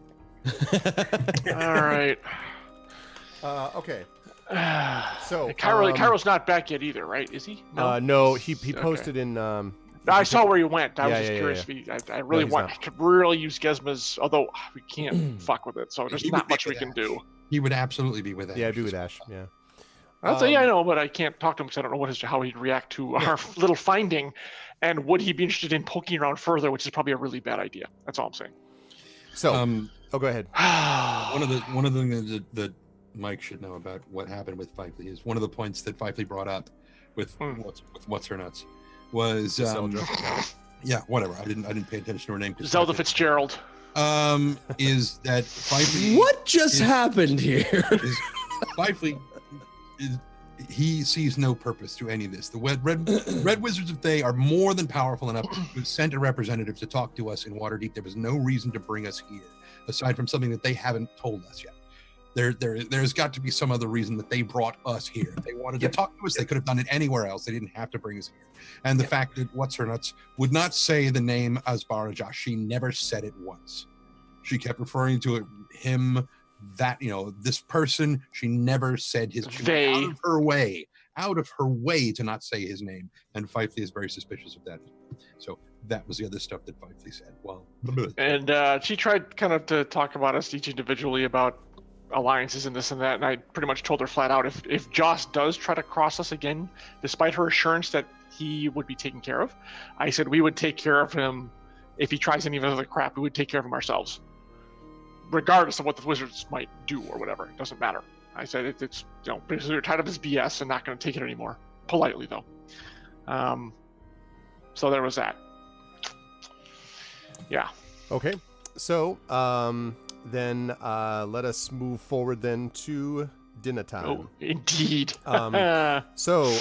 All right. Okay. So Cairo's not back yet either, right? Is he? no, he posted in. I saw where he went. I was Yeah, just yeah, curious. yeah. If I really he's want not. to really use Gizma's, although we can't fuck with it, so there's He not would be much we with can Ash. do. He would absolutely be with that. Yeah, I do with Ash. Yeah. I'll say I know, but I can't talk to him because I don't know how he'd react to our little finding, and would he be interested in poking around further, which is probably a really bad idea. That's all I'm saying. So, Um, go ahead. One of the things that Mike should know about what happened with Fifely is one of the points that Fifely brought up with what's her nuts was Zelda. yeah, whatever. I didn't pay attention to her name. 'Cause Zelda Fifely- Fitzgerald. Is that Fifely? What just happened here? Fifely he sees no purpose to any of this. The Red Wizards of Thay are more than powerful enough to send a representative to talk to us in Waterdeep. There was no reason to bring us here, aside from something that they haven't told us yet. There's got to be some other reason that they brought us here. If they wanted to talk to us, they could have done it anywhere else. They didn't have to bring us here. And the fact that What's Her Nuts would not say the name Asbaraja, she never said it once. She kept referring to it, him, that, this person. She never said his name. They. Out of her way to not say his name. And Fifely is very suspicious of that. So that was the other stuff that Fifely said. Well, And she tried kind of to talk about us each individually about alliances and this and that, and I pretty much told her flat out, if Joss does try to cross us again, despite her assurance that he would be taken care of, I said we would take care of him. If he tries any of the other crap, we would take care of him ourselves. regardless of what the wizards might do or whatever. It doesn't matter. I said it's because they're tired of his BS and not going to take it anymore. Politely though. So there was that. Yeah. Okay. So then let us move forward then to dinner time. Oh, indeed. So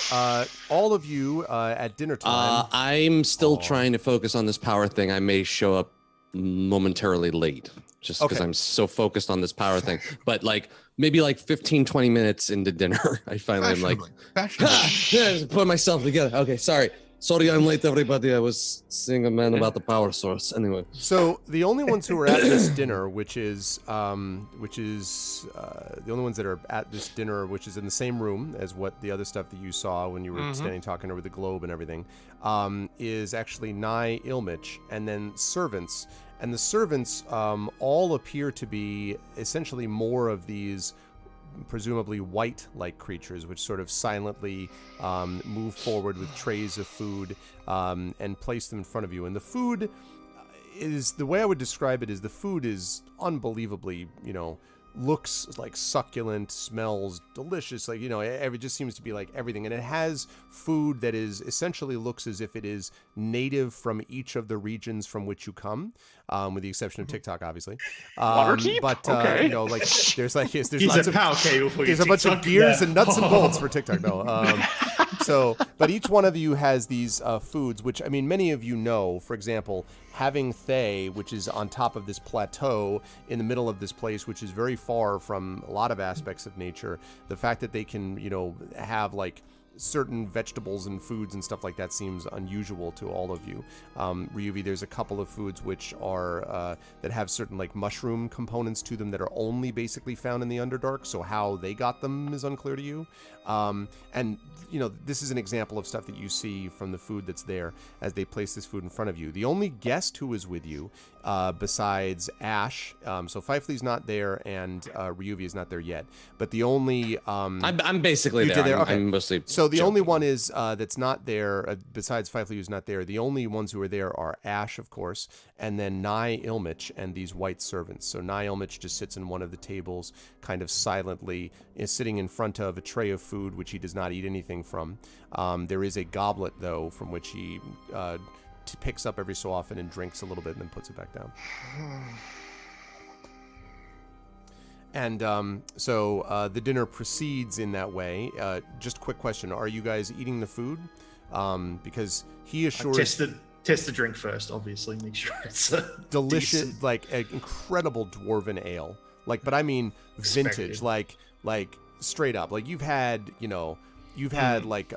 all of you at dinner time. I'm still trying to focus on this power thing. I may show up momentarily late just because I'm so focused on this power thing. But like maybe like 15, 20 minutes into dinner, I finally am like, put myself together. Okay, sorry, I'm late, everybody. I was seeing a man about the power source. Anyway. So the only ones who are at this dinner, which is the only ones that are at this dinner, which is in the same room as what the other stuff that you saw when you were standing talking over the globe and everything, is actually Nye Ilmich, and then servants. And the servants all appear to be essentially more of these presumably white-like creatures, which sort of silently move forward with trays of food and place them in front of you. And the food is, the way I would describe it is, the food is unbelievably, looks like succulent, smells delicious, like, it just seems to be like everything. And it has food that is essentially looks as if it is native from each of the regions from which you come, with the exception of TikTok, obviously. Waterdeep? But Okay. there's He's lots a power cable for you. there's a bunch of gears and nuts and bolts for TikTok. No. But each one of you has these foods, which, I mean, many of you know. For example, having Thay, which is on top of this plateau in the middle of this place, which is very far from a lot of aspects of nature, the fact that they can, have like certain vegetables and foods and stuff like that seems unusual to all of you. Ryuvi, there's a couple of foods which are that have certain like mushroom components to them that are only basically found in the Underdark, so how they got them is unclear to you. And this is an example of stuff that you see from the food that's there as they place this food in front of you. The only guest who is with you, besides Ash, so Fifley's not there and Ryuvi is not there yet, but the only I'm basically there. Okay. I'm mostly so the joking. only one is that's not there, besides Fifley who's not there. The only ones who are there are Ash, of course, and then Nye Ilmich and these white servants. So Nye Ilmich just sits in one of the tables, kind of silently, is sitting in front of a tray of food, which he does not eat anything from. There is a goblet, though, from which he picks up every so often and drinks a little bit and then puts it back down. And so the dinner proceeds in that way. Just a quick question. Are you guys eating the food? Because he assures... Test the drink first, obviously. Make sure it's delicious, decent. like an incredible dwarven ale. Like, but I mean vintage, like straight up. Like you've had like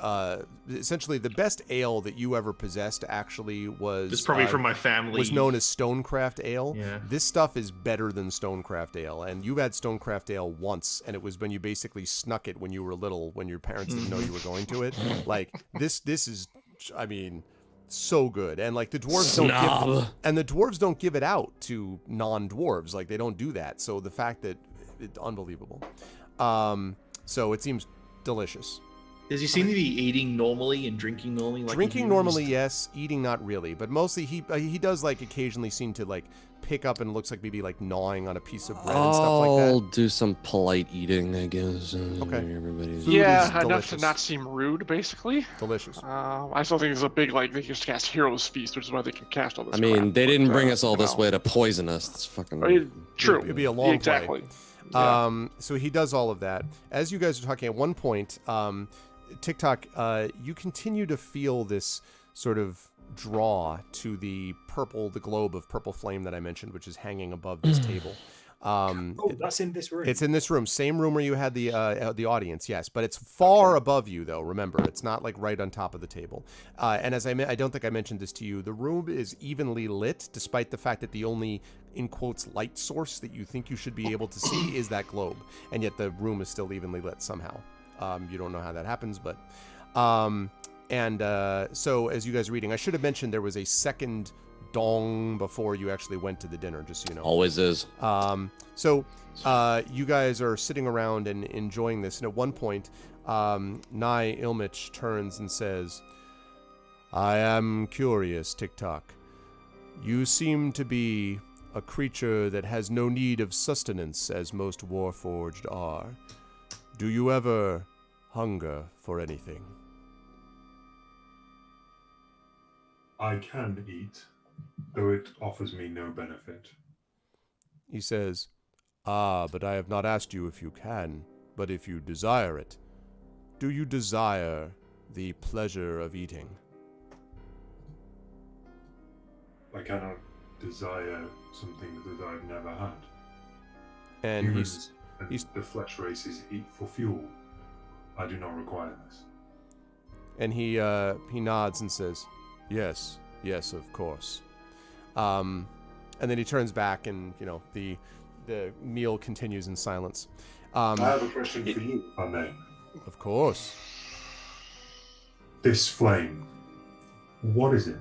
essentially the best ale that you ever possessed actually was... It's probably from my family. Was known as Stonecraft Ale. Yeah. This stuff is better than Stonecraft Ale. And you've had Stonecraft Ale once, and it was when you basically snuck it when you were little, when your parents didn't know you were going to it. Like, this is, I mean... so good. And like the dwarves don't give it out to non-dwarves. Like they don't do that. So the fact that it's unbelievable. So it seems delicious. Does he seem to be eating normally and drinking normally? Like drinking normally, yes. Eating not really, but mostly he does like occasionally seem to like pick up and looks like maybe like gnawing on a piece of bread and stuff like that. I'll do some polite eating, I guess. Okay. Everybody's... Yeah, enough to not seem rude, basically. Delicious. I still think it's a big, like, they just cast Heroes Feast, which is why they can cast all this I mean, crap. they didn't bring us all this way to poison us. It's fucking... True. It'd be a long exactly. play. Yeah. So he does all of that. As you guys are talking, at one point, TikTok, you continue to feel this sort of draw to the globe of purple flame that I mentioned, which is hanging above this table. That's in this room. It's in this room, same room where you had the audience, yes, but it's far above you, though. Remember, it's not like right on top of the table. And as I don't think I mentioned this to you, the room is evenly lit, despite the fact that the only, in quotes, light source that you think you should be able to see is that globe, and yet the room is still evenly lit somehow. You don't know how that happens, but so as you guys are reading, I should have mentioned there was a second dong before you actually went to the dinner, just so you know. Always is. So you guys are sitting around and enjoying this, and at one point, Nye Ilmich turns and says, "I am curious, TikTok. You seem to be a creature that has no need of sustenance as most warforged are. Do you ever hunger for anything? I can eat, though it offers me no benefit. He says, "Ah, but I have not asked you if you can, but if you desire it. Do you desire the pleasure of eating?" I cannot desire something that I've never had. And Humans he's- and the flesh races eat for fuel. I do not require this. and he nods and says, "Yes, yes, of course." And then he turns back, and the meal continues in silence. I have a question for you, if I may. Of course. This flame, what is it?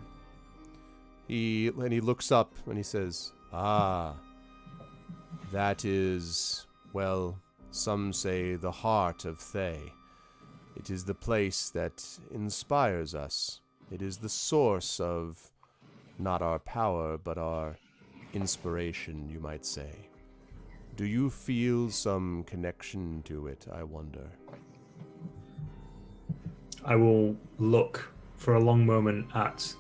He looks up and he says, "Ah, that is, well, some say the heart of Thay. It is the place that inspires us. It is the source of not our power, but our inspiration, you might say. Do you feel some connection to it, I wonder?" I will look for a long moment at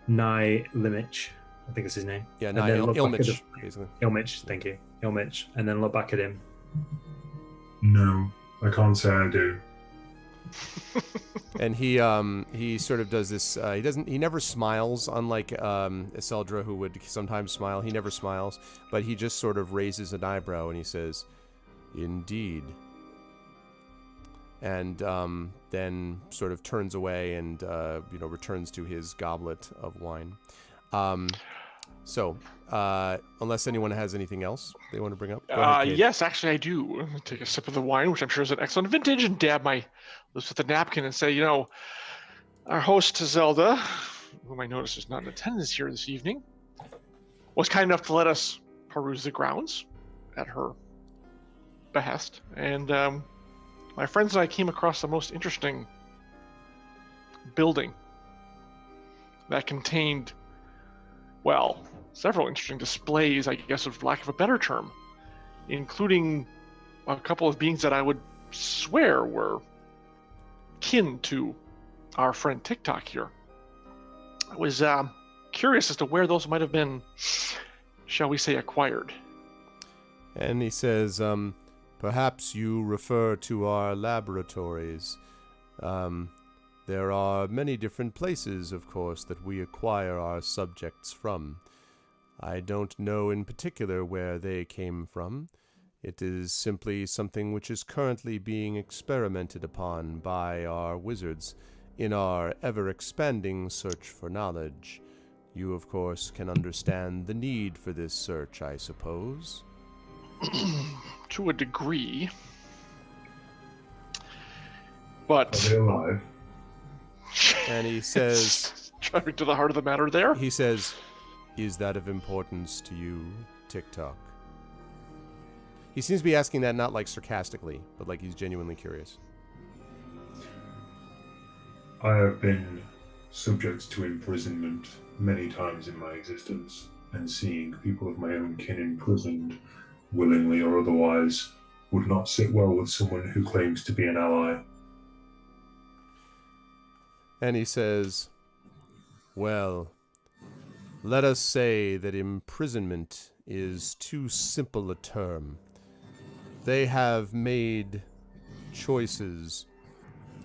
Nye Limich. I think it's his name. Yeah, And no, then look back at Ilmich, basically. Ilmich, thank you. Ilmich. And then look back at him. No, I can't say I do. And he sort of does this. He never smiles, unlike Iseldra, who would sometimes smile. He never smiles, but he just sort of raises an eyebrow and he says, "Indeed." And then sort of turns away and returns to his goblet of wine. So, unless anyone has anything else they want to bring up, go ahead, Kate. Yes, actually, I do. I'm gonna take a sip of the wine, which I'm sure is an excellent vintage, and dab my lips with a napkin and say, our host Zelda, whom I notice is not in attendance here this evening, was kind enough to let us peruse the grounds at her behest, and my friends and I came across the most interesting building that contained, well, several interesting displays, I guess, of lack of a better term, including a couple of beings that I would swear were kin to our friend TikTok here. I was curious as to where those might have been, shall we say, acquired. And he says, "Perhaps you refer to our laboratories. There are many different places, of course, that we acquire our subjects from. I don't know in particular where they came from. It is simply something which is currently being experimented upon by our wizards in our ever-expanding search for knowledge. You, of course, can understand the need for this search, I suppose." To a degree. But Are they alive? And he says, driving to the heart of the matter there. he says, "Is that of importance to you, TikTok?" He seems to be asking that not like sarcastically, but like he's genuinely curious. I have been subject to imprisonment many times in my existence, and seeing people of my own kin imprisoned, willingly or otherwise, would not sit well with someone who claims to be an ally. And he says, "Well, let us say that imprisonment is too simple a term. They have made choices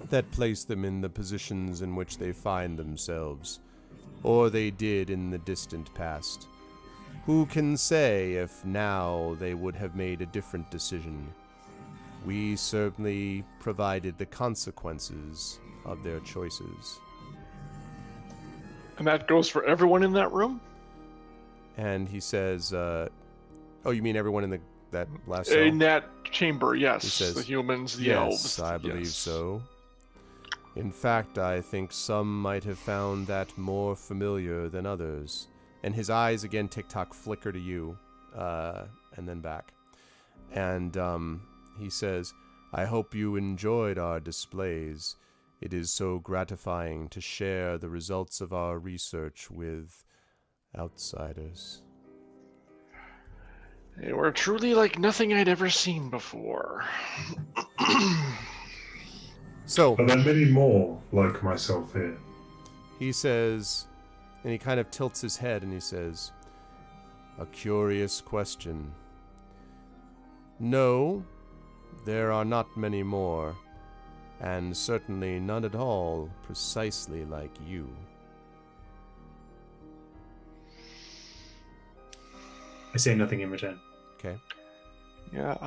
that place them in the positions in which they find themselves, or they did in the distant past. Who can say if now they would have made a different decision? We certainly provided the consequences of their choices." And that goes for everyone in that room? And he says, "Oh, you mean everyone in that last cell?" In that chamber, yes. He says, the humans, the "Yes, elves. I believe yes. so. In fact, I think some might have found that more familiar than others." And his eyes again, TikTok, flicker to you, and then back. And he says, "I hope you enjoyed our displays. It is so gratifying to share the results of our research with Outsiders. They were truly like nothing I'd ever seen before. So Are there many more like myself here? he says, and he kind of tilts his head and he says, "A curious question. No, there are not many more, and certainly none at all precisely like you." I say nothing in return. Okay. Yeah,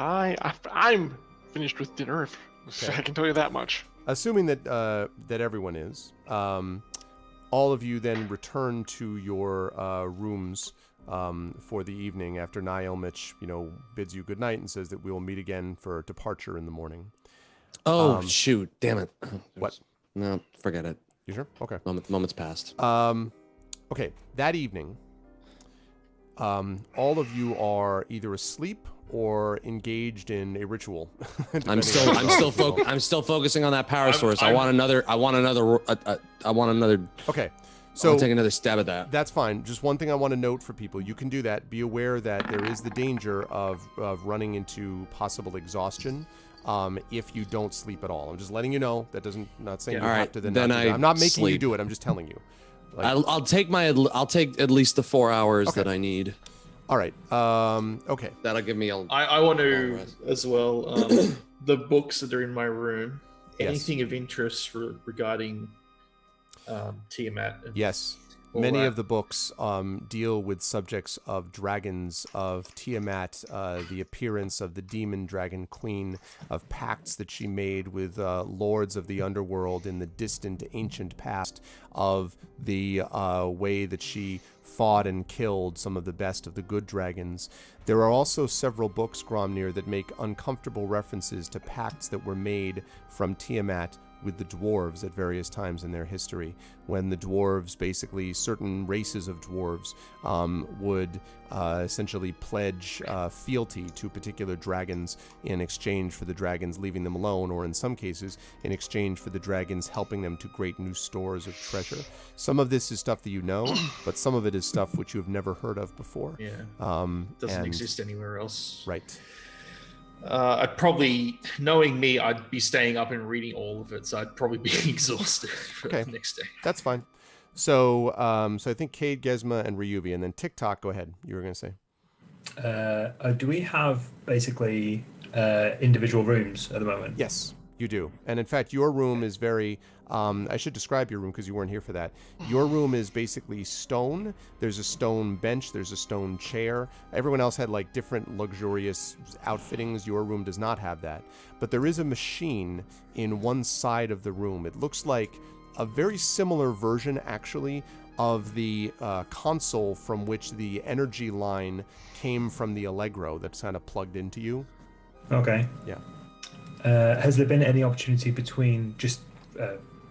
I'm finished with dinner. Okay. I can tell you that much. Assuming that that everyone is, all of you then return to your rooms for the evening after Nielmich, bids you good night and says that we will meet again for departure in the morning. Oh, shoot. Damn it. What? No, forget it. You sure? Okay. Moment's passed. Okay. That evening, all of you are either asleep or engaged in a ritual. I'm still focusing on that power source. I want another. Okay. So I'll take another stab at that. That's fine. Just one thing I want to note for people. You can do that. Be aware that there is the danger of running into possible exhaustion if you don't sleep at all. I'm just letting you know. That doesn't, not saying you have to then not do that. I'm not making you do it. I'm just telling you. I'll take at least the 4 hours that I need. All right. Okay. That'll give me a. I want to as well. The books that are in my room. Anything of interest regarding Tiamat? Yes. Many of the books deal with subjects of dragons, of Tiamat, the appearance of the demon dragon queen, of pacts that she made with lords of the underworld in the distant ancient past, of the way that she fought and killed some of the best of the good dragons. There are also several books, Gromnir, that make uncomfortable references to pacts that were made from Tiamat with the dwarves at various times in their history, when the dwarves, basically certain races of dwarves, would essentially pledge fealty to particular dragons in exchange for the dragons leaving them alone, or in some cases in exchange for the dragons helping them to great new stores of treasure. Some of this is stuff that you know, but some of it is stuff which you have never heard of before. Yeah. Doesn't exist anywhere else. Right. I'd probably, knowing me, I'd be staying up and reading all of it, so I'd probably be exhausted for the next day. That's fine. So, so I think Cade, Gesma, and Ryuvi, and then TikTok. Go ahead. You were going to say. Do we have basically individual rooms at the moment? Yes, you do. And in fact, your room is very. I should describe your room because you weren't here for that. Your room is basically stone. There's a stone bench. There's a stone chair. Everyone else had like different luxurious outfittings. Your room does not have that. But there is a machine in one side of the room. It looks like a very similar version, actually, of the console from which the energy line came from the Allegro that's kind of plugged into you. Okay. Yeah. Has there been any opportunity between just...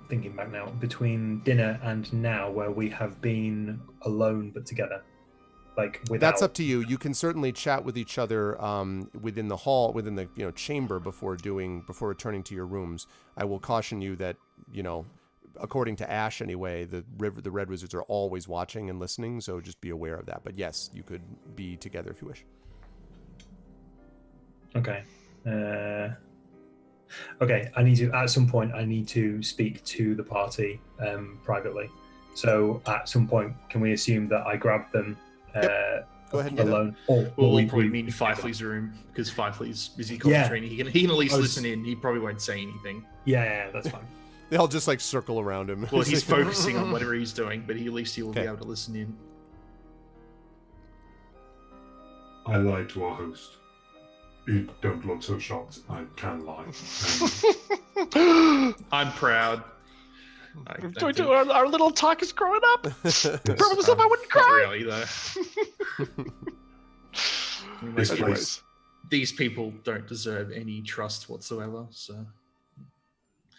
thinking back now, between dinner and now, where we have been alone but together, like without... That's up to you. You can certainly chat with each other within the hall, within the chamber before returning to your rooms. I will caution you that according to Ash anyway, the Red Wizards are always watching and listening, so just be aware of that. But yes, you could be together if you wish. Okay. Okay, at some point, I need to speak to the party privately. So at some point, can we assume that I grab them Go ahead and alone? We'll probably meet in Fifley's room, because Fifley's busy concentrating. He can at least listen in. He probably won't say anything. Yeah, that's fine. They all just like circle around him. Well, he's focusing on whatever he's doing, but at least he will be able to listen in. I lied to our host. You don't look so shocked. I can lie. I'm proud. Our little talk is growing up. Yes, Promise myself I wouldn't cry. Not really, though. This place, These people don't deserve any trust whatsoever.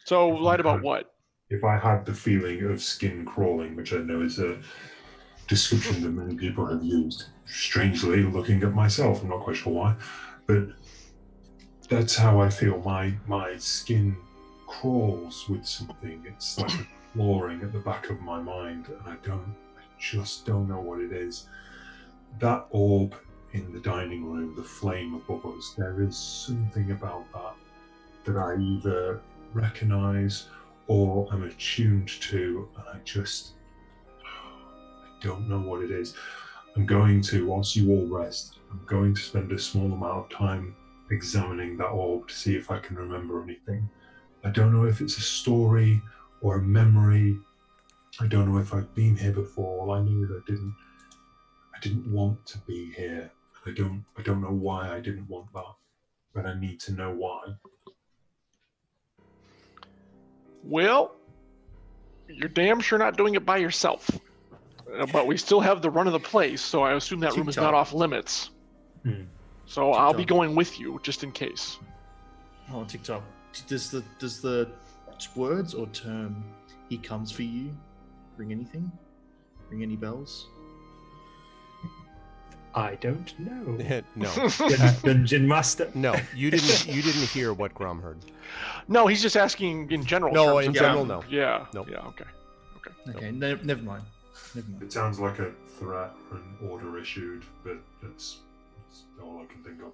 So lied about what? if I had the feeling of skin crawling, which I know is a description that many people have used, strangely looking at myself, I'm not quite sure why, but that's how I feel. My skin crawls with something. It's like a clawing at the back of my mind, and I just don't know what it is. That orb in the dining room, the flame above us, there is something about that I either recognize or am attuned to, and I don't know what it is. I'm going to, whilst you all rest, I'm going to spend a small amount of time examining that orb to see if I can remember anything. I don't know if it's a story or a memory. I don't know if I've been here before. All I know is I didn't want to be here. I don't know why I didn't want that, but I need to know why. Well, you're damn sure not doing it by yourself. But we still have the run of the place, so I assume that room is not off limits. So I'll be going with you just in case. Oh, TikTok. Does the words or term "he comes for you" ring anything? Ring any bells? I don't know. No. Dungeon Master. No, you didn't hear what Grom heard. No, he's just asking in general. No, terms. in general, no. Yeah. Nope. Yeah. Okay. Okay, never mind. Never mind. It sounds like a threat or an order issued, but that's all I can think of.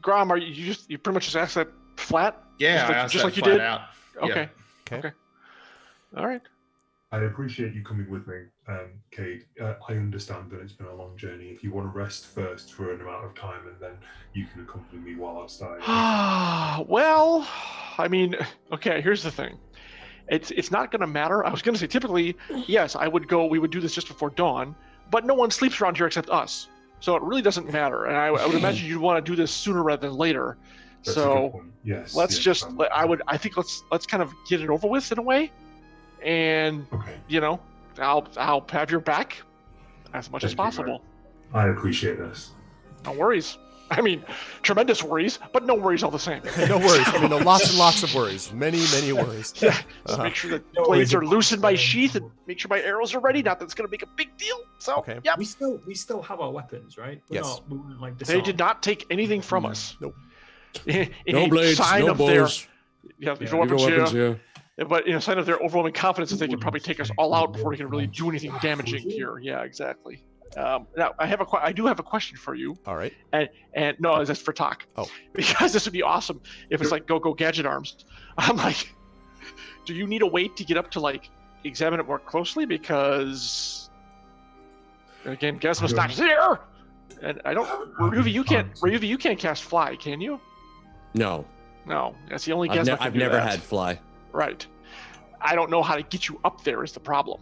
Grom, you pretty much just asked that flat? Yeah, I asked just that like you flat did. out. Okay. Yeah. Okay. All right. I appreciate you coming with me, Cade. I understand that it's been a long journey. If you want to rest first for an amount of time, and then you can accompany me while outside. Well, I mean, okay, here's the thing. It's not going to matter. I was going to say, typically, yes, we would do this just before dawn, but no one sleeps around here except us. So it really doesn't matter. And I would imagine you'd want to do this sooner rather than later. That's a good So point. Yes. let's yes, I think let's kind of get it over with in a way. And, okay. I'll have your back as much as Thank you, possible. I appreciate this. No worries. I mean, tremendous worries, but no worries all the same. No worries. I mean, lots and lots of worries. Many worries. Yeah. Just make sure the blades are loose in my sheath and make sure my arrows are ready. Not that it's going to make a big deal. So, Okay. yep. We still have our weapons, right? Yes. We weren't like They did not take anything from us. Nope. In No a blades, sign no of their, bows. yeah, these Leave your weapons weapons here. here. But in a sign of their overwhelming confidence that they can probably take us all out before we can really do anything damaging here. Yeah, exactly. Now I do have a question for you. All right. And no, that's for talk. Oh. Because this would be awesome if it's like go gadget arms. I'm like, do you need a wait to get up to like examine it more closely? Because again, Gesma's not here, and I don't. Ryuvi, you can't cast fly, can you? No, No, that's the only Gesma. I've never had fly. Right. I don't know how to get you up there. Is the problem?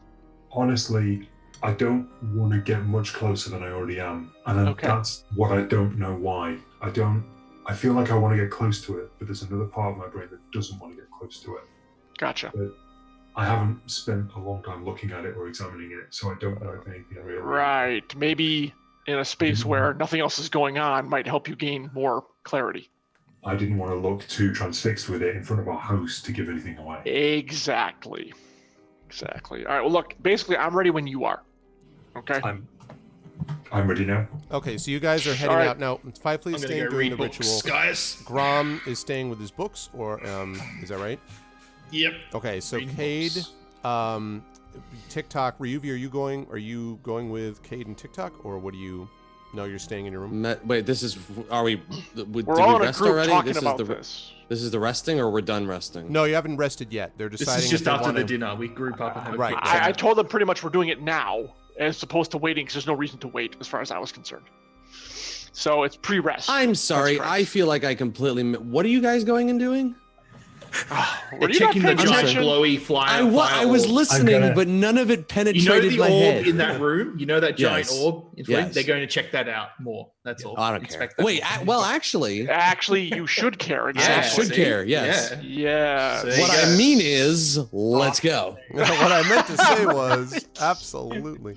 Honestly, I don't want to get much closer than I already am, and that's what I don't know why. I feel like I want to get close to it, but there's another part of my brain that doesn't want to get close to it. Gotcha. But I haven't spent a long time looking at it or examining it, so I don't know if anything really. Right. Maybe in a space where nothing else is going on might help you gain more clarity. I didn't want to look too transfixed with it in front of our host to give anything away. Exactly. All right. Well, look. Basically, I'm ready when you are. Okay. I'm ready now. Okay, so you guys are heading right. out now. Five Fleet is I'm gonna staying go during read the books, ritual. guys. Grom is staying with his books, or is that right? Yep. Okay, so Reading Cade, books. TikTok, Ryuvi, are you going with Cade and TikTok, or what do you? No, you're staying in your room. Wait, are we? Did we We're all in a rest group already? talking This is about the this. this is the resting, or we're done resting? No, you haven't rested yet. They're This deciding. is just if they after the wanna- dinner. We group up and have a Right. quick I chat. told them pretty much we're doing it now, as opposed to waiting, because there's no reason to wait, as far as I was concerned. So it's pre-rest. I'm sorry. correct. I feel like I completely. What are you guys going and doing? Were They're you not checking the paying giant attention? glowy flyer. I was orb. listening, gonna- but none of it You know penetrated the my orb head. in that room? You know that giant Yes. orb? In front? Yes. They're going to check that out more. That's all. I don't Inspect care. that Wait, more. actually, Actually, you should care. I Exactly. should care. Yes. Yeah. Yeah. So there you What go. I mean is, let's go. what I meant to say was absolutely.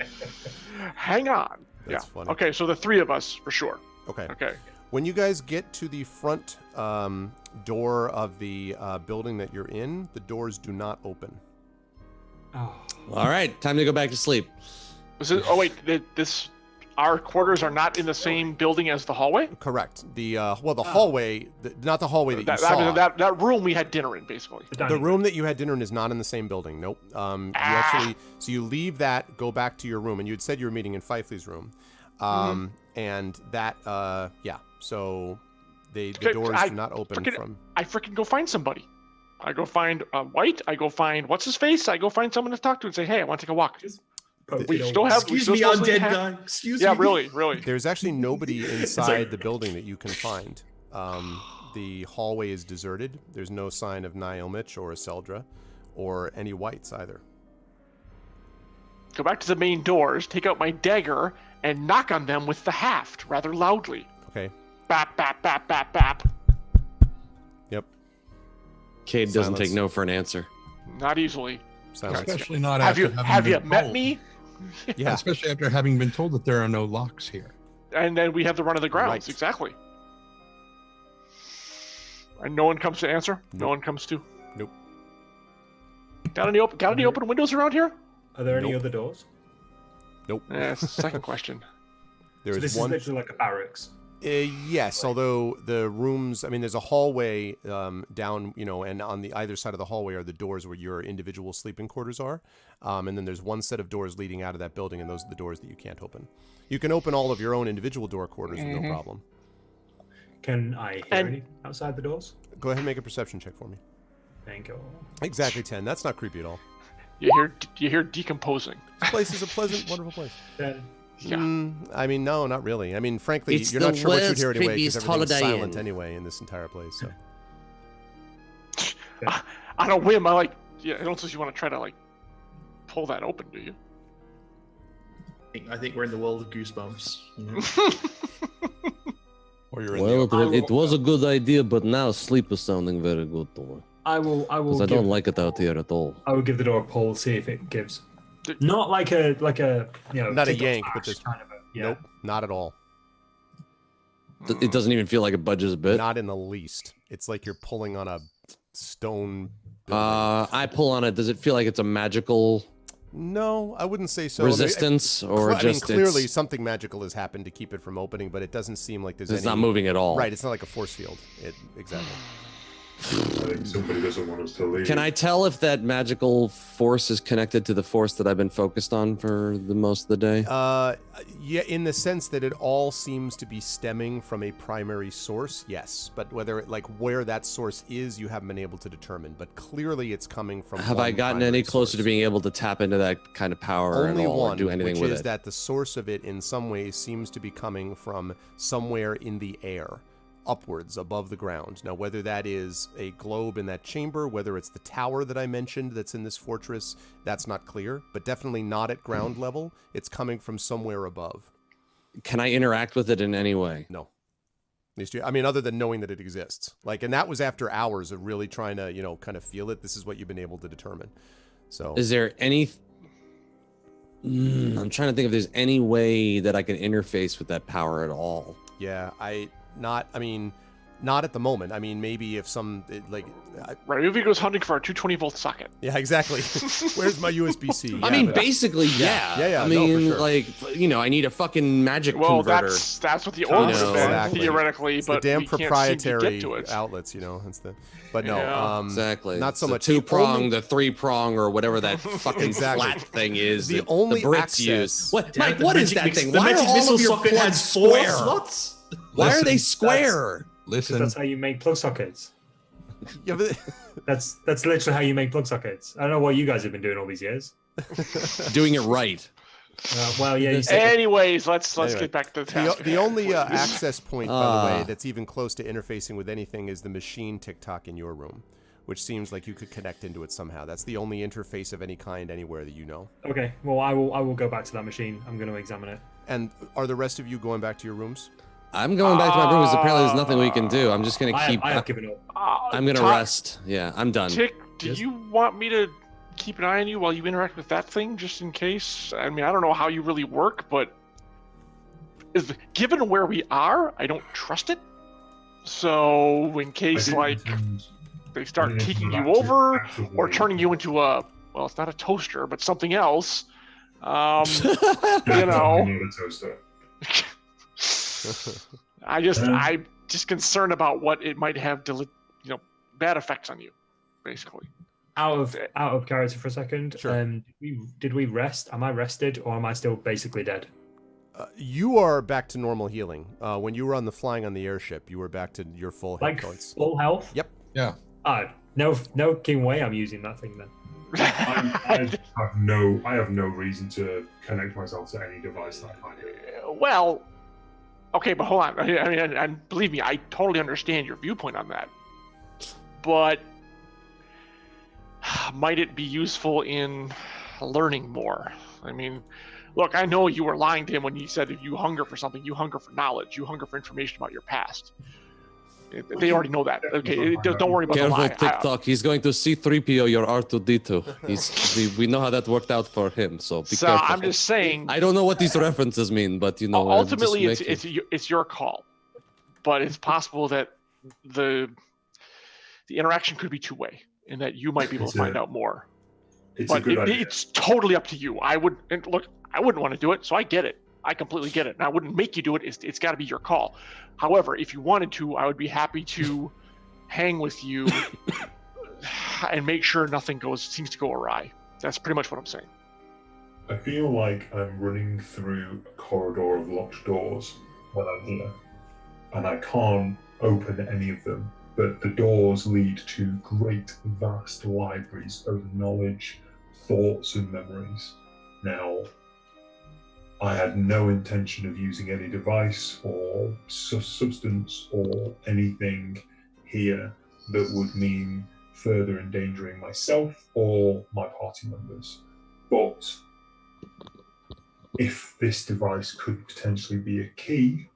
Hang on. That's yeah. funny. Okay, so the three of us for sure. Okay. Okay. When you guys get to the front door of the building that you're in, the doors do not open. Oh, All right, time to go back to sleep. Oh wait, this our quarters are not in the same building as the hallway. Correct. The hallway, not the hallway that you That, saw. I mean, that room we had dinner in, basically. The room that you had dinner in is not in the same building. Nope. You actually, so you leave that, go back to your room, and you had said you were meeting in Fifley's room, and that, yeah. So the doors do not open from. I freaking go find somebody. I go find White. I go find what's his face. I go find someone to talk to and say, hey, I want to take a walk. We still have. Excuse me, undead guy. Excuse me. Yeah, really. There's actually nobody inside the building that you can find. The hallway is deserted. There's no sign of Niomich or Seldra or any Whites either. Go back to the main doors, take out my dagger, and knock on them with the haft rather loudly. Okay. Bap, bap, bap, bap, bap. Yep. Cade doesn't Silence. take no for an answer. Not easily. Silence. Especially not Have after you having been met told. me? Yeah. Especially after having been told that there are no locks here. And then we have the run of the grounds. Right. Exactly. And no one comes to answer? No Nope. one comes to? Nope. Got any open windows around here? Are there any Nope. other doors? Nope. It's the second question. There So is this one. is literally like a barracks. Yes, although the rooms, I mean, there's a hallway down, and on the either side of the hallway are the doors where your individual sleeping quarters are. And then there's one set of doors leading out of that building, and those are the doors that you can't open. You can open all of your own individual door quarters with no problem. Can I hear any outside the doors? Go ahead and make a perception check for me. Thank you. Exactly 10. That's not creepy at all. You hear decomposing. This place is a pleasant, wonderful place. Yeah. I mean, no, not really. I mean, frankly, It's you're the not sure what you'd hear world's anyway because creepiest everything's holiday silent inn. anyway in this entire place. So. On a whim, I don't suppose you want to try to pull that open, do you? I think we're in the world of Goosebumps. You know? Or you're in Well, it was a good idea, but now sleep is sounding very good to me. I will. Because I don't like it out here at all. I will give the door a pull, see if it gives. Not like a Not a TikTok yank, but smash just kind of a Nope, not at all. It doesn't even feel like it budges a bit. Not in the least. It's like you're pulling on a stone building. I pull on it. Does it feel like it's a magical No, I wouldn't say so. resistance, or just clearly it's something magical has happened to keep it from opening, but it doesn't seem like there's any. not moving at all? Right, it's not like a force field. Exactly. I think somebody doesn't want us to leave. Can I tell if that magical force is connected to the force that I've been focused on for the most of the day? Yeah, in the sense that it all seems to be stemming from a primary source, yes. But where that source is, you haven't been able to determine. But clearly, it's coming from. Have I gotten any closer to being able to tap into that kind of power Only at all, one, or do anything which with is it? that the source of it, in some ways, seems to be coming from somewhere in the air, upwards above the ground. Now, whether that is a globe in that chamber, whether it's the tower that I mentioned that's in this fortress, that's not clear, but definitely not at ground level. It's coming from somewhere above. Can I interact with it in any way? No. I mean, other than knowing that it exists. And that was after hours of really trying to, kind of feel it. This is what you've been able to determine. So Is there any... I'm trying to think if there's any way that I can interface with that power at all. yeah, not at the moment. I mean, maybe if Right, if he goes hunting for a 220-volt socket. yeah, exactly. Where's my USB-C? I Yeah, mean, but- basically, yeah. Yeah, I no, for mean, sure. I need a fucking magic Well, converter. that's what the orb would have been, exactly. theoretically, It's but the damn we can't seem to proprietary get to it. outlets, But no, Yeah. Exactly. not so the much. two-prong, Only- the three-prong, or whatever that fucking Exactly. flat thing is. The that only the Brits access- use. What, Damn Mike? it, the What is magic that mix- thing? The Why magic are all missile of your socket plugs has 4 square? slots. Why are Listen, they square? Listen, That's how you make plug sockets. Yeah, but- That's literally how you make plug sockets. I don't know what you guys have been doing all these years. Doing it right. Well, yeah. You said Anyways, let's Anyway, get back to the task. the only access point, by the way, Ah. that's even close to interfacing with anything is the machine TikTok in your room, which seems like you could connect into it somehow. That's the only interface of any kind anywhere that you know. okay. Well, I will go back to that machine. I'm going to examine it. And are the rest of you going back to your rooms? I'm going back to my room because apparently there's nothing we can do. I'm just going to keep... I have given up. I'm going to rest. Yeah, I'm done. Tick, do Yes. you want me to keep an eye on you while you interact with that thing, just in case? I mean, I don't know how you really work, but given where we are, I don't trust it. So, in case they start taking you over or turning you into well, it's not a toaster, but something else. You know. Not a toaster. I'm just concerned about what it might have, bad effects on you, basically. Out of character for a second. Sure. Did we rest? Am I rested, or am I still basically dead? You are back to normal healing. When you were on the flying on the airship, you were back to your full hit Like points. full health? Yep. Yeah. No king way I'm using that thing then. I have no reason to connect myself to any device that I find it. Well, okay, but hold on. I mean, and believe me, I totally understand your viewpoint on that. But might it be useful in learning more? I mean, look, I know you were lying to him when you said if you hunger for something, you hunger for knowledge, you hunger for information about your past. They already know that. Okay, don't worry about Careful, the lie. TikTok. He's going to C-3PO your R2-D2. We know how that worked out for him, so be careful. I'm just saying. I don't know what these references mean, but ultimately, it's your call. But it's possible that the interaction could be two-way, and that you might be able to find out more. But it's totally up to you. I wouldn't want to do it, so I get it. I completely get it. And I wouldn't make you do it. It's got to be your call. However, if you wanted to, I would be happy to hang with you and make sure nothing seems to go awry. That's pretty much what I'm saying. I feel like I'm running through a corridor of locked doors when I'm here, and I can't open any of them. But the doors lead to great, vast libraries of knowledge, thoughts, and memories. Now, I had no intention of using any device or substance or anything here that would mean further endangering myself or my party members. But if this device could potentially be a key,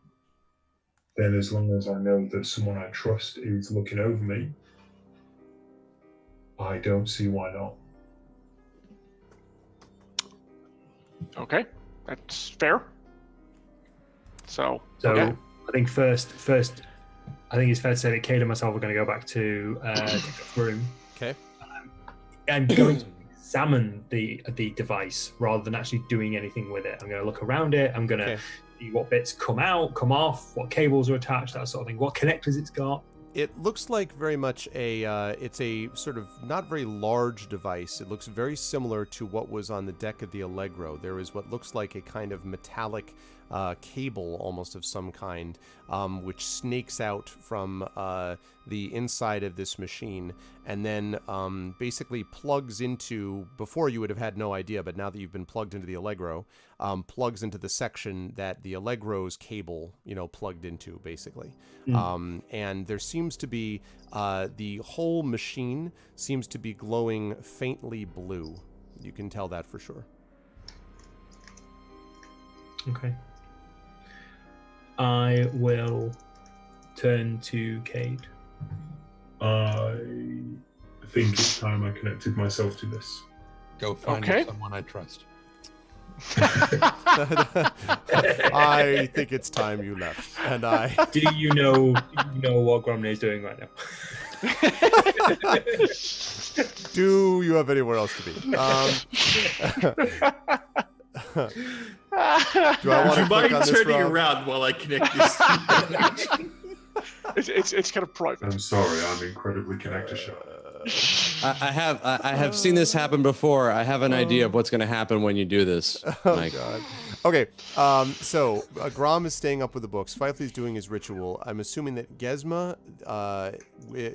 then as long as I know that someone I trust is looking over me, I don't see why not. Okay, that's fair. So I think first, I think it's fair to say that Cade and myself are going to go back to the room. Okay. And going to examine the device rather than actually doing anything with it. I'm going to look around it. I'm going to see what bits come out, come off, what cables are attached, that sort of thing, what connectors it's got. It looks like very much it's a sort of not very large device. It looks very similar to what was on the deck of the Allegro. There is what looks like a kind of metallic cable almost of some kind, which snakes out from the inside of this machine and then basically plugs into, before you would have had no idea, but now that you've been plugged into the Allegro, plugs into the section that the Allegro's cable, plugged into, basically. And there seems to be, the whole machine seems to be glowing faintly blue. You can tell that for sure. Okay. I will turn to Cade. I think it's time I connected myself to this. Go find someone I trust. I think it's time you left. And I. Do you know what Gromne is doing right now? Do you have anywhere else to be? Do I want to click on this, turning Rob? around while I connect this? It's kind of private. I'm sorry, I'm incredibly connector shy. I have seen this happen before. I have an idea of what's going to happen when you do this. Oh, Mike. God. Okay, so Grom is staying up with the books. Fifley's doing his ritual. I'm assuming that Gesma,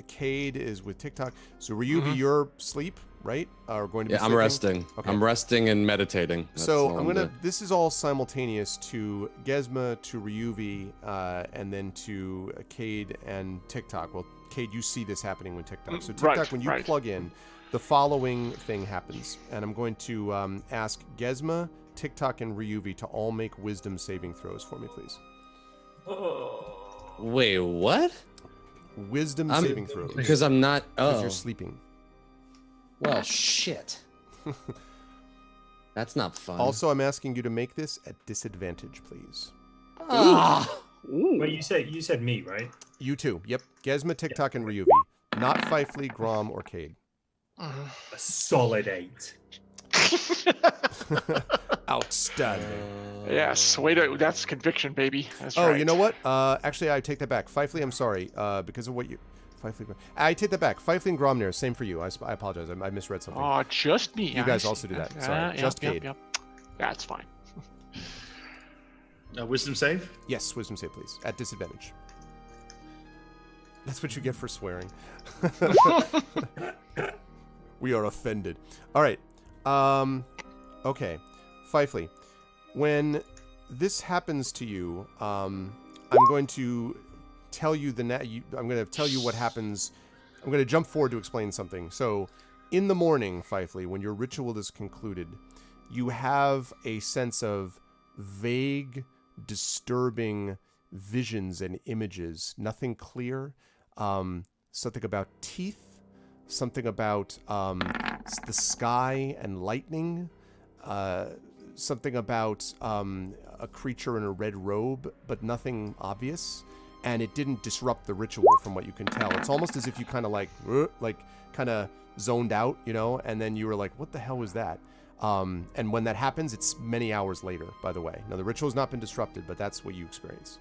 Cade is with TikTok. So Ryuvi, you're asleep, right? Or going to be sleeping? I'm resting. Okay. I'm resting and meditating. That's So all I'm gonna. doing. This is all simultaneous to Gesma, to Ryuvi, and then to Cade and TikTok. Well, Cade, you see this happening with TikTok. So TikTok, when you plug in, the following thing happens, and I'm going to ask Gesma, TikTok, and Ryuvi to all make wisdom saving throws for me, please. Wait, what? Wisdom saving throws. Because I'm not. Because you're sleeping. Well, shit. That's not fun. Also, I'm asking you to make this at disadvantage, please. Wait, you said me, right? You too. Yep. Gesma, TikTok, and Ryuvi. Not Fifley, Grom, or Cade. A solid 8. Ouch. Outstanding. Yes, that's conviction, baby. That's Oh, right. you know what? Actually, I take that back. Fifley, I'm sorry. Because of what you... Fifley, I take that back. Fifley and Gromnir, same for you. I apologize. I misread something. Oh, just me. You guys also do that. Sorry. Just Cade. Yep. That's fine. Wisdom save? Yes, wisdom save, please. At disadvantage. That's what you get for swearing. We are offended. All right. Okay. Fifley, when this happens to you, I'm going to tell you I'm going to tell you what happens. I'm going to jump forward to explain something. So, in the morning, Fifley, when your ritual is concluded, you have a sense of vague, disturbing visions and images. Nothing clear. Something about teeth. Something about the sky and lightning. Something about a creature in a red robe, but nothing obvious. And it didn't disrupt the ritual from what you can tell. It's almost as if you kind of kind of zoned out, you know, and then you were like, what the hell was that? And when that happens, it's many hours later, by the way. Now, the ritual has not been disrupted, but that's what you experience.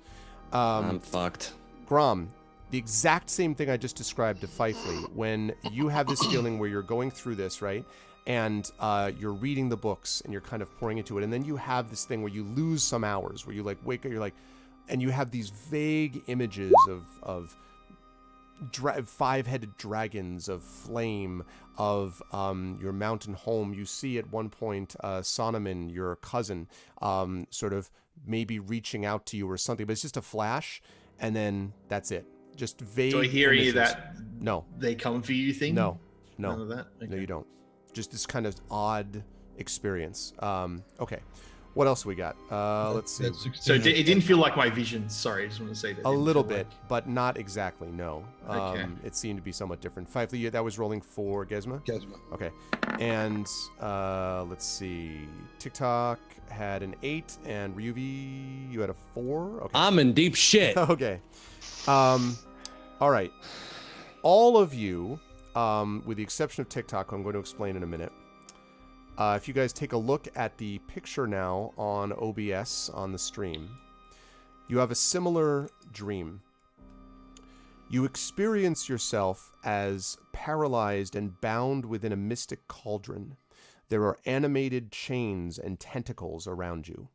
I'm fucked. Grom, the exact same thing I just described to Fifley, when you have this feeling where you're going through this, right? And you're reading the books and you're kind of pouring into it. And then you have this thing where you lose some hours, where you like wake up, you're like, and you have these vague images of five-headed dragons, of flame, of your mountain home. You see at one point Sonoman, your cousin, sort of maybe reaching out to you or something, but it's just a flash, and then that's it. Just vague Do I hear images. any of that? No. They come for you thing? No. None of that? Okay. No, you don't. Just this kind of odd experience. Okay. What else we got? Let's see. So it didn't feel like my vision. Sorry, I just want to say that. A little bit, but not exactly, no. Okay. It seemed to be somewhat different. Fifley, that was rolling for Gesma? Gesma. Okay. And let's see. TikTok had an 8, and Ryuvi, you had a 4? Okay. I'm in deep shit. Okay. All right. All of you, with the exception of TikTok, who I'm going to explain in a minute, if you guys take a look at the picture now on OBS on the stream, you have a similar dream. You experience yourself as paralyzed and bound within a mystic cauldron. There are animated chains and tentacles around you.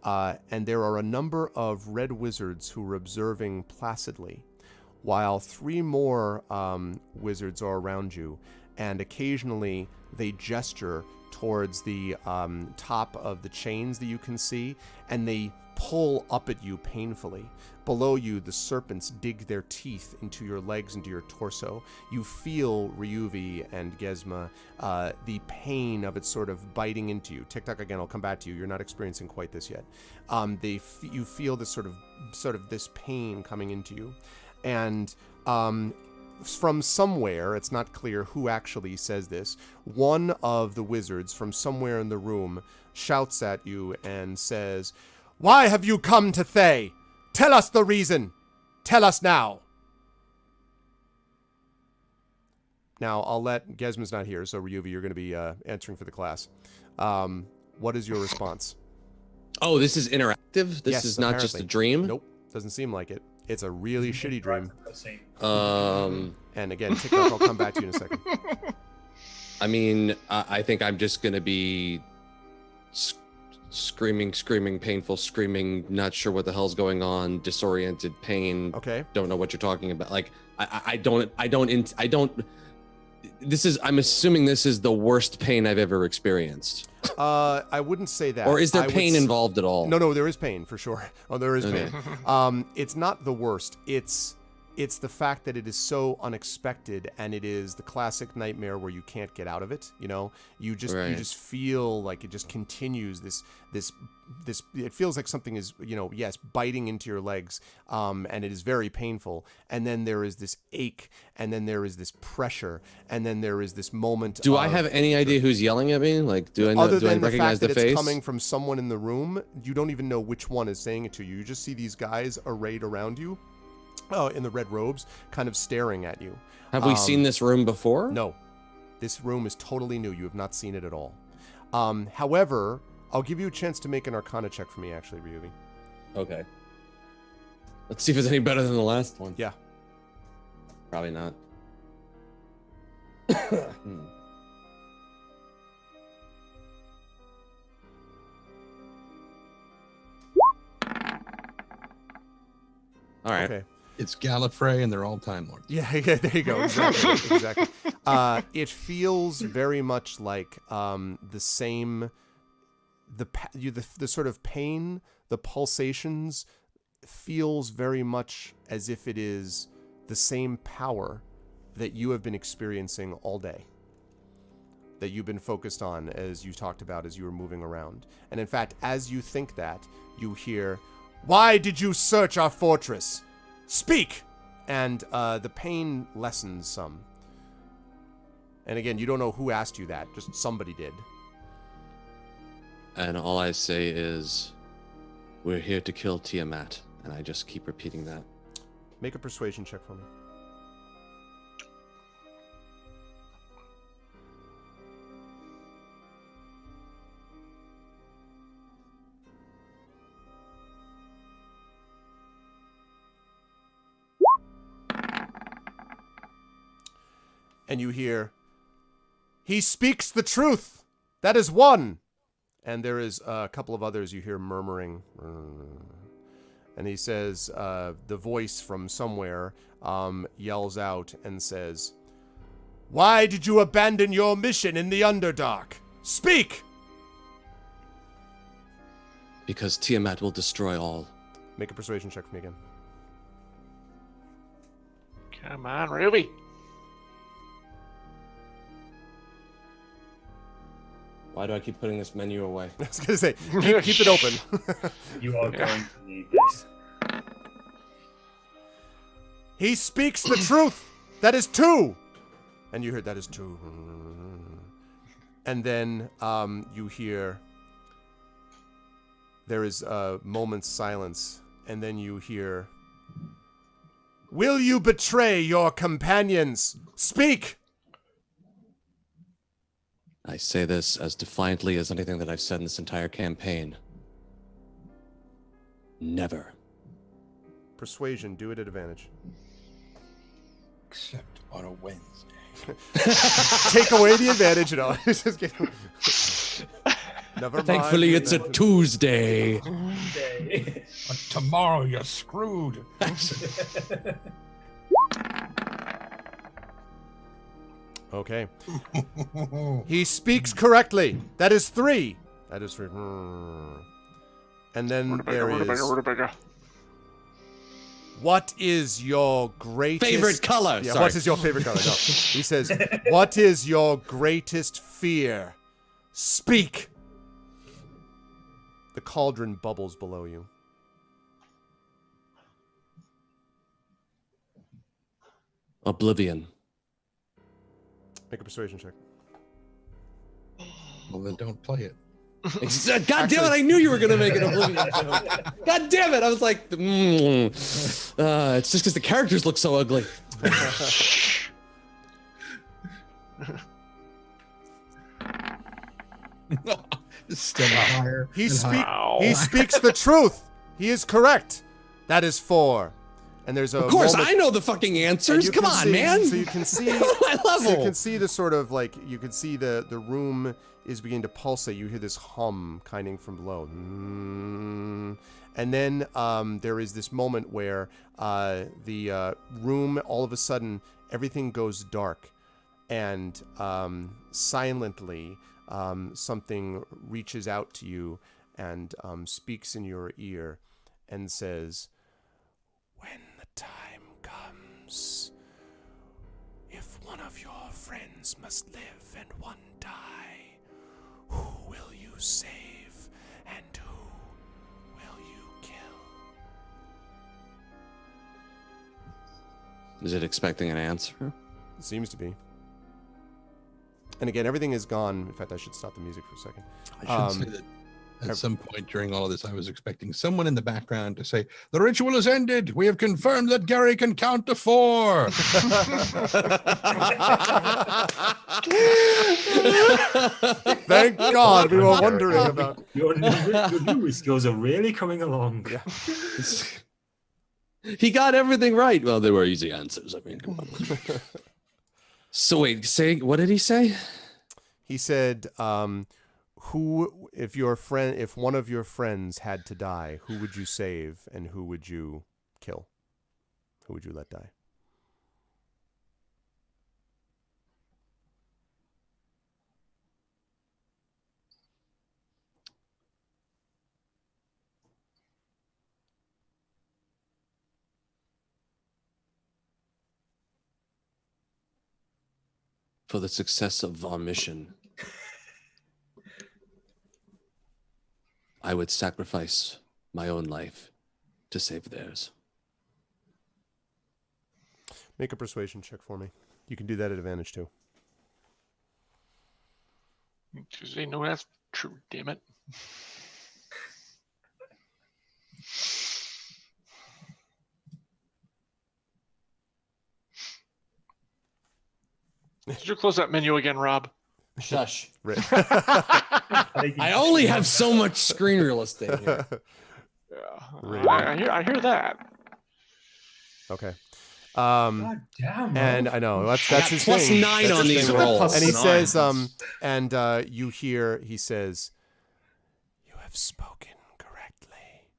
And there are a number of red wizards who are observing placidly, while 3 more wizards are around you, and occasionally they gesture towards the top of the chains that you can see, and they pull up at you painfully. Below you, the serpents dig their teeth into your legs, into your torso. You feel, Ryuvi and Gesma, the pain of it sort of biting into you. TikTok, again, I'll come back to you. You're not experiencing quite this yet. You feel this sort of this pain coming into you. And from somewhere, it's not clear who actually says this, one of the wizards from somewhere in the room shouts at you and says, "Why have you come to Thay? Tell us the reason. Tell us now." Now, I'll let... Gesma's not here, so Ryuvi, you're going to be answering for the class. What is your response? Oh, this is interactive? This Yes, is not just a dream? Nope, doesn't seem like it. It's a really shitty dream. And again, TikTok, I'll come back to you in a second. I mean, I think I'm just going to be screaming, painful, screaming, not sure what the hell's going on, disoriented, pain. Okay. Don't know what you're talking about. Like, I'm assuming this is the worst pain I've ever experienced. I wouldn't say that. Or is there pain involved at all? No, there is pain for sure. Oh, there is Okay. pain. It's not the worst. It's the fact that it is so unexpected, and it is the classic nightmare where you can't get out of it. You know, you just feel like it just continues this. It feels like something is, yes, biting into your legs, and it is very painful. And then there is this ache, and then there is this pressure, and then there is this moment. Do I have any idea who's yelling at me? Like, do I know? Other Do I than the recognize fact that the face? it's coming from someone in the room, you don't even know which one is saying it to you. You just see these guys arrayed around you, in the red robes, kind of staring at you. Have we seen this room before? No. This room is totally new. You have not seen it at all. However, I'll give you a chance to make an Arcana check for me, actually, Ryubi. Okay. Let's see if it's any better than the last one. Yeah. Probably not. All right. Okay. It's Gallifrey, and they're all Time Lords. Yeah, there you go. Exactly. Exactly. It feels very much like the same, the sort of pain, the pulsations feels very much as if it is the same power that you have been experiencing all day, that you've been focused on as you talked about as you were moving around. And in fact, as you think that, you hear, "Why did you search our fortress? Speak!" And the pain lessens some. And again, you don't know who asked you that, just somebody did. And all I say is, we're here to kill Tiamat. And I just keep repeating that. Make a persuasion check for me. And you hear, "He speaks the truth. That is one." And there is a couple of others you hear murmuring. And he says, the voice from somewhere yells out and says, "Why did you abandon your mission in the Underdark? Speak!" Because Tiamat will destroy all. Make a persuasion check for me again. Come on, Ruby. Why do I keep putting this menu away? I was going to say, keep it open. You are going to need this. "He speaks the truth. That is two." And you hear, "That is two." And then you hear, there is a moment's silence. And then you hear, "Will you betray your companions? Speak!" I say this as defiantly as anything that I've said in this entire campaign. Never. Persuasion, do it at advantage. Except on a Wednesday. Take away the advantage and all. Just kidding. Never mind. Thankfully, it's a Tuesday. But tomorrow you're screwed. Okay. "He speaks correctly. That is three." That is three. And then there is, "What is your greatest Favorite color. Yeah, Sorry. what is your favorite color? No. He says, "What is your greatest fear? Speak." The cauldron bubbles below you. Oblivion. Make a persuasion check. Well, then don't play it. God damn it! I knew you were gonna make an Oblivion joke. God damn it! I was like, it's just because the characters look so ugly. Still higher. He and speaks the truth. He is correct. That is four. And there's a Of course, moment- I know the fucking and answers. you Come can on, see- man. So you can see my level. So you can see the sort of like you can see the room is beginning to pulsate. You hear this hum kind of from below. And then there is this moment where the room, all of a sudden, everything goes dark. And silently, something reaches out to you and speaks in your ear and says, "When the time comes, if one of your friends must live and one die, who will you save and who will you kill?" Is it expecting an answer? It seems to be. And again, everything is gone. In fact, I should stop the music for a second. I should say that At some point during all of this, I was expecting someone in the background to say, "The ritual is ended. We have confirmed that Gary can count to 4." Thank God, we were wondering about. Your new skills are really coming along. Yeah. He got everything right. Well, they were easy answers. I mean, come on. So wait, what did he say? He said, if one of your friends had to die, who would you save and who would you kill? Who would you let die? For the success of our mission, I would sacrifice my own life to save theirs. Make a persuasion check for me. You can do that at advantage too. They know that's true, damn it. Did you close that menu again, Rob? Shush. I only have so much screen real estate here. Yeah. I hear that. Okay. God damn. And I know that's his thing. +9 That's on his these thing. rolls. And he +9. says, you hear, he says, "You have spoken correctly.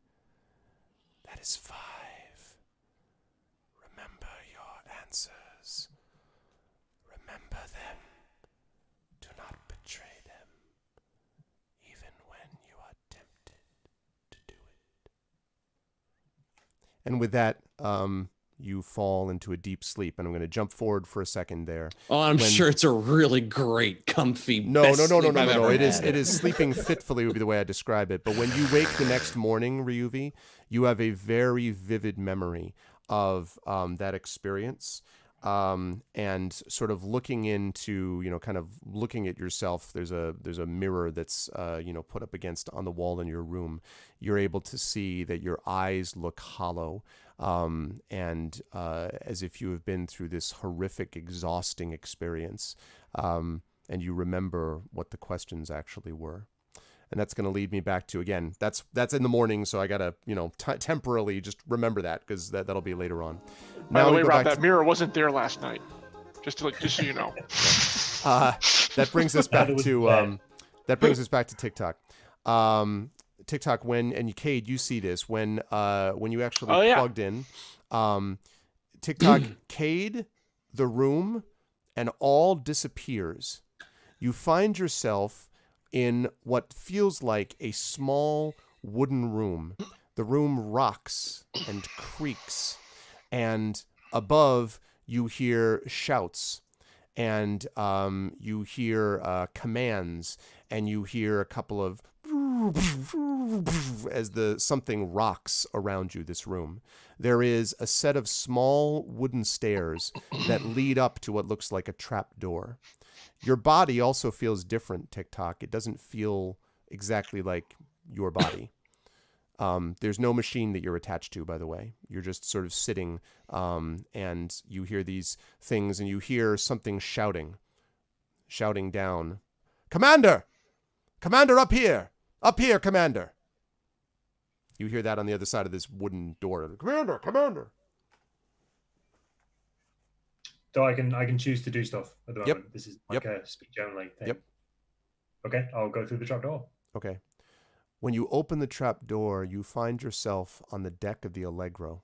That is 5. Remember your answers. Remember them. Do not betray them, even when you are tempted to do it." And with that, you fall into a deep sleep. And I'm going to jump forward for a second there. Oh, I'm sure it's a really great, comfy. No. best sleep I've ever It had. is sleeping fitfully would be the way I describe it. But when you wake the next morning, Ryuvi, you have a very vivid memory of that experience. And sort of looking into, kind of looking at yourself. There's a mirror that's, put up against on the wall in your room. You're able to see that your eyes look hollow. And as if you have been through this horrific, exhausting experience. And you remember what the questions actually were. And that's going to lead me back to, again, that's in the morning, so I got to, temporarily just remember that, because that'll be later on. By the we way, go Rob, back that mirror wasn't there last night. Just so you know. that brings us back was to TikTok. TikTok, and Cade, you see this when you actually plugged in TikTok, Cade, the room, and all disappears. You find yourself in what feels like a small wooden room. The room rocks and creaks, and above you hear shouts, and you hear commands, and you hear a couple of as something rocks around you, this room. There is a set of small wooden stairs that lead up to what looks like a trap door. Your body also feels different, TikTok. It doesn't feel exactly like your body. There's no machine that you're attached to, by the way. You're just sort of sitting, and you hear these things, and you hear something shouting down. "Commander! Commander, up here! Up here, Commander!" You hear that on the other side of this wooden door. "Commander! Commander!" So I can choose to do stuff at the moment. Yep. This is like a speech only thing. Yep. Okay, I'll go through the trap door. Okay. When you open the trap door, you find yourself on the deck of the Allegro.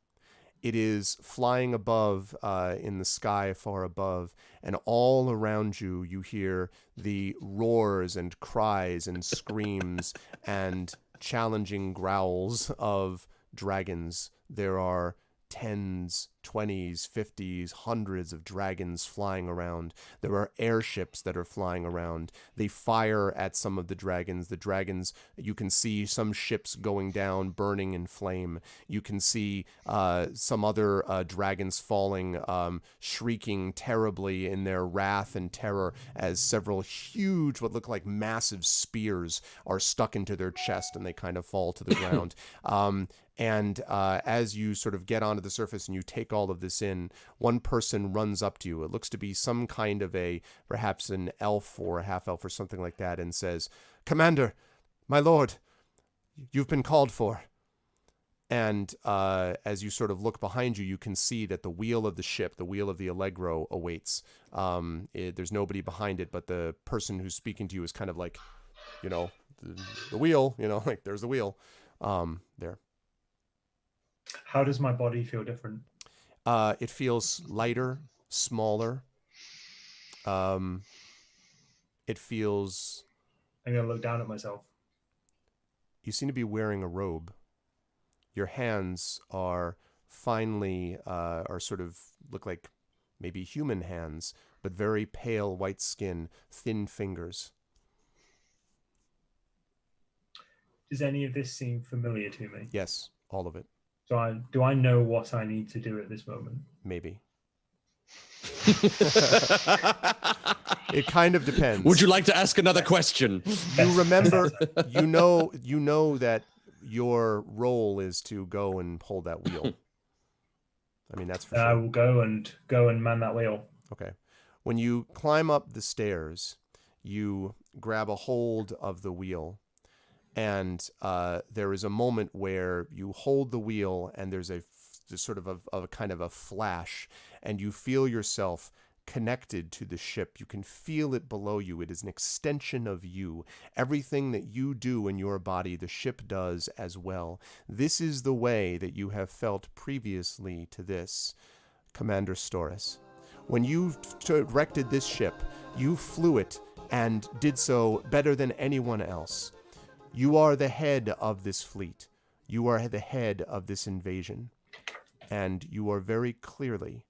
It is flying above, in the sky far above, and all around you, you hear the roars and cries and screams and challenging growls of dragons. There are 10s, 20s, 50s, hundreds of dragons flying around. There are airships that are flying around. They fire at some of the dragons. The dragons, you can see some ships going down, burning in flame. You can see some other dragons falling, shrieking terribly in their wrath and terror as several huge, what look like massive spears are stuck into their chest and they kind of fall to the ground. And as you sort of get onto the surface and you take all of this in, one person runs up to you. It looks to be some kind of perhaps an elf or a half-elf or something like that, and says, "Commander, my lord, you've been called for." And as you sort of look behind you, you can see that the wheel of the ship, the wheel of the Allegro, awaits. There's nobody behind it, but the person who's speaking to you is kind of like, the wheel, like there's the wheel there. How does my body feel different? It feels lighter, smaller. It feels... I'm going to look down at myself. You seem to be wearing a robe. Your hands are finely, sort of look like maybe human hands, but very pale white skin, thin fingers. Does any of this seem familiar to me? Yes, all of it. So do I know what I need to do at this moment? Maybe. It kind of depends. Would you like to ask another question? You remember, you know that your role is to go and hold that wheel. I mean, that's for sure. I will go and man that wheel. Okay. When you climb up the stairs, you grab a hold of the wheel. And there is a moment where you hold the wheel and there's a sort of a kind of a flash, and you feel yourself connected to the ship. You can feel it below you. It is an extension of you. Everything that you do in your body, the ship does as well. This is the way that you have felt previously to this, Commander Storis. When you directed this ship, you flew it and did so better than anyone else. You are the head of this fleet. You are the head of this invasion. And you are very clearly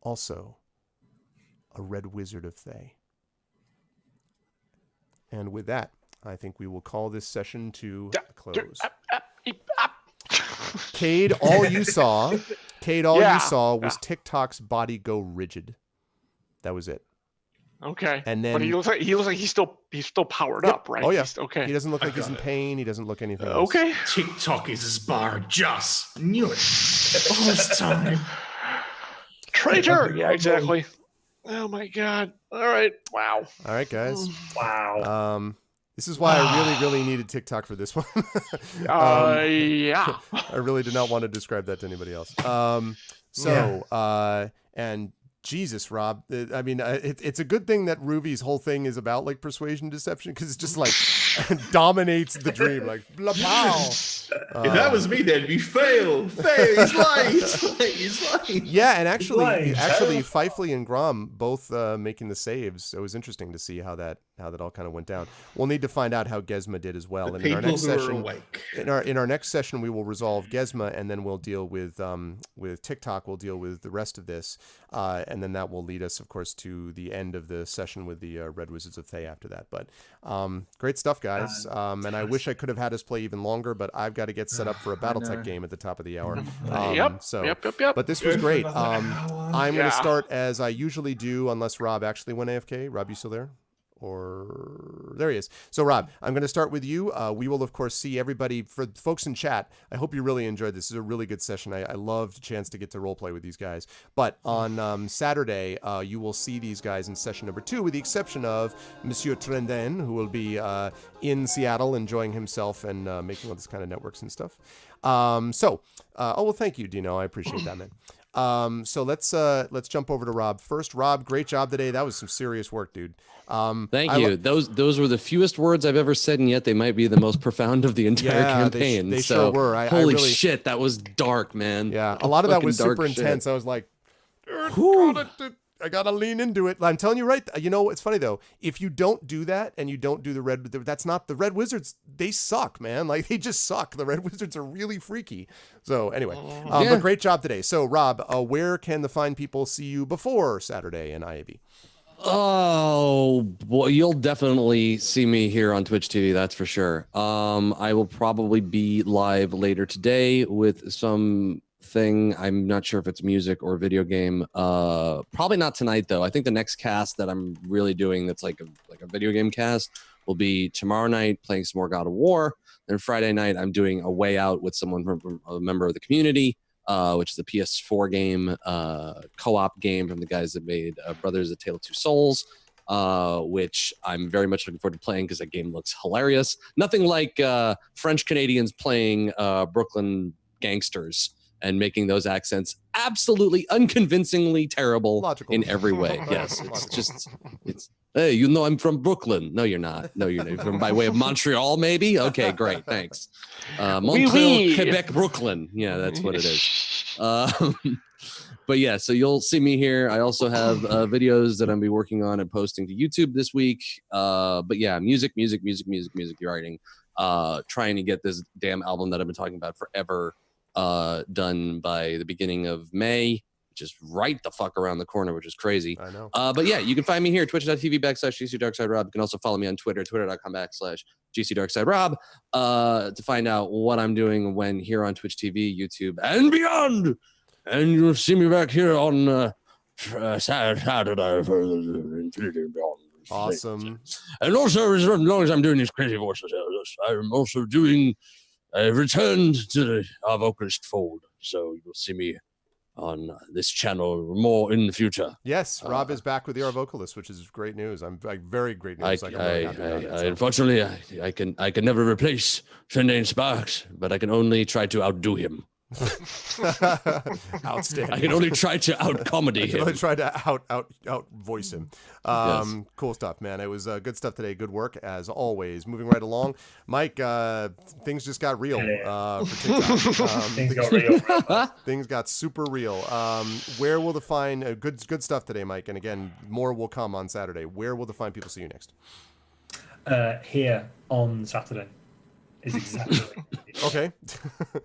also a Red Wizard of Thay. And with that, I think we will call this session to a close. Cade, all you saw was TikTok's body go rigid. That was it. Okay. And then but he looks like he's still powered up, right? Oh yeah. Okay. He doesn't look like he's in pain. He doesn't look anything else. Okay. TikTok is his bar. Just knew it all this time. Traitor. Yeah, exactly. Oh my God. All right. Wow. All right, guys. Wow. This is why I really needed TikTok for this one. Yeah. I really did not want to describe that to anybody else. And Jesus, Rob. I mean, it's a good thing that Ruvy's whole thing is about like persuasion deception, because it's just like dominates the dream, like blah pow. If that was me, then we fail. He's lying. He's lying. Yeah, and actually, Fifely and Grom both making the saves. It was interesting to see how that all kind of went down. We'll need to find out how Gesma did as well. The and in our next session, awake. in our next session, we will resolve Gesma, and then we'll deal with TikTok. We'll deal with the rest of this, and then that will lead us, of course, to the end of the session with the Red Wizards of Thay after that. But great stuff, guys. And I wish I could have had us play even longer, but I've got to get set up for a BattleTech game at the top of the hour. Yep. But this was great. I'm going to start as I usually do, unless Rob actually went AFK. Rob, you still there? Or there he is. So Rob, I'm going to start with you. We will of course see everybody. For folks in chat, I hope you really enjoyed this. This is a really good session. I loved the chance to get to role play with these guys. But on Saturday, you will see these guys in session number 2, with the exception of Monsieur Trenden, who will be in Seattle enjoying himself and making all this kind of networks and stuff. Well, thank you, Dino. I appreciate that, man. So let's jump over to Rob first. Rob, great job today. That was some serious work, dude. Thank you. Those were the fewest words I've ever said, and yet they might be the most profound of the entire campaign. They sure were. Holy shit, that was dark, man. Yeah, a lot of that was super intense. I was like, God, I gotta lean into it. I'm telling you, right? You know, it's funny though. If you don't do that and you don't do the that's not the Red Wizards. They suck, man. Like they just suck. The Red Wizards are really freaky. So anyway, but great job today. So Rob, where can the fine people see you before Saturday in IAB? Oh boy, you'll definitely see me here on Twitch TV, that's for sure. I will probably be live later today with something. I'm not sure if it's music or video game. Probably not tonight though. I think the next cast that I'm really doing that's like a video game cast will be tomorrow night playing some more God of War. Then Friday night I'm doing a Way Out with someone from a member of the community. Which is a PS4 game, co-op game from the guys that made Brothers: A Tale of Two Souls, which I'm very much looking forward to playing because that game looks hilarious. Nothing like French Canadians playing Brooklyn gangsters and making those accents absolutely unconvincingly terrible in every way. Yes, it's hey, you know I'm from Brooklyn. No, you're not. No, you're not. From by way of Montreal, maybe? Okay, great, thanks. Montreal, Quebec, Brooklyn. Yeah, that's what it is. But yeah, so you'll see me here. I also have videos that I'm be working on and posting to YouTube this week. But yeah, music, writing. Trying to get this damn album that I've been talking about forever done by the beginning of May, which is right the fuck around the corner, which is crazy. I know. But yeah, you can find me here, twitch.tv/GCDarksideRob. You can also follow me on Twitter, twitter.com/GCDarksideRob, to find out what I'm doing when here on Twitch TV, YouTube, and beyond. And you'll see me back here on Saturday for Infinity Beyond. Awesome. And also, as long as I'm doing these crazy voices, I'm also doing a return to the Our Vocalist fold. So you'll see me on this channel more in the future. Yes, Rob is back with the Our Vocalist, which is great news. I'm like very great news. Unfortunately, I can never replace Trendane Sparks, but I can only try to outdo him. Outstanding. I can only try to out comedy him. I can only try to out voice him. Yes. Cool stuff, man. It was good stuff today. Good work as always. Moving right along, Mike. Things just got real for TikTok. Things got real. Things got super real. Where will the fine good stuff today, Mike? And again, more will come on Saturday. Where will the fine people see you next? Here on Saturday. Is exactly okay.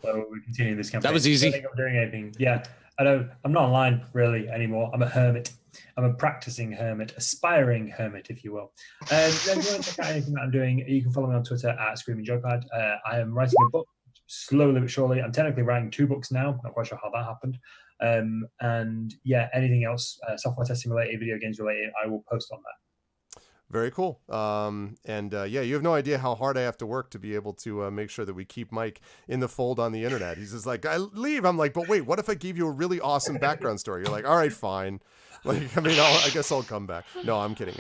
So we continue this campaign. That was easy. I don't think I'm doing anything. Yeah, I know. I'm not online really anymore. I'm a hermit. I'm a practicing hermit, aspiring hermit, if you will. If you want to check out anything that I'm doing, you can follow me on Twitter at Screaming Joypad. I am writing a book slowly but surely. I'm technically writing 2 books now. Not quite sure how that happened. And yeah, anything else, software testing related, video games related, I will post on that. Very cool. Yeah, you have no idea how hard I have to work to be able to make sure that we keep Mike in the fold on the internet. He's just like, I leave. I'm like, but wait, what if I gave you a really awesome background story? You're like, all right, fine. Like, I mean, I guess I'll come back. No, I'm kidding.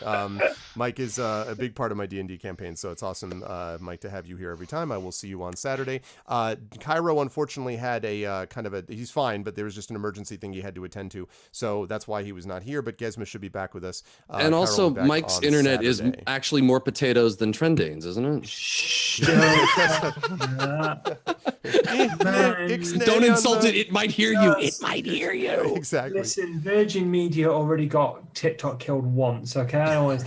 Mike is a big part of my D&D campaign, so it's awesome, Mike, to have you here every time. I will see you on Saturday. Cairo, unfortunately, had a he's fine, but there was just an emergency thing he had to attend to, so that's why he was not here, but Gesma should be back with us. And also, Mike's internet is actually more potatoes than Trendane's, isn't it? Don't insult it. It might hear you. It might hear you. Exactly. Listen, Virgin Media already got TikTok killed once. Okay, I know, right?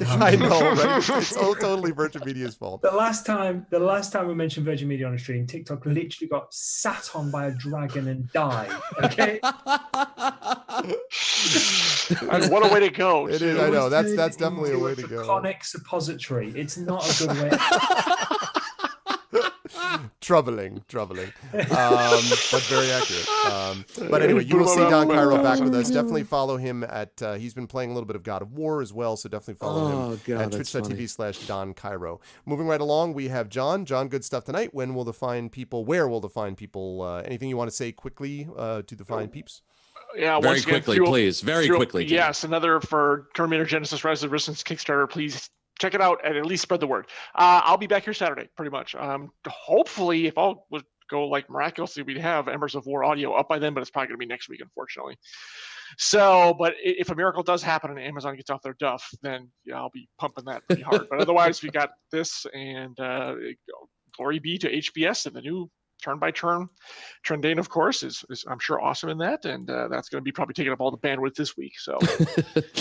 It's totally Virgin Media's fault. The last time we mentioned Virgin Media on a stream, TikTok literally got sat on by a dragon and died. Okay. And what a way to go! It is. I know. That's definitely a way to go. Conic suppository. It's not a good way. troubling, but very accurate. But anyway, you will see Don Cairo back with us. Definitely follow him at. He's been playing a little bit of God of War as well, so definitely follow him at twitch.tv/Don Cairo. Moving right along, we have John. John, good stuff tonight. Where will the fine people? Anything you want to say quickly to the fine peeps? Yeah, very quickly, please. Very quickly. Yes, another for Terminator Genesis Rise of Resistance Kickstarter. Please check it out and at least spread the word. I'll be back here Saturday, pretty much. Hopefully, if all would go like miraculously, we'd have Embers of War audio up by then, but it's probably going to be next week, unfortunately. So, but if a miracle does happen and Amazon gets off their duff, then yeah, I'll be pumping that pretty hard. But otherwise, we got this, and glory be to HBS and the new turn by turn. Trendane, of course, is I'm sure awesome in that, and that's going to be probably taking up all the bandwidth this week. So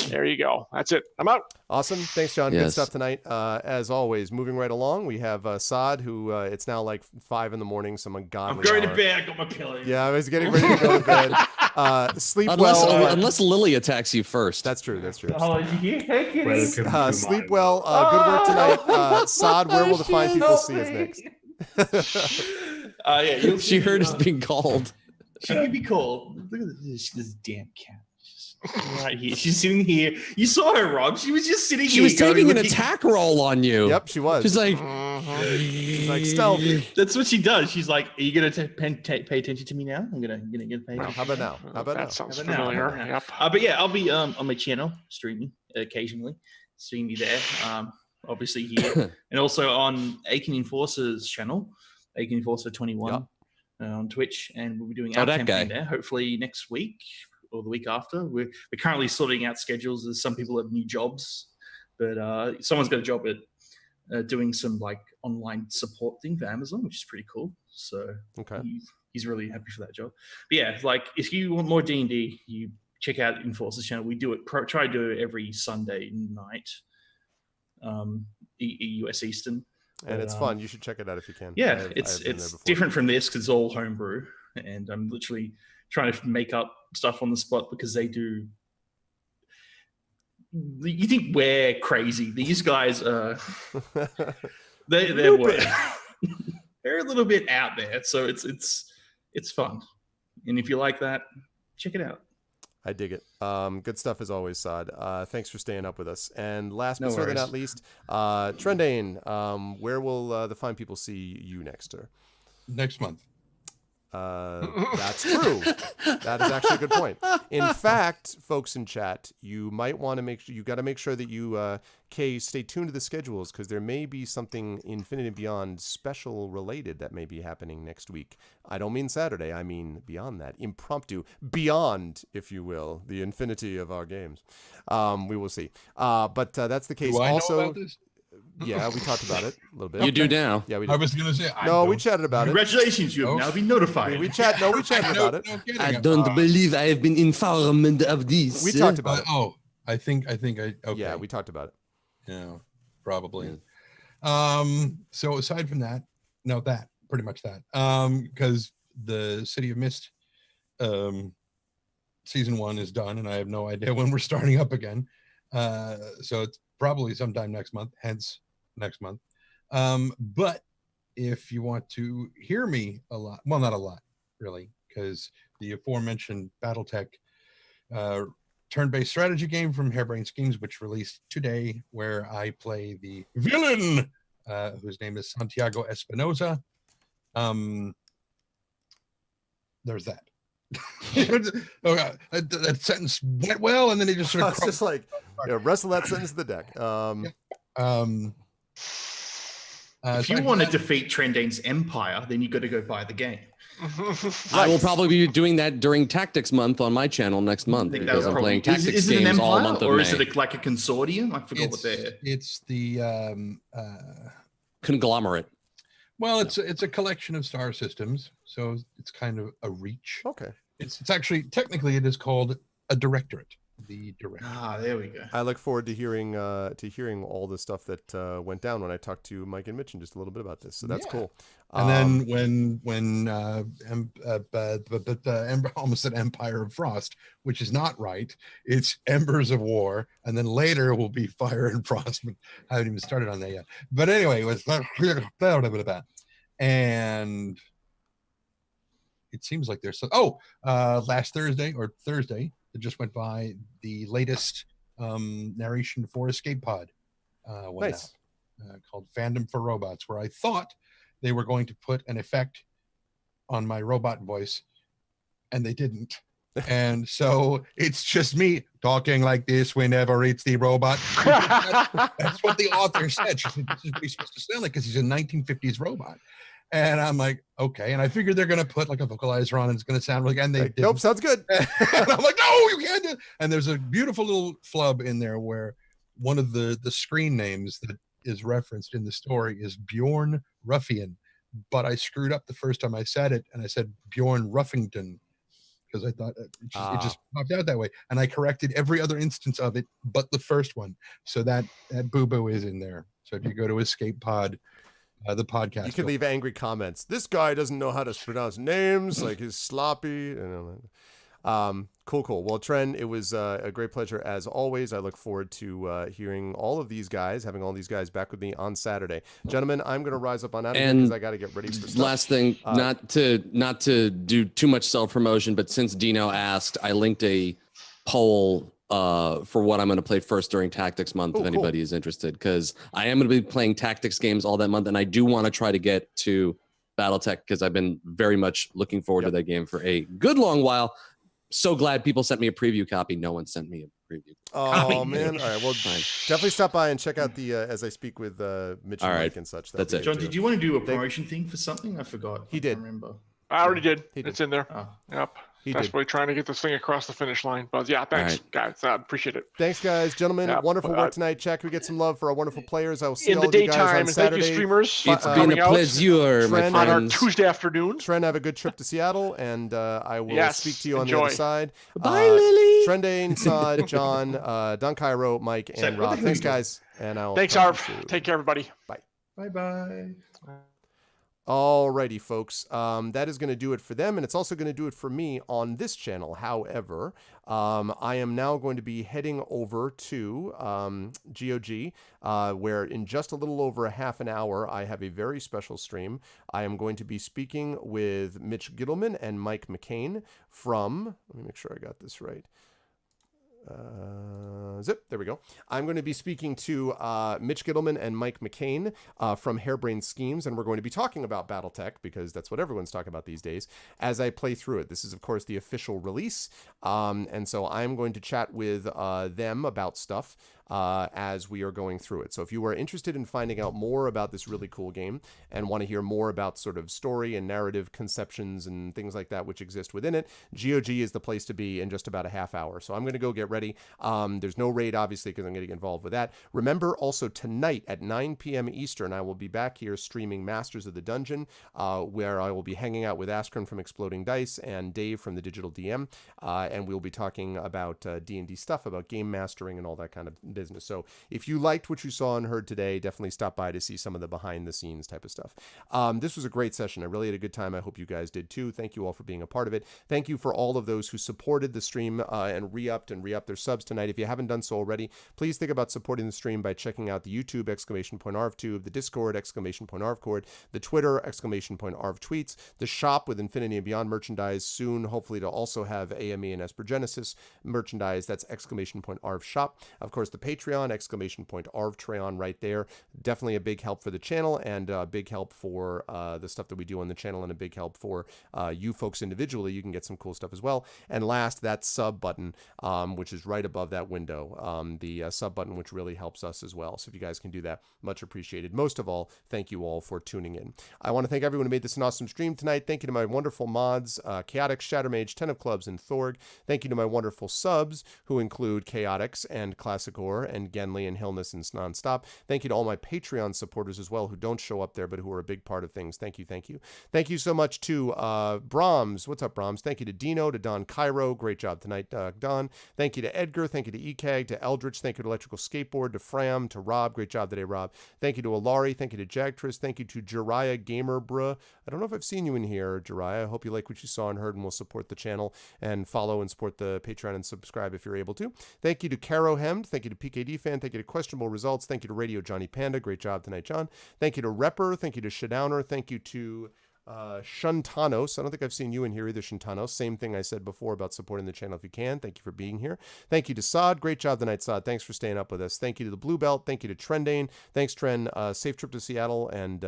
there you go. That's it. I'm out. Awesome. Thanks, John. Good Yes. stuff tonight. As always, moving right along, we have Saad, who it's now like 5 a.m, some ungodly I'm going hour. to bed. I got my pillow. Yeah, I was getting ready to go to bed. Sleep well. Unless Lily attacks you first. That's true. That's true. Oh, you heck it is. Welcome to Sleep my well. Good work tonight. Saad, where will the fine people see us next? Yeah, She heard us being called. She could be called. Look at this damn cat. She's right here. She's sitting here. You saw her, Rob. She was just sitting here. She was taking an looking- attack roll on you. Yep, she was. She's like, She's like stealth. That's what she does. She's like, "Are you gonna pay attention to me now? I'm gonna get paid." Now, how about now? How about that now? sounds How about now? familiar. How about now? Yep. But yeah, I'll be on my channel streaming occasionally. Seeing me there, obviously here, and also on Aiken Enforcer's channel, Aiken Enforcer 21 on Twitch, and we'll be doing our that campaign guy. there. Hopefully next week or the week after. We're currently sorting out schedules as some people have new jobs, but someone's got a job at doing some like online support thing for Amazon, which is pretty cool. So Okay. he's really happy for that job. But yeah, like if you want more D&D, you check out Enforcer's channel. We do it. Try to do it every Sunday night, US Eastern. And it's fun. You should check it out if you can. Yeah, I've been there it's before. different from this because it's all homebrew, and I'm literally trying to make up stuff on the spot because they do. You think we're crazy? These guys are. They're they're a little bit out there, so it's fun, and if you like that, check it out. I dig it. Good stuff as always, Saad. Thanks for staying up with us. And last but No certainly worries. not least, Trendane, where will the fine people see you next, sir? Next month. That's true. That is actually a good point. In fact, folks in chat, you might want to make sure that you stay tuned to the schedules because there may be something Infinity Beyond special related that may be happening next week. I don't mean Saturday. I mean beyond that, impromptu, beyond, if you will, the infinity of our games. We will see. But that's the case. Do I Also, know about this? yeah, we talked about it a little bit. you do now. Yeah, we I did. was going to say. No, we chatted about it. Congratulations, you have Oh. now been notified. We chatted about it. No kidding. I don't believe I have been informed of this. We talked about it. I think I okay. Yeah, we talked about it. Yeah, probably. So aside from that, pretty much that. Because the City of Mist season 1 is done, and I have no idea when we're starting up again. So it's probably sometime next month, hence next month. But if you want to hear me a lot, well, not a lot, really, because the aforementioned BattleTech turn-based strategy game from Harebrained Schemes, which released today, where I play the villain, whose name is Santiago Espinosa. There's that. That sentence went well, and then it just sort of It's just like wrestle that sentence to the deck. If you want to defeat Trendane's empire, then you got to go buy the game. I will probably be doing that during Tactics Month on my channel next month I think because that's I'm playing probably- Tactics is it an games all empire, month of or May. is it like a consortium? I forgot what they're. It's the Conglomerate. well, it's a collection of star systems, so it's kind of a reach. Okay. It's actually technically it is called a directorate. The directorate. Ah, there we go. I look forward to hearing all the stuff that went down when I talked to Mike and Mitch and just a little bit about this. So that's Yeah. cool. And then when almost said Empire of Frost, which is not right. It's Embers of War, and then later will be Fire and Frost. But I haven't even started on that yet. But anyway, it was and it seems like there's last Thursday that just went by, the latest narration for Escape Pod went Nice. out, called Fandom for Robots, where I thought they were going to put an effect on my robot voice, and they didn't. And so it's just me talking like this whenever it's the robot. That's what the author said. She said, this is what he's supposed to sound like because he's a 1950s robot. And I'm like, okay. And I figured they're going to put like a vocalizer on and it's going to sound really good. And they Like, nope, sounds good. and I'm like, no, you can't do it. And there's a beautiful little flub in there where one of the screen names that is referenced in the story is Bjorn Ruffian, but I screwed up the first time I said it, and I said Bjorn Ruffington because I thought it just popped out that way, and I corrected every other instance of it but the first one. So that boo-boo is in there. So if you go to Escape Pod, the podcast, You can leave angry comments. This guy doesn't know how to pronounce names, like he's sloppy. Cool. Well, Tren, it was a great pleasure as always. I look forward to hearing all of these guys, having all these guys back with me on Saturday. Gentlemen, I'm going to rise up on out of here because I got to get ready for stuff. Last thing, not to do too much self-promotion, but since Dino asked, I linked a poll for what I'm going to play first during Tactics Month, if anybody is interested, because I am going to be playing Tactics games all that month, and I do want to try to get to BattleTech because I've been very much looking forward to that game for a good long while. So glad people sent me a preview copy. No one sent me a preview. Oh, man. All right. Well, definitely stop by and check out the as I speak with Mitch and Mike and such. That's it. John, did you want to do a promotion thing for something? I forgot. He did. I remember. I already did. It's in there. Oh. Yep. Desperately trying to get this thing across the finish line. But yeah, thanks, guys. I appreciate it. Thanks, guys. Gentlemen, wonderful work tonight. Chat, can we get some love for our wonderful players? I will see in all the of you guys daytime, on and Saturday. thank you, streamers. It's been a pleasure, my on our friends. Tuesday afternoon. Tren, have a good trip to Seattle, and I will speak to you on the enjoy. other side. Bye, Lily. Trendane, Saad, John, Don Cairo, Mike, and Rob. Thanks, guys. And I'll Thanks, Arv. Take care, everybody. Bye. Bye-bye. Alrighty, folks. That is going to do it for them, and it's also going to do it for me on this channel. However, I am now going to be heading over to GOG, where in just a little over a half an hour, I have a very special stream. I am going to be speaking with Mitch Gittleman and Mike McCain from, let me make sure I got this right. There we go. I'm going to be speaking to Mitch Gittleman and Mike McCain from Harebrained Schemes, and we're going to be talking about BattleTech because that's what everyone's talking about these days as I play through it. This is, of course, the official release, and so I'm going to chat with them about stuff as we are going through it. So if you are interested in finding out more about this really cool game and want to hear more about sort of story and narrative conceptions and things like that which exist within it, GOG is the place to be in just about a half hour. So I'm going to go get ready. There's no raid, obviously, because I'm going to get involved with that. Remember, also tonight at 9 p.m. Eastern, I will be back here streaming Masters of the Dungeon, where I will be hanging out with Askren from Exploding Dice and Dave from the Digital DM, and we'll be talking about D&D stuff, about game mastering and all that kind of business. So if you liked what you saw and heard today, definitely stop by to see some of the behind the scenes type of stuff. This was a great session. I really had a good time. I hope you guys did too. Thank you all for being a part of it. Thank you for all of those who supported the stream and re-upped their subs tonight. If you haven't done so already, please think about supporting the stream by checking out the YouTube !ArvTube, the Discord !ArvCord, the Twitter !ArvTweets, the shop with Infinity and Beyond merchandise, soon hopefully to also have AME and Espergenesis merchandise. That's !ArvShop. Of course, the Patreon !ArvTreon right there. Definitely a big help for the channel and a big help for the stuff that we do on the channel, and a big help for you folks individually. You can get some cool stuff as well. And last, that sub button, which is right above that window, the sub button, which really helps us as well. So if you guys can do that, much appreciated. Most of all, thank you all for tuning in. I want to thank everyone who made this an awesome stream tonight. Thank you to my wonderful mods, Chaotix, Shattermage, Ten of Clubs, and Thorg. Thank you to my wonderful subs, who include Chaotix and Classic Ore and Genly and Hillness and Nonstop. Thank you to all my Patreon supporters as well, who don't show up there, but who are a big part of things. Thank you, thank you. Thank you so much to Brahms. What's up, Brahms? Thank you to Dino, to Don Cairo. Great job tonight, Don. Thank you to Edgar. Thank you to ECAG, to Eldritch. Thank you to Electrical Skateboard, to Fram, to Rob. Great job today, Rob. Thank you to Alari. Thank you to Jagtris. Thank you to Jiraiya Gamerbruh. I don't know if I've seen you in here, Jiraiya. I hope you like what you saw and heard and will support the channel and follow and support the Patreon and subscribe if you're able to. Thank you to Caro Hemd. Thank you to PKD Fan. Thank you to Questionable Results. Thank you to Radio Johnny Panda. Great job tonight, John. Thank you to Repper. Thank you to Shadowner. Thank you to Shantanos. I don't think I've seen you in here either, Shantanos. Same thing I said before about supporting the channel if you can. Thank you for being here. Thank you to Saad. Great job tonight, Saad. Thanks for staying up with us. Thank you to the Blue Belt. Thank you to Trendane. Thanks, Tren. Safe trip to Seattle, and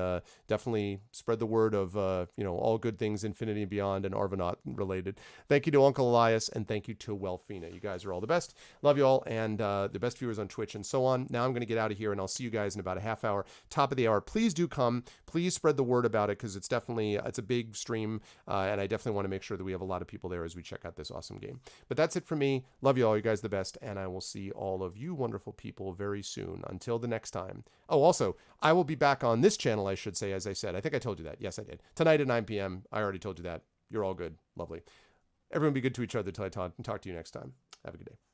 definitely spread the word of all good things Infinity and Beyond and Arvanaut related. Thank you to Uncle Elias, and thank you to Welfina. You guys are all the best. Love you all, and the best viewers on Twitch and so on. Now I'm going to get out of here, and I'll see you guys in about a half hour. Top of the hour. Please do come. Please spread the word about it, because it's definitely it's a big stream, and I definitely want to make sure that we have a lot of people there as we check out this awesome game. But that's it for me. Love you all. You guys are the best, and I will see all of you wonderful people very soon. Until the next time. Oh, also, I will be back on this channel, I should say, as I said. I think I told you that. Yes, I did. Tonight at 9 p.m. I already told you that. You're all good. Lovely. Everyone be good to each other until I talk to you next time. Have a good day.